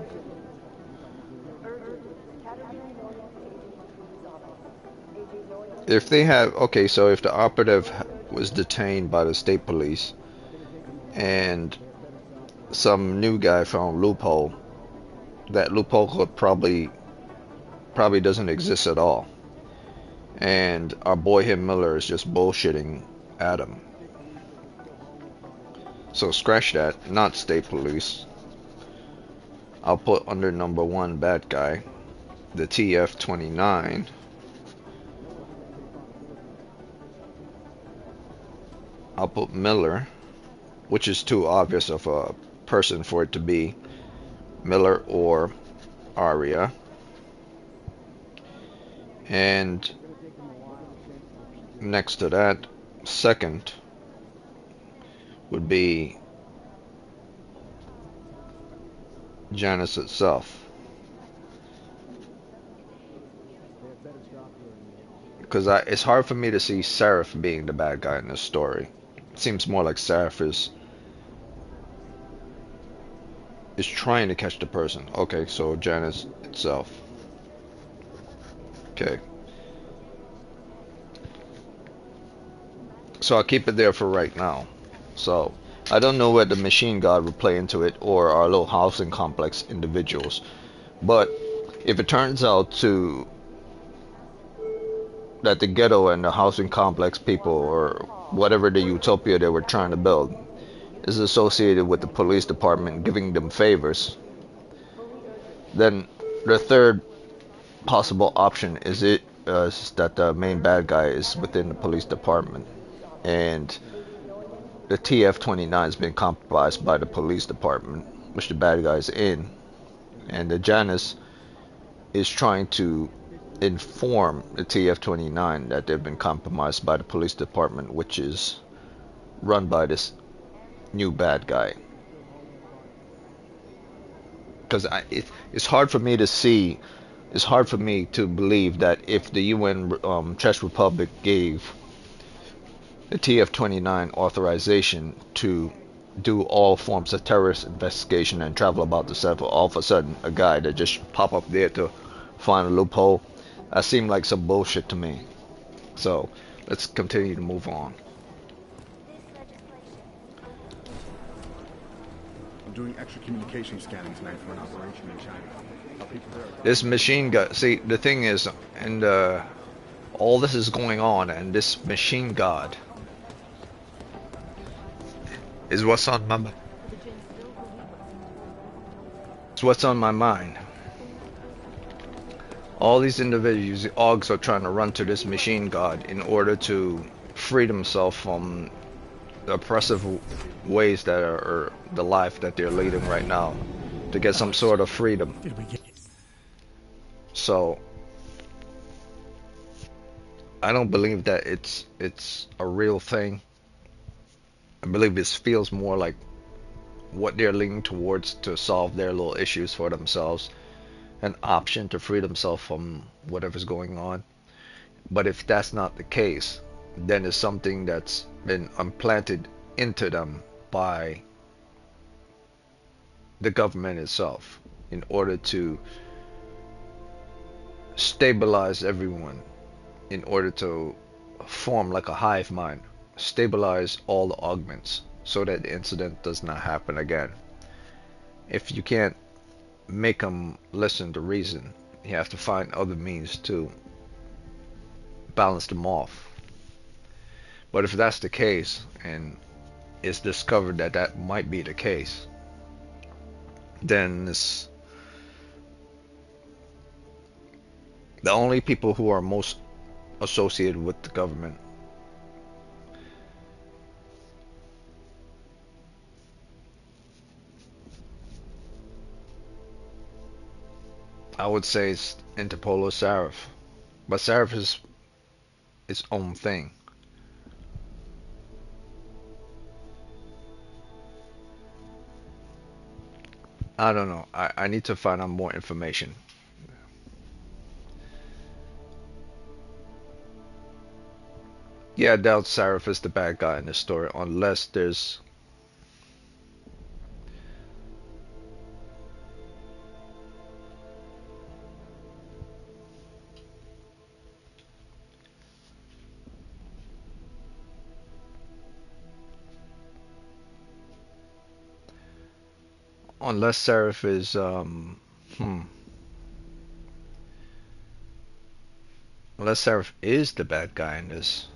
If they have, okay, so if the operative was detained by the state police and some new guy found loophole, that loophole could probably doesn't exist at all, and our boy here Miller is just bullshitting Adam. So scratch that, not state police. I'll put under number 1 bad guy, the TF-29. I'll put Miller, which is too obvious of a person for it to be Miller or Aria. And next to that, second would be Janice itself. Because it's hard for me to see Seraph being the bad guy in this story. It seems more like Seraph is trying to catch the person. Okay, so Janice itself. Okay. So I'll keep it there for right now. So I don't know whether the machine god will play into it or our little housing complex individuals. But if it turns out that the ghetto and the housing complex people, or whatever the utopia they were trying to build, is associated with the police department giving them favors, then the third possible option is that the main bad guy is within the police department, and the TF-29 has been compromised by the police department, which the bad guy is in, and the Janice is trying to inform the TF-29 that they've been compromised by the police department, which is run by this new bad guy. Because it's hard for me to see it's hard for me to believe that if the UN Czech Republic gave the TF-29 authorization to do all forms of terrorist investigation and travel about the server, all of a sudden a guy that just pop up there to find a loophole, that seemed like some bullshit to me. So let's continue to move on. I'm doing extra communication scanning tonight for an operation in China. Our people there are... This machine gun, see, the thing is, and all this is going on, and this machine god is what's on my mind. It's what's on my mind. All these individuals, the Augs, are trying to run to this machine god in order to free themselves from the oppressive ways that are the life that they're leading right now, to get some sort of freedom. So I don't believe that it's a real thing. I believe this feels more like what they're leaning towards to solve their little issues for themselves, an option to free themselves from whatever's going on. But if that's not the case, then it's something that's been implanted into them by the government itself in order to stabilize everyone, in order to form like a hive mind, stabilize all the augments so that the incident does not happen again. If you can't make them listen to reason, you have to find other means to balance them off. But if that's the case, and it's discovered that that might be the case, then the only people who are most associated with the government I would say it's Interpol or Sarif, but Sarif is its own thing. I don't know. I need to find out more information. Yeah, I doubt Sarif is the bad guy in this story, unless there's... Unless Sarif is, Unless Sarif is the bad guy in this.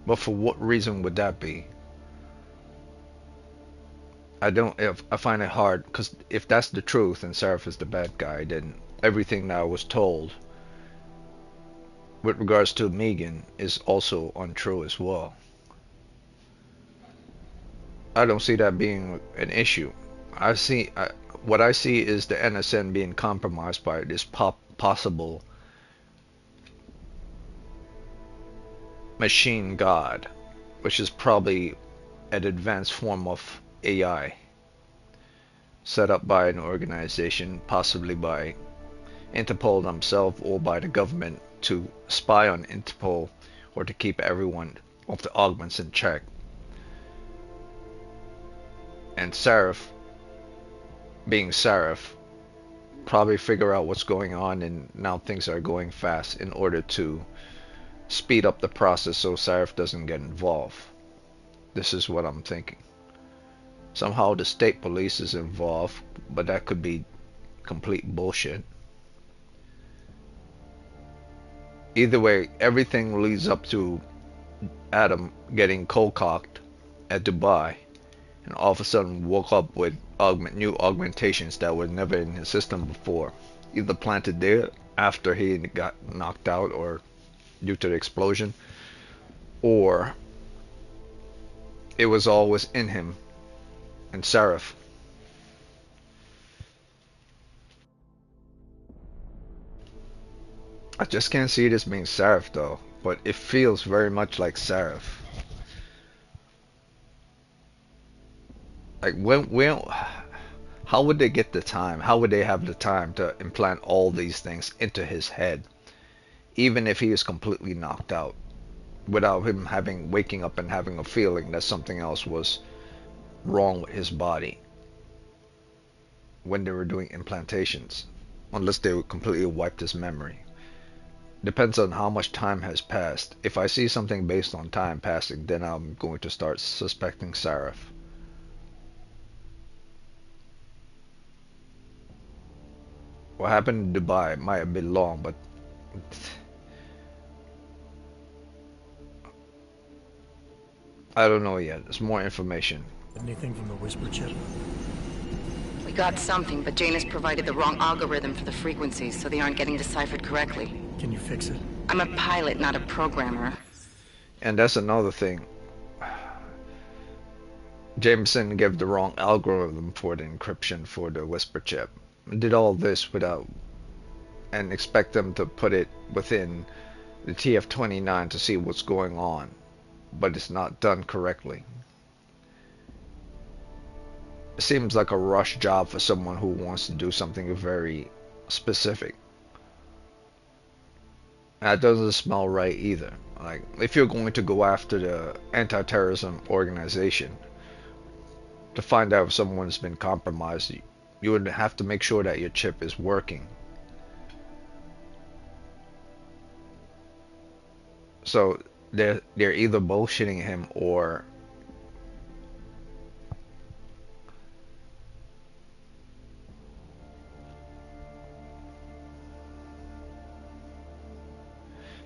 But for what reason would that be? I find it hard, because if that's the truth and Sarif is the bad guy, then everything that I was told with regards to Megan is also untrue as well. I don't see that being an issue. What I see is the NSN being compromised by this possible machine god, which is probably an advanced form of AI set up by an organization, possibly by Interpol themselves or by the government, to spy on Interpol or to keep everyone of the augments in check. And Sarif, being Sarif, probably figure out what's going on, and now things are going fast in order to speed up the process so Sarif doesn't get involved. This is what I'm thinking. Somehow the state police is involved, but that could be complete bullshit. Either way, everything leads up to Adam getting cold-cocked at Dubai, and all of a sudden woke up with new augmentations that were never in his system before, either planted there after he got knocked out or due to the explosion, or it was always in him and Sarif. I just can't see this being Sarif though, but it feels very much like Sarif. Like How would they get the time? How would they have the time to implant all these things into his head, even if he is completely knocked out, without him waking up and having a feeling that something else was wrong with his body when they were doing implantations, unless they completely wiped his memory. Depends on how much time has passed. If I see something based on time passing, then I'm going to start suspecting Sarif. What happened in Dubai might have been long, but I don't know yet. There's more information. Anything from the Whisper chip? We got something, but Jane has provided the wrong algorithm for the frequencies, so they aren't getting deciphered correctly. Can you fix it? I'm a pilot, not a programmer. And that's another thing. Jameson gave the wrong algorithm for the encryption for the Whisper chip. Did all this without, and expect them to put it within the TF-29 to see what's going on, but it's not done correctly. It seems like a rush job for someone who wants to do something very specific. That doesn't smell right either. Like, if you're going to go after the anti-terrorism organization to find out if someone's been compromised, you would have to make sure that your chip is working. So they're either bullshitting him or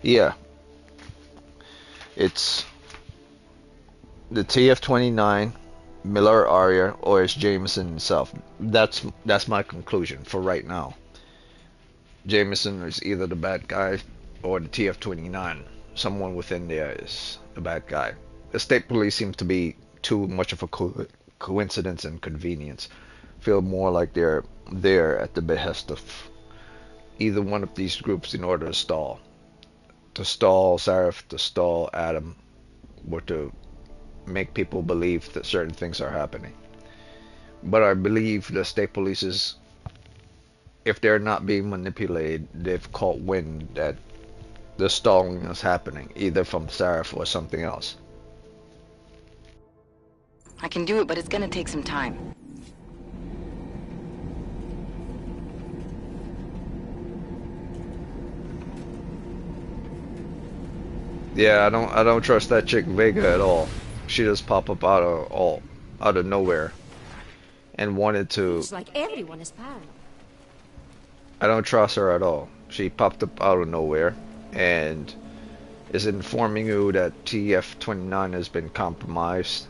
yeah, it's the TF-29, Miller Arya, or it's Jameson himself. That's my conclusion for right now. Jameson is either the bad guy or the TF-29. Someone within there is the bad guy. The state police seems to be too much of a coincidence and convenience. Feel more like they're there at the behest of either one of these groups in order to stall. To stall Sarif, to stall Adam, or to make people believe that certain things are happening. But I believe the state police is, if they're not being manipulated, they've caught wind that the stalling is happening, either from Sarif or something else. I can do it, but it's gonna take some time. Yeah, I don't trust that chick Vega at all. She just pop up out of nowhere and wanted to. It's like everyone is paranoid. I don't trust her at all. She popped up out of nowhere and is informing you that TF-29 has been compromised.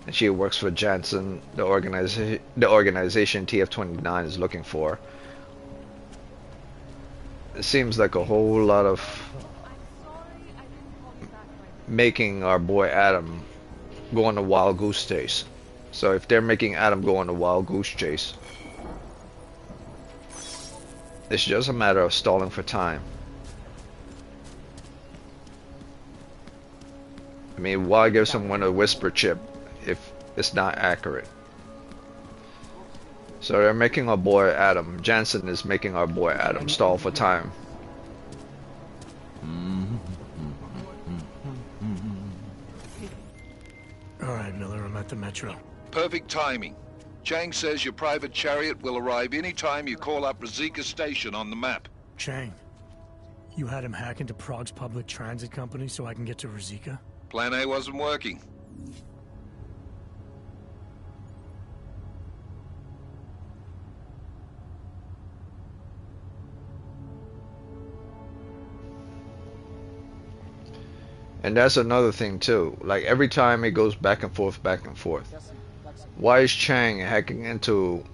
And she works for Janssen, the organization TF-29 is looking for. It seems like a whole lot of making our boy Adam go on a wild goose chase. So if they're making Adam go on a wild goose chase, it's just a matter of stalling for time. I mean, why give someone a Whisper chip if it's not accurate? So they're making our boy Adam. Jansen is making our boy Adam stall for time. Alright, Miller, I'm at the metro. Perfect timing. Chang says your private chariot will arrive any time you call up Rizika Station on the map. Chang, you had him hack into Prague's public transit company so I can get to Rizika? Plan A wasn't working. And that's another thing too. Like every time it goes back and forth, back and forth. Why is Chang hacking into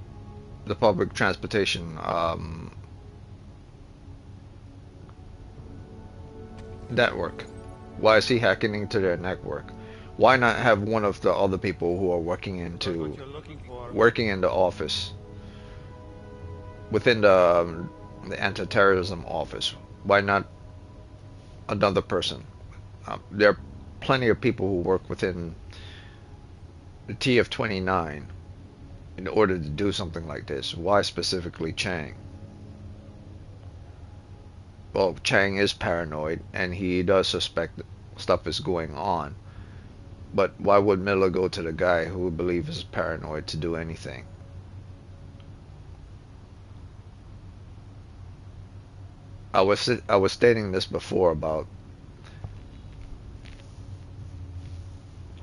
the public transportation network? Why is he hacking into their network? Why not have one of the other people who are working in the office within the anti-terrorism office? Why not another person? There are plenty of people who work within the TF-29 in order to do something like this. Why specifically Chang? Well, Chang is paranoid and he does suspect stuff is going on. But why would Miller go to the guy who would believe is paranoid to do anything? I was stating this before about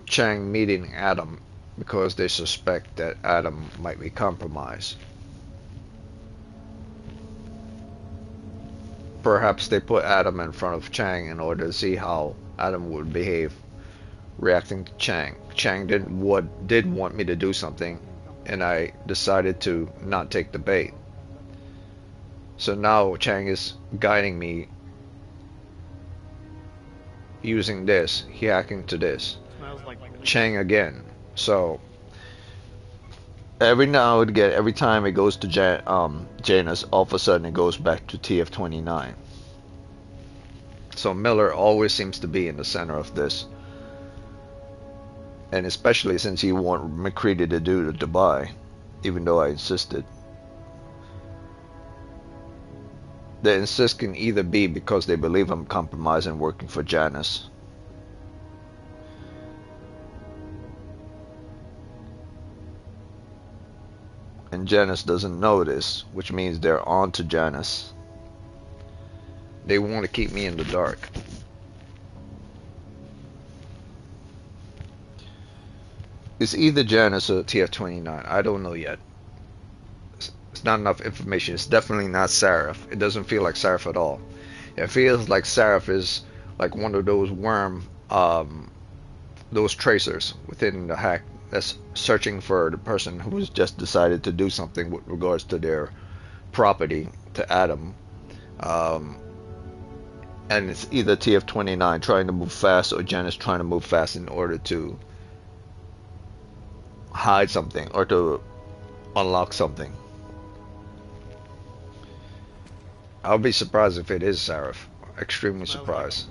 Chang meeting Adam because they suspect that Adam might be compromised. Perhaps they put Adam in front of Chang in order to see how Adam would behave reacting to Chang. Chang did want me to do something, and I decided to not take the bait. So now Chang is guiding me using this, hacking to this. Chang again. So every now and again, every time it goes to Janus, all of a sudden it goes back to TF-29. So Miller always seems to be in the center of this. And especially since he wanted McCready to do the Dubai, even though I insisted. The insist can either be because they believe I'm compromised and working for Janus. And Janus doesn't know this, which means they're on to Janus. They want to keep me in the dark. It's either Janus or TF-29. I don't know yet. It's not enough information. It's definitely not Sarif. It doesn't feel like Sarif at all. It feels like Sarif is like one of those those tracers within the hack that's searching for the person who's just decided to do something with regards to their property to Adam. And it's either TF-29 trying to move fast or Janus trying to move fast in order to hide something or to unlock something. I'll be surprised if it is Sarif. Extremely surprised.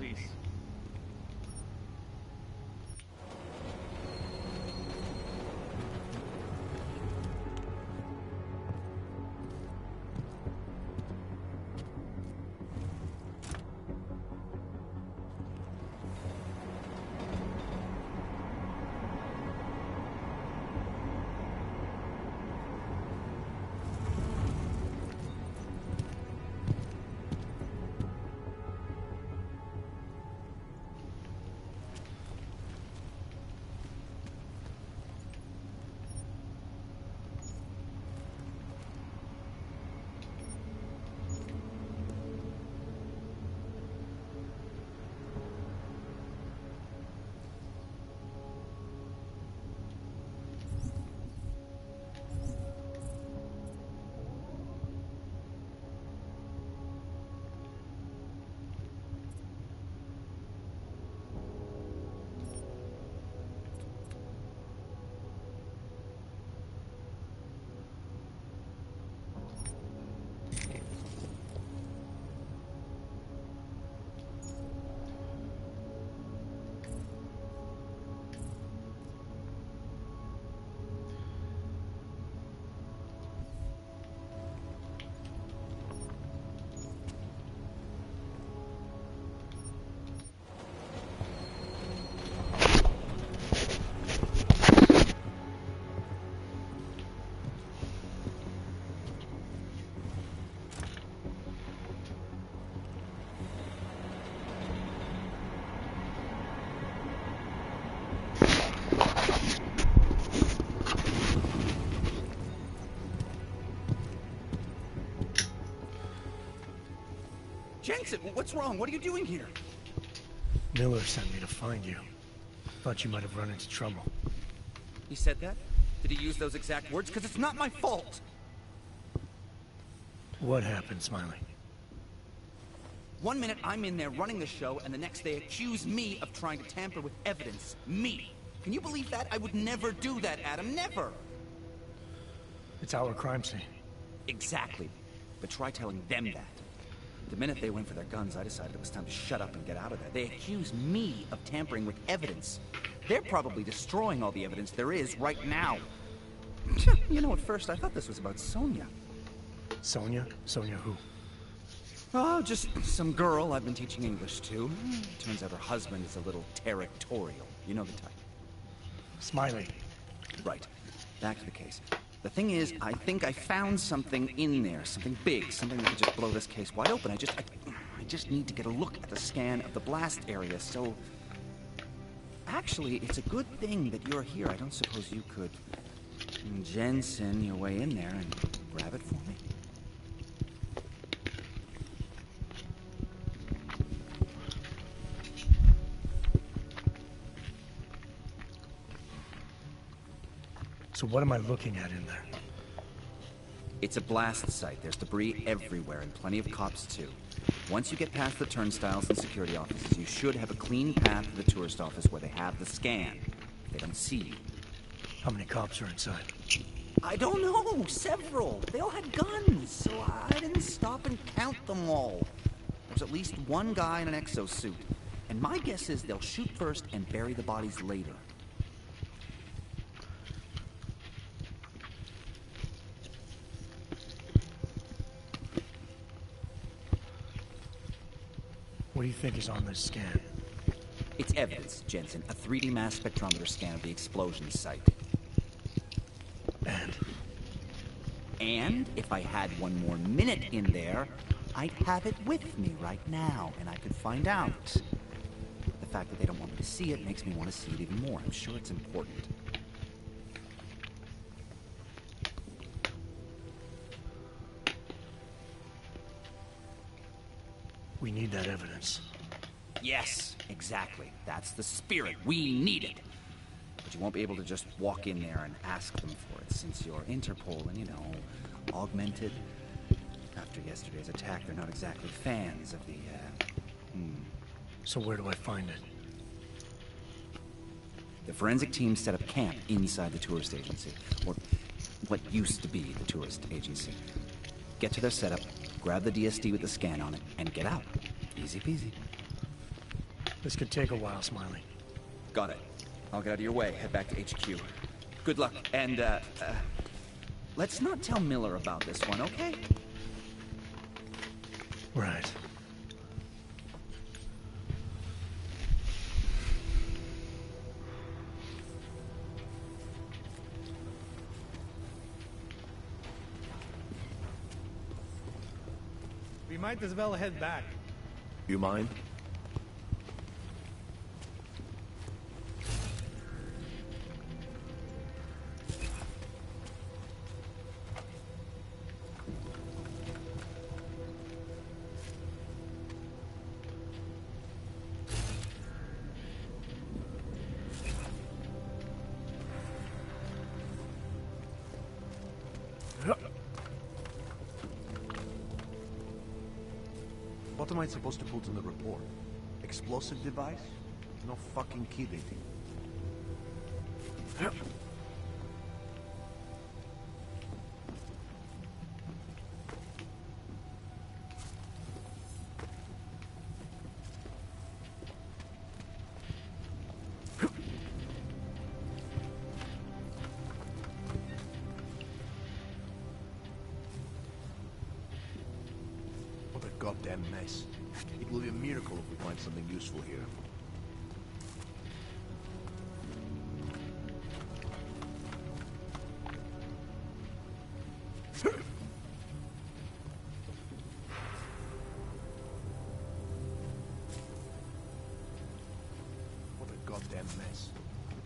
Jensen, what's wrong? What are you doing here? Miller sent me to find you. Thought you might have run into trouble. He said that? Did he use those exact words? Because it's not my fault! What happened, Smiley? 1 minute I'm in there running the show, and the next they accuse me of trying to tamper with evidence. Me! Can you believe that? I would never do that, Adam. Never! It's our crime scene. Exactly. But try telling them that. The minute they went for their guns, I decided it was time to shut up and get out of there. They accuse me of tampering with evidence. They're probably destroying all the evidence there is right now. You know, at first I thought this was about Sonia. Sonia? Sonia who? Oh, just some girl I've been teaching English to. Turns out her husband is a little territorial. You know the type. Smiley. Right. Back to the case. The thing is, I think I found something in there. Something big. Something that could just blow this case wide open. I just need to get a look at the scan of the blast area, so... Actually, it's a good thing that you're here. I don't suppose you could... Jensen your way in there and grab it for me? So what am I looking at in there? It's a blast site. There's debris everywhere, and plenty of cops, too. Once you get past the turnstiles and security offices, you should have a clean path to the tourist office where they have the scan. They don't see you. How many cops are inside? I don't know. Several. They all had guns, so I didn't stop and count them all. There's at least one guy in an exosuit. And my guess is they'll shoot first and bury the bodies later. What do you think is on this scan? It's evidence, Jensen. A 3D mass spectrometer scan of the explosion site. And if I had one more minute in there, I'd have it with me right now, and I could find out. The fact that they don't want me to see it makes me want to see it even more. I'm sure it's important. We need that evidence. Yes, exactly. That's the spirit. We need it. But you won't be able to just walk in there and ask them for it, since you're Interpol and, you know, augmented. After yesterday's attack, they're not exactly fans of the, So where do I find it? The forensic team set up camp inside the tourist agency, or what used to be the tourist agency. Get to their setup, grab the DSD with the scan on it, and get out. Easy peasy. This could take a while, Smiley. Got it. I'll get out of your way, head back to HQ. Good luck, and, let's not tell Miller about this one, okay? Right. We might as well head back. You mind? What am I supposed to put in the report? Explosive device? No fucking kidding. What a goddamn mess. It will be a miracle if we find something useful here. What a goddamn mess.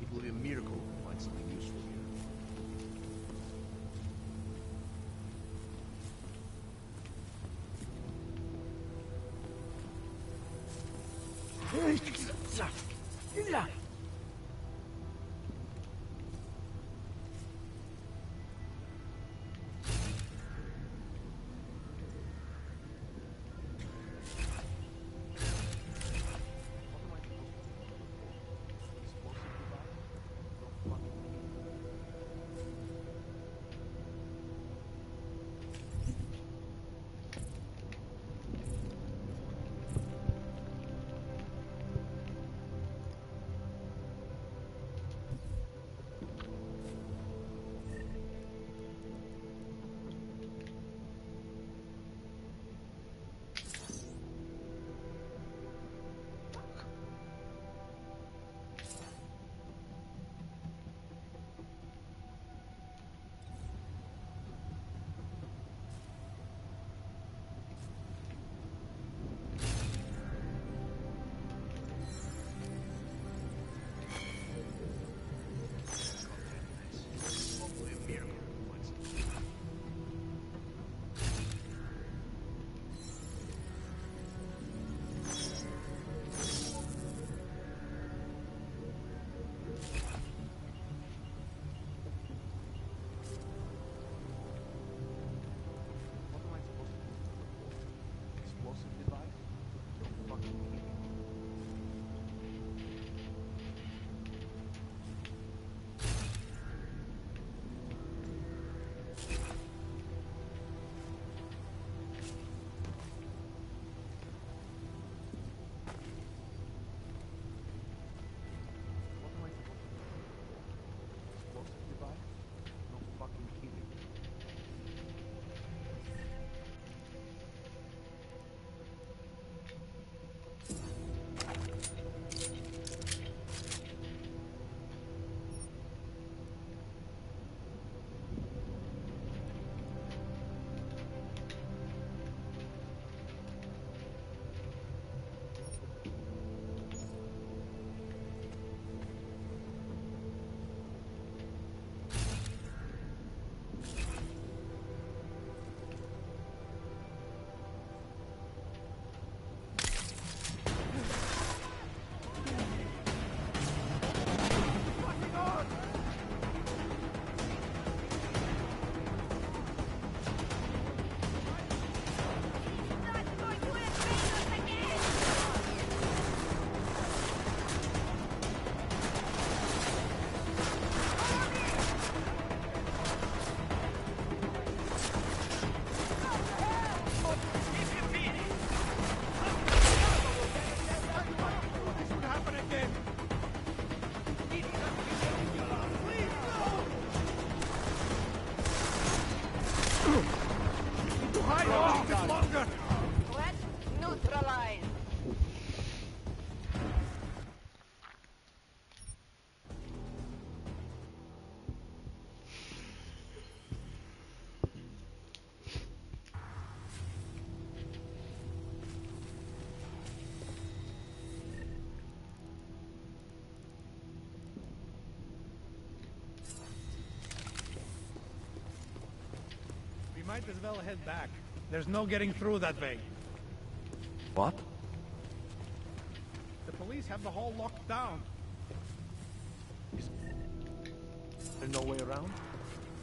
It will be a miracle if we find something useful here. might as well head back. There's no getting through that way. What? The police have the hall locked down. There's no way around?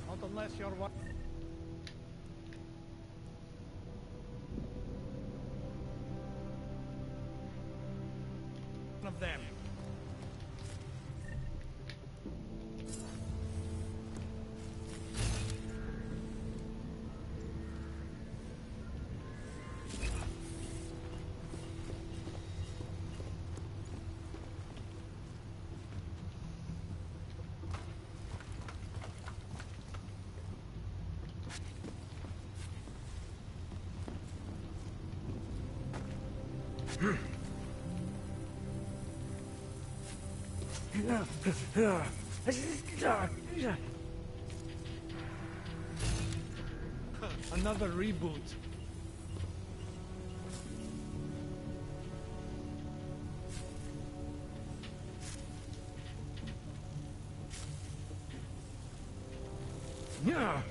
Not unless you're one of them. Another reboot. Yeah.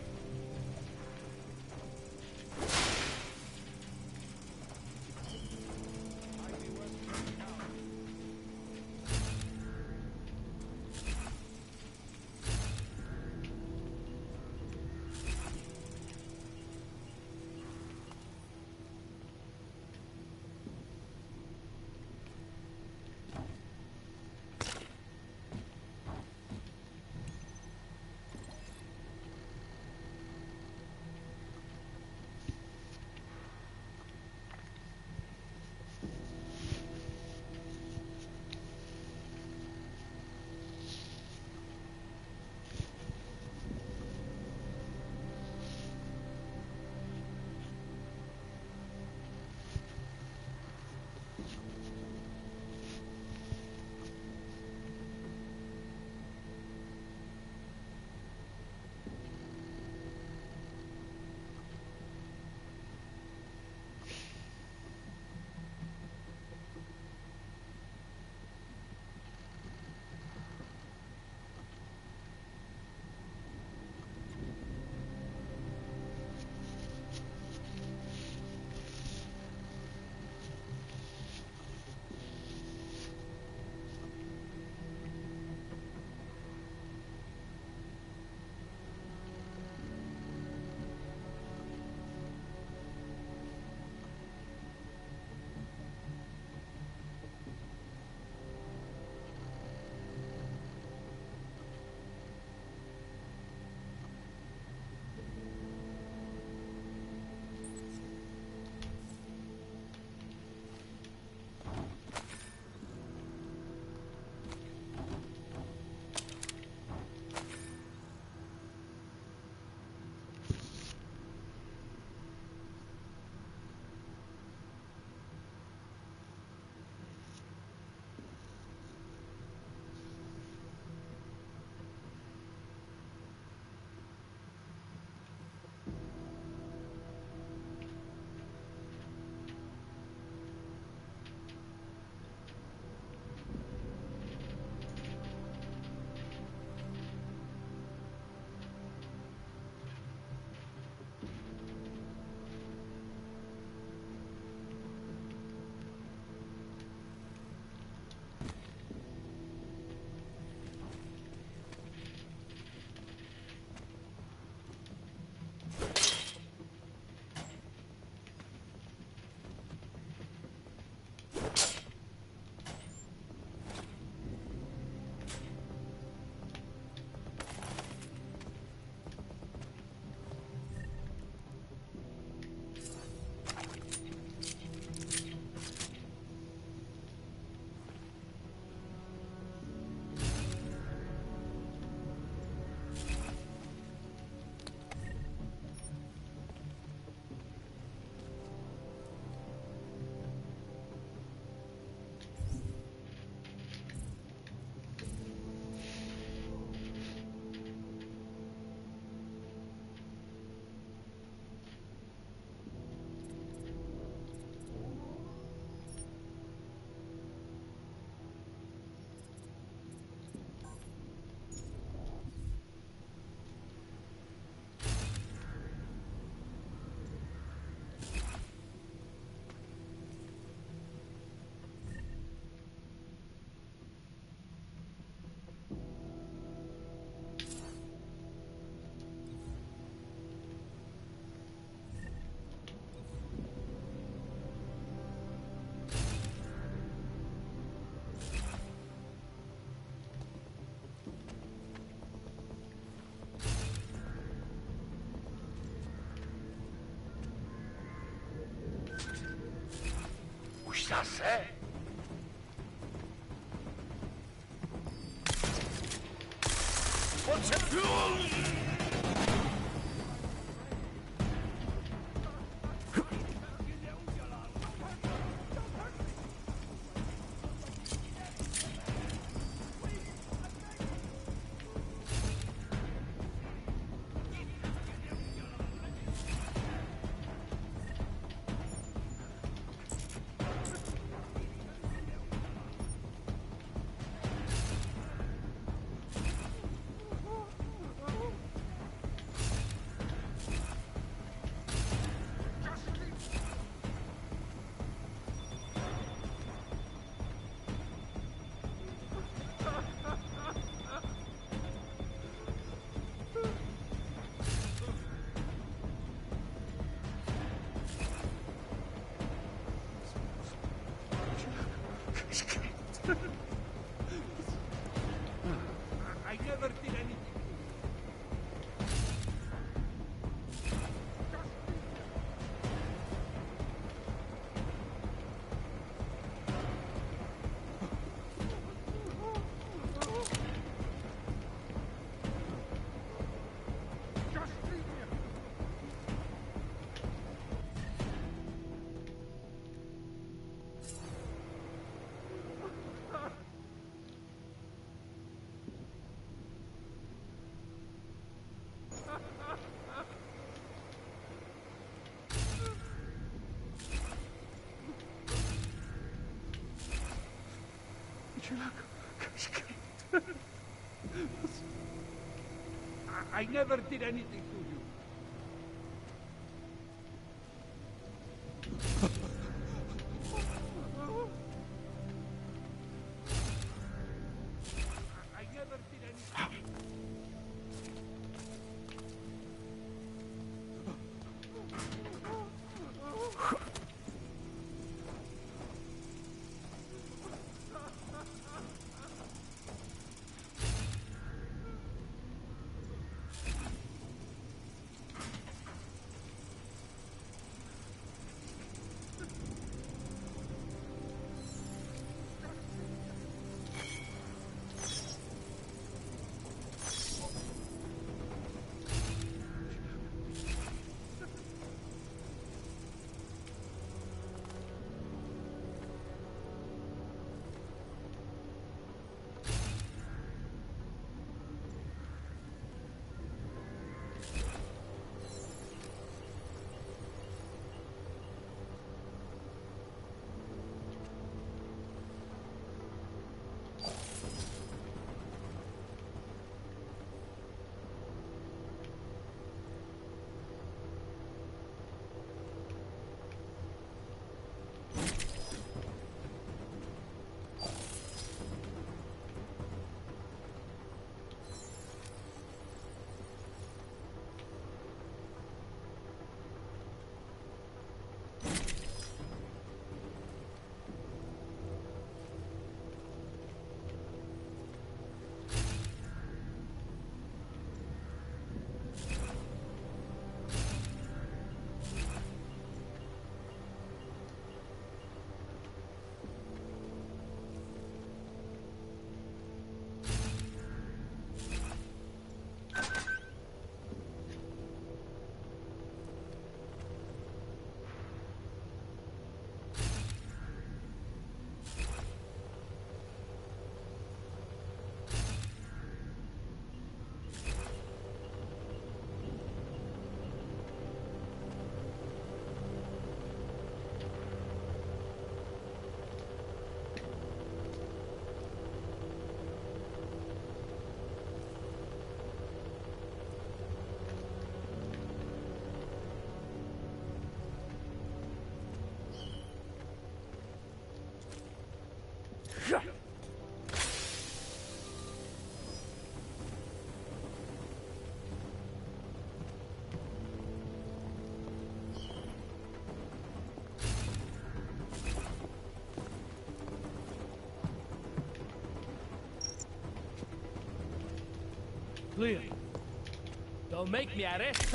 Chassé? What's it? I never did anything. I never did anything to you. I never did anything. Clear. Don't make me arrest.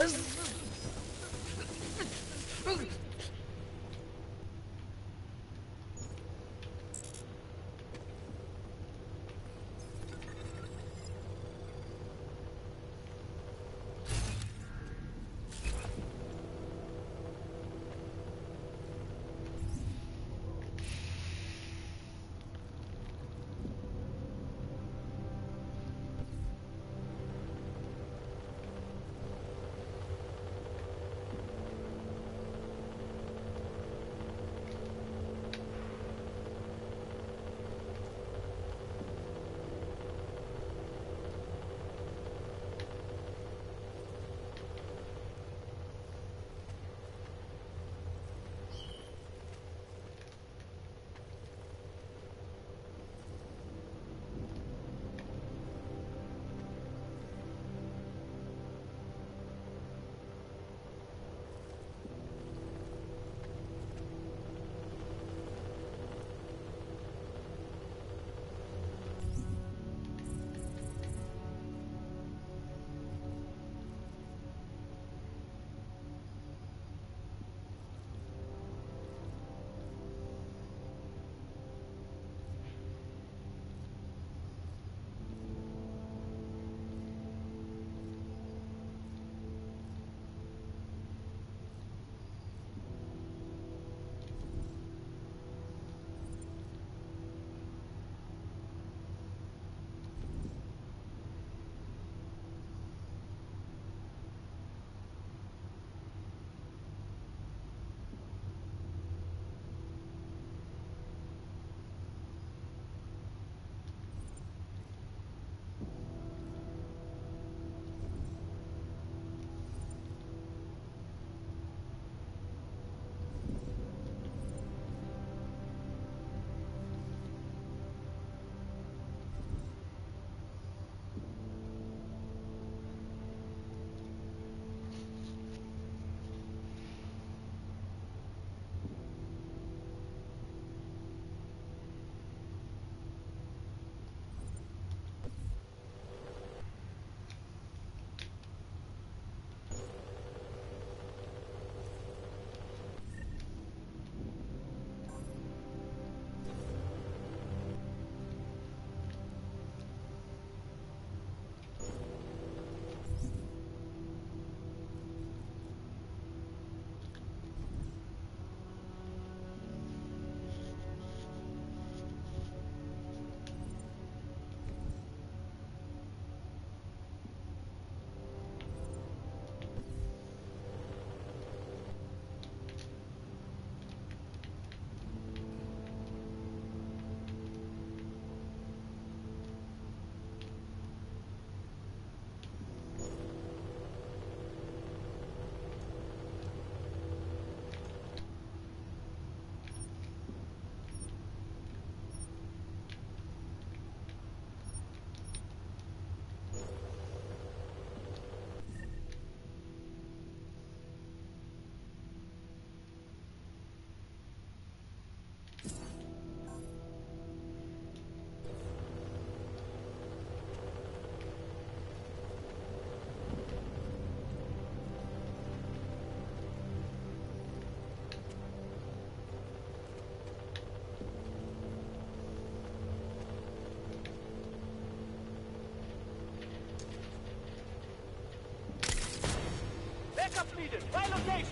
needed. My location.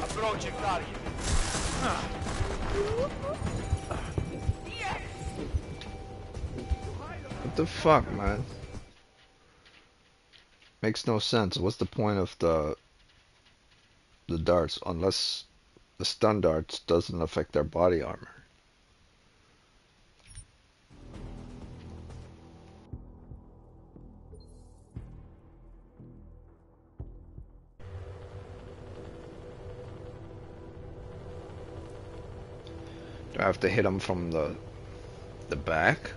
Approaching target. What the fuck, man? Makes no sense. What's the point of the darts unless the stun darts doesn't affect their body armor? Do I have to hit him from the back?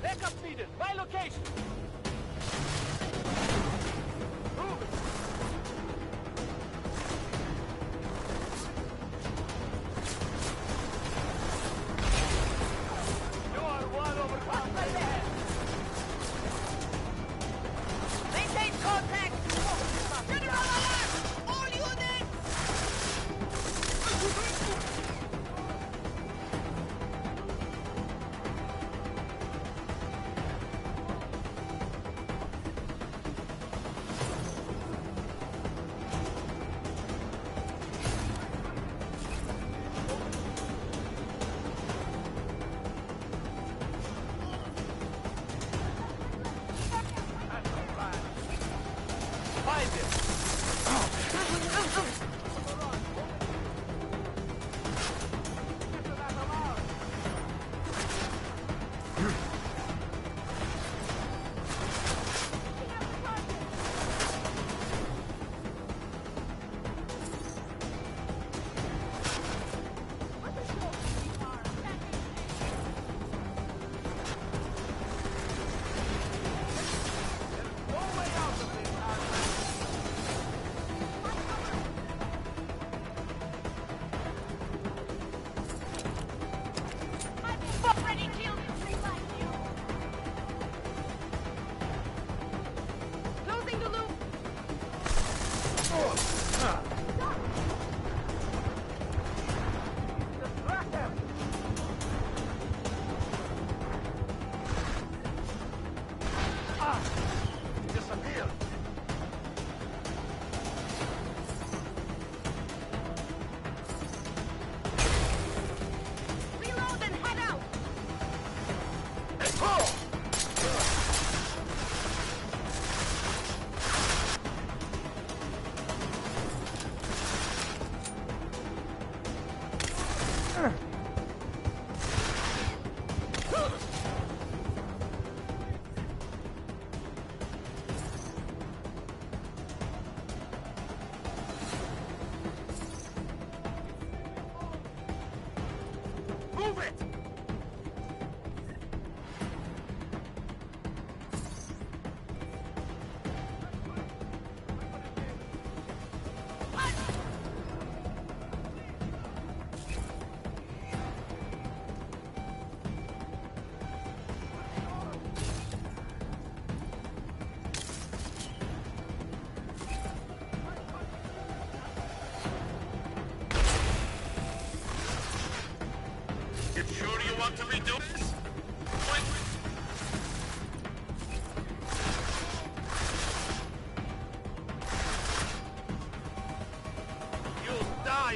Backup needed. My location. You are one over contact. Maintain contact. General alert! All units!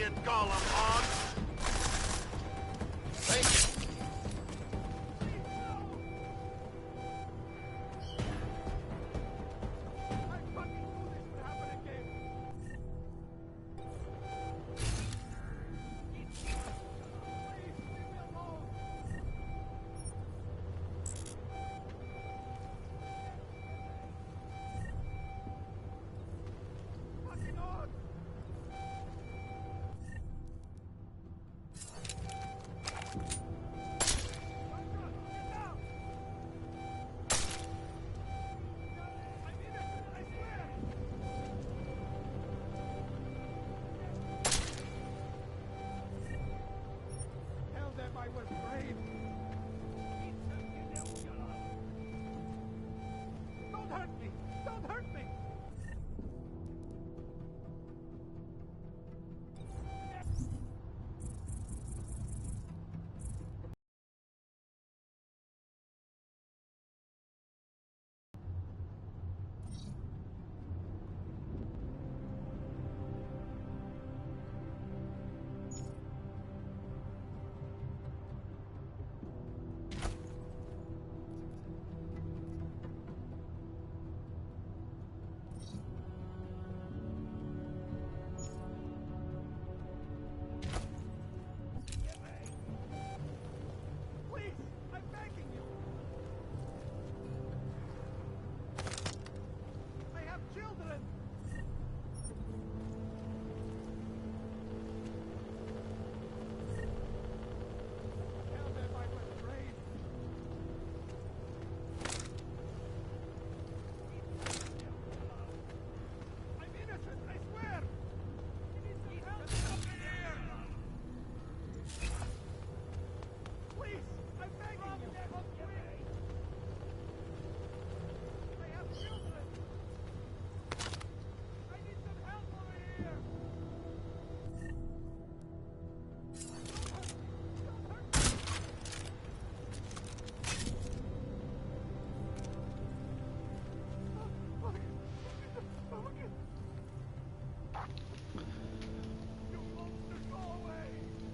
idiot golem on! Thank you. Don't hurt me! Don't hurt me!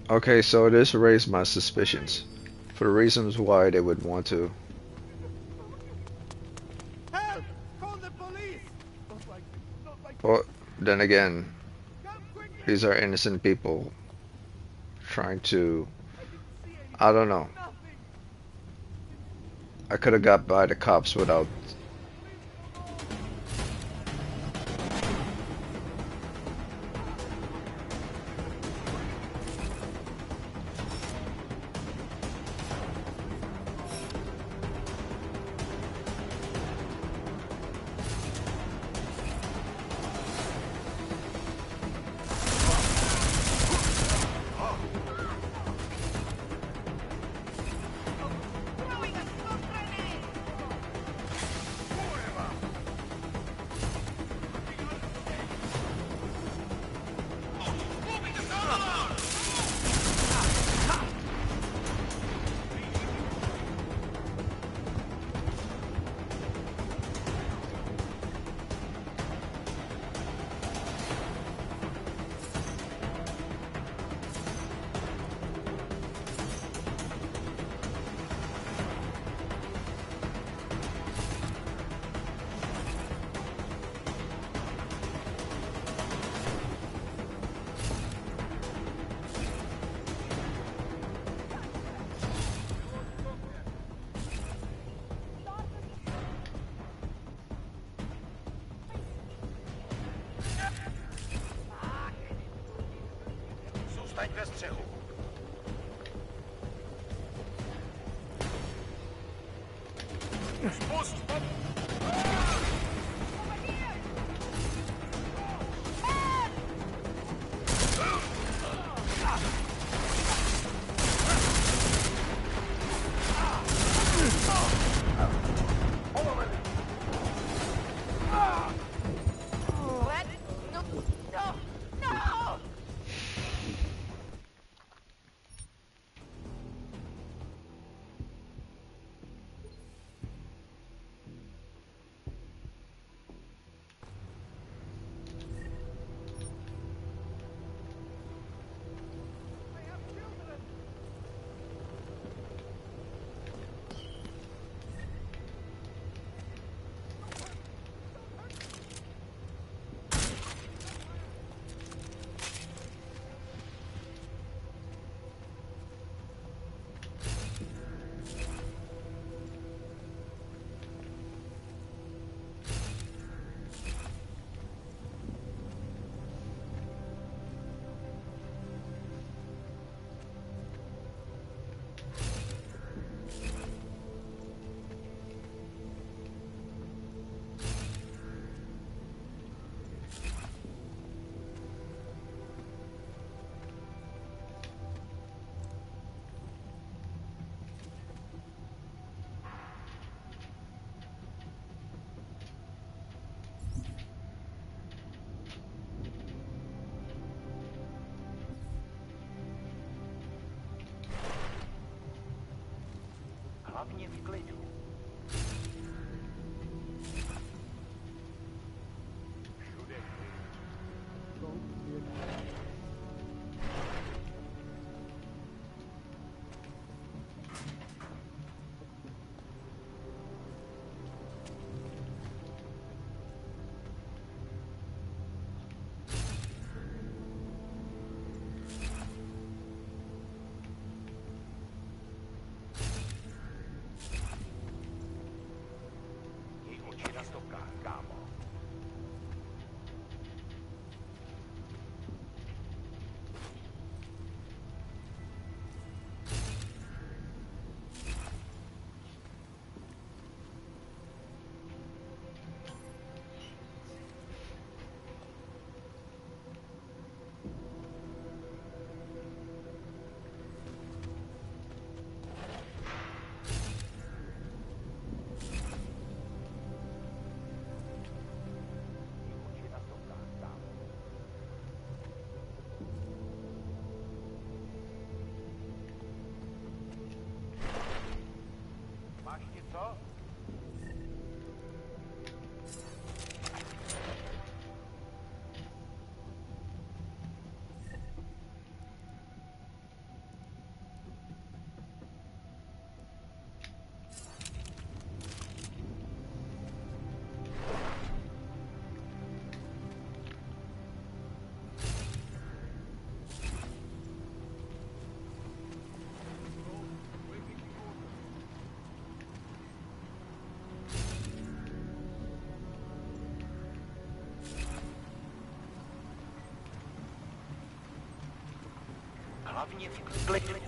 Okay, so this raised my suspicions for the reasons why they would want to. Help! Call the police! Not like this. Not like But then again, these are innocent people trying to, I don't know. I could have got by the cops without. Zostań we strzechu. Spust! Hlavně v klidu.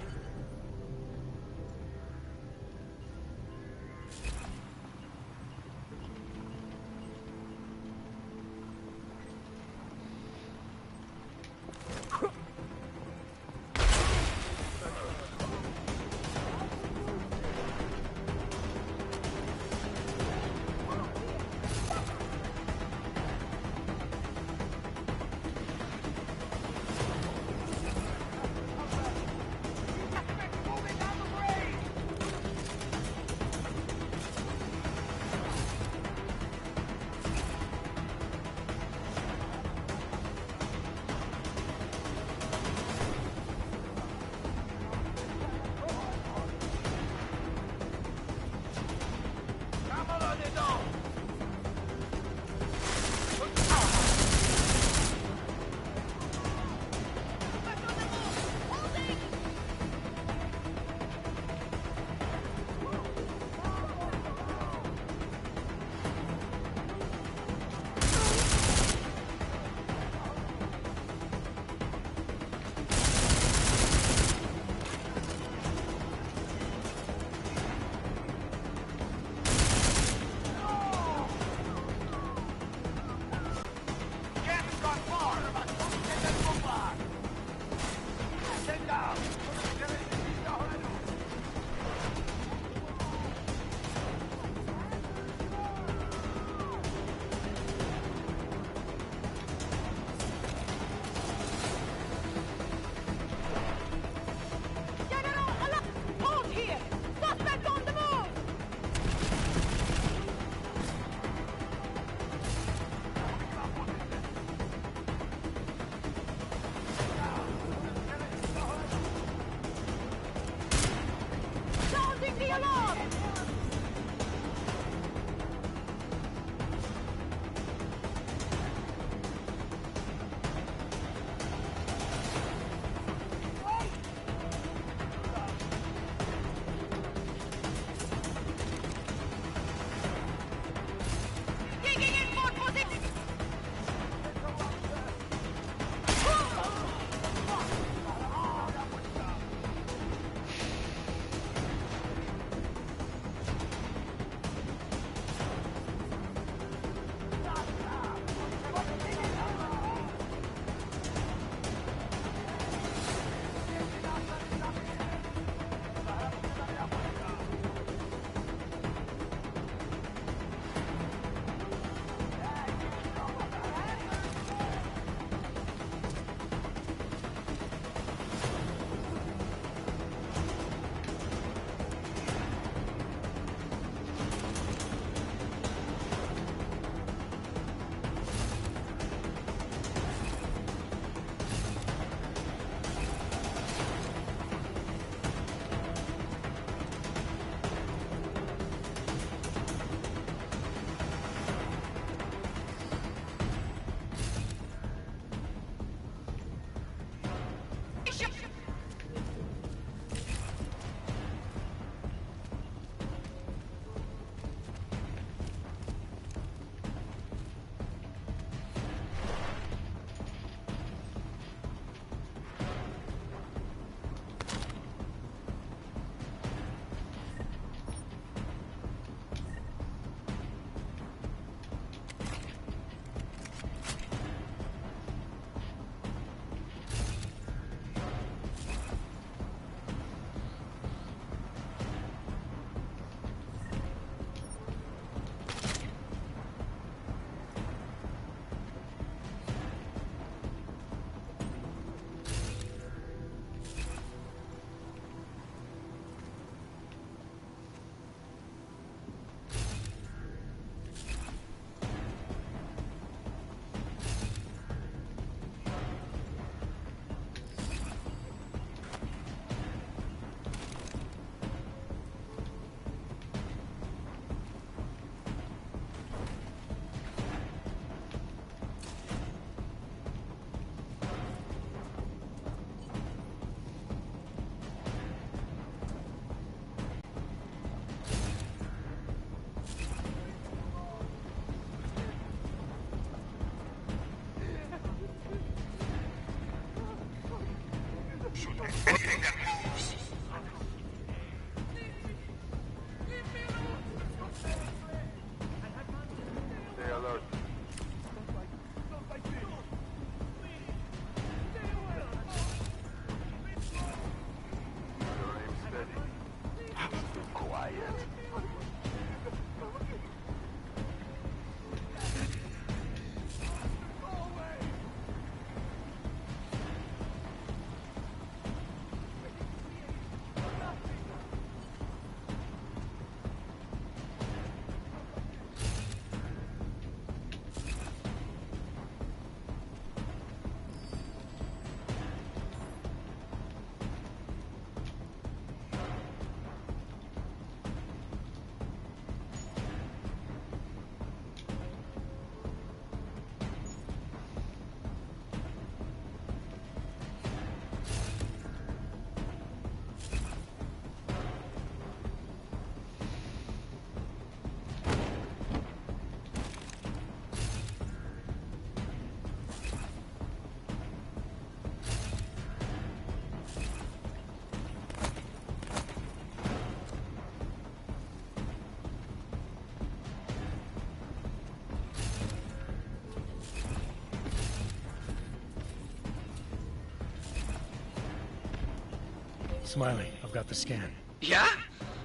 Smiley, I've got the scan. Yeah?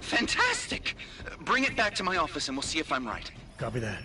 Fantastic! Bring it back to my office and we'll see if I'm right. Copy that.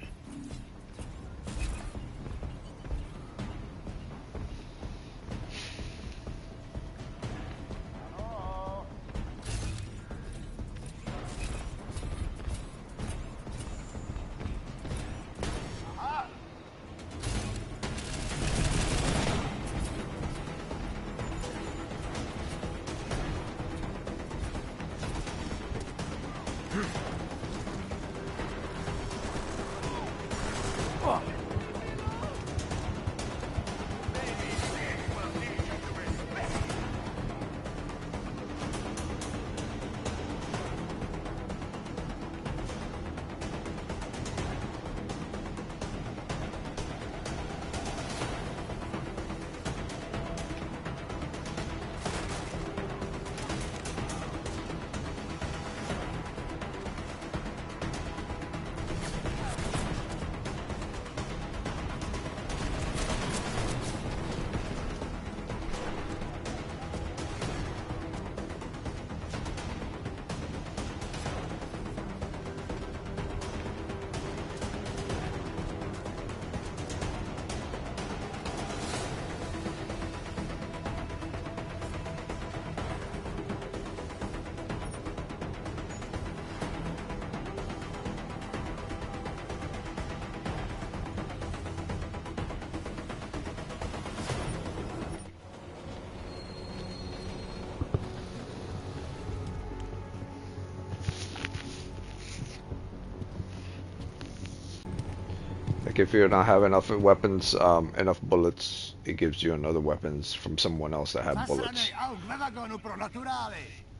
Like if you don't have enough weapons, enough bullets, it gives you another weapons from someone else that have bullets.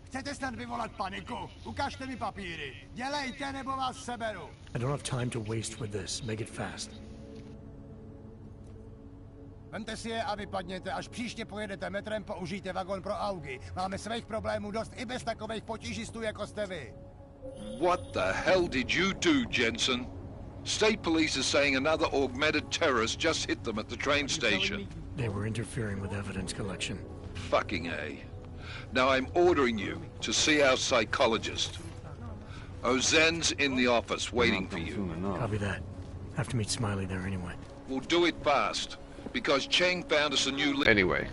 Chcete snad vyvolat paniku? Ukažte mi papíry. Dělejte, nebo vás seberu. I don't have time to waste with this. Make it fast. Vemte si je a vypadněte. Až příště pojedete metrem, použijte vagon pro augy. Máme svých problémů dost i bez takových potížistů, jako jste vy. What the hell did you do, Jensen? State police are saying another augmented terrorist just hit them at the train station. They were interfering with evidence collection. Fucking A. Now I'm ordering you to see our psychologist. Ozen's in the office waiting for you. Copy that. Have to meet Smiley there anyway. We'll do it fast, because Cheng found us a new... Anyway,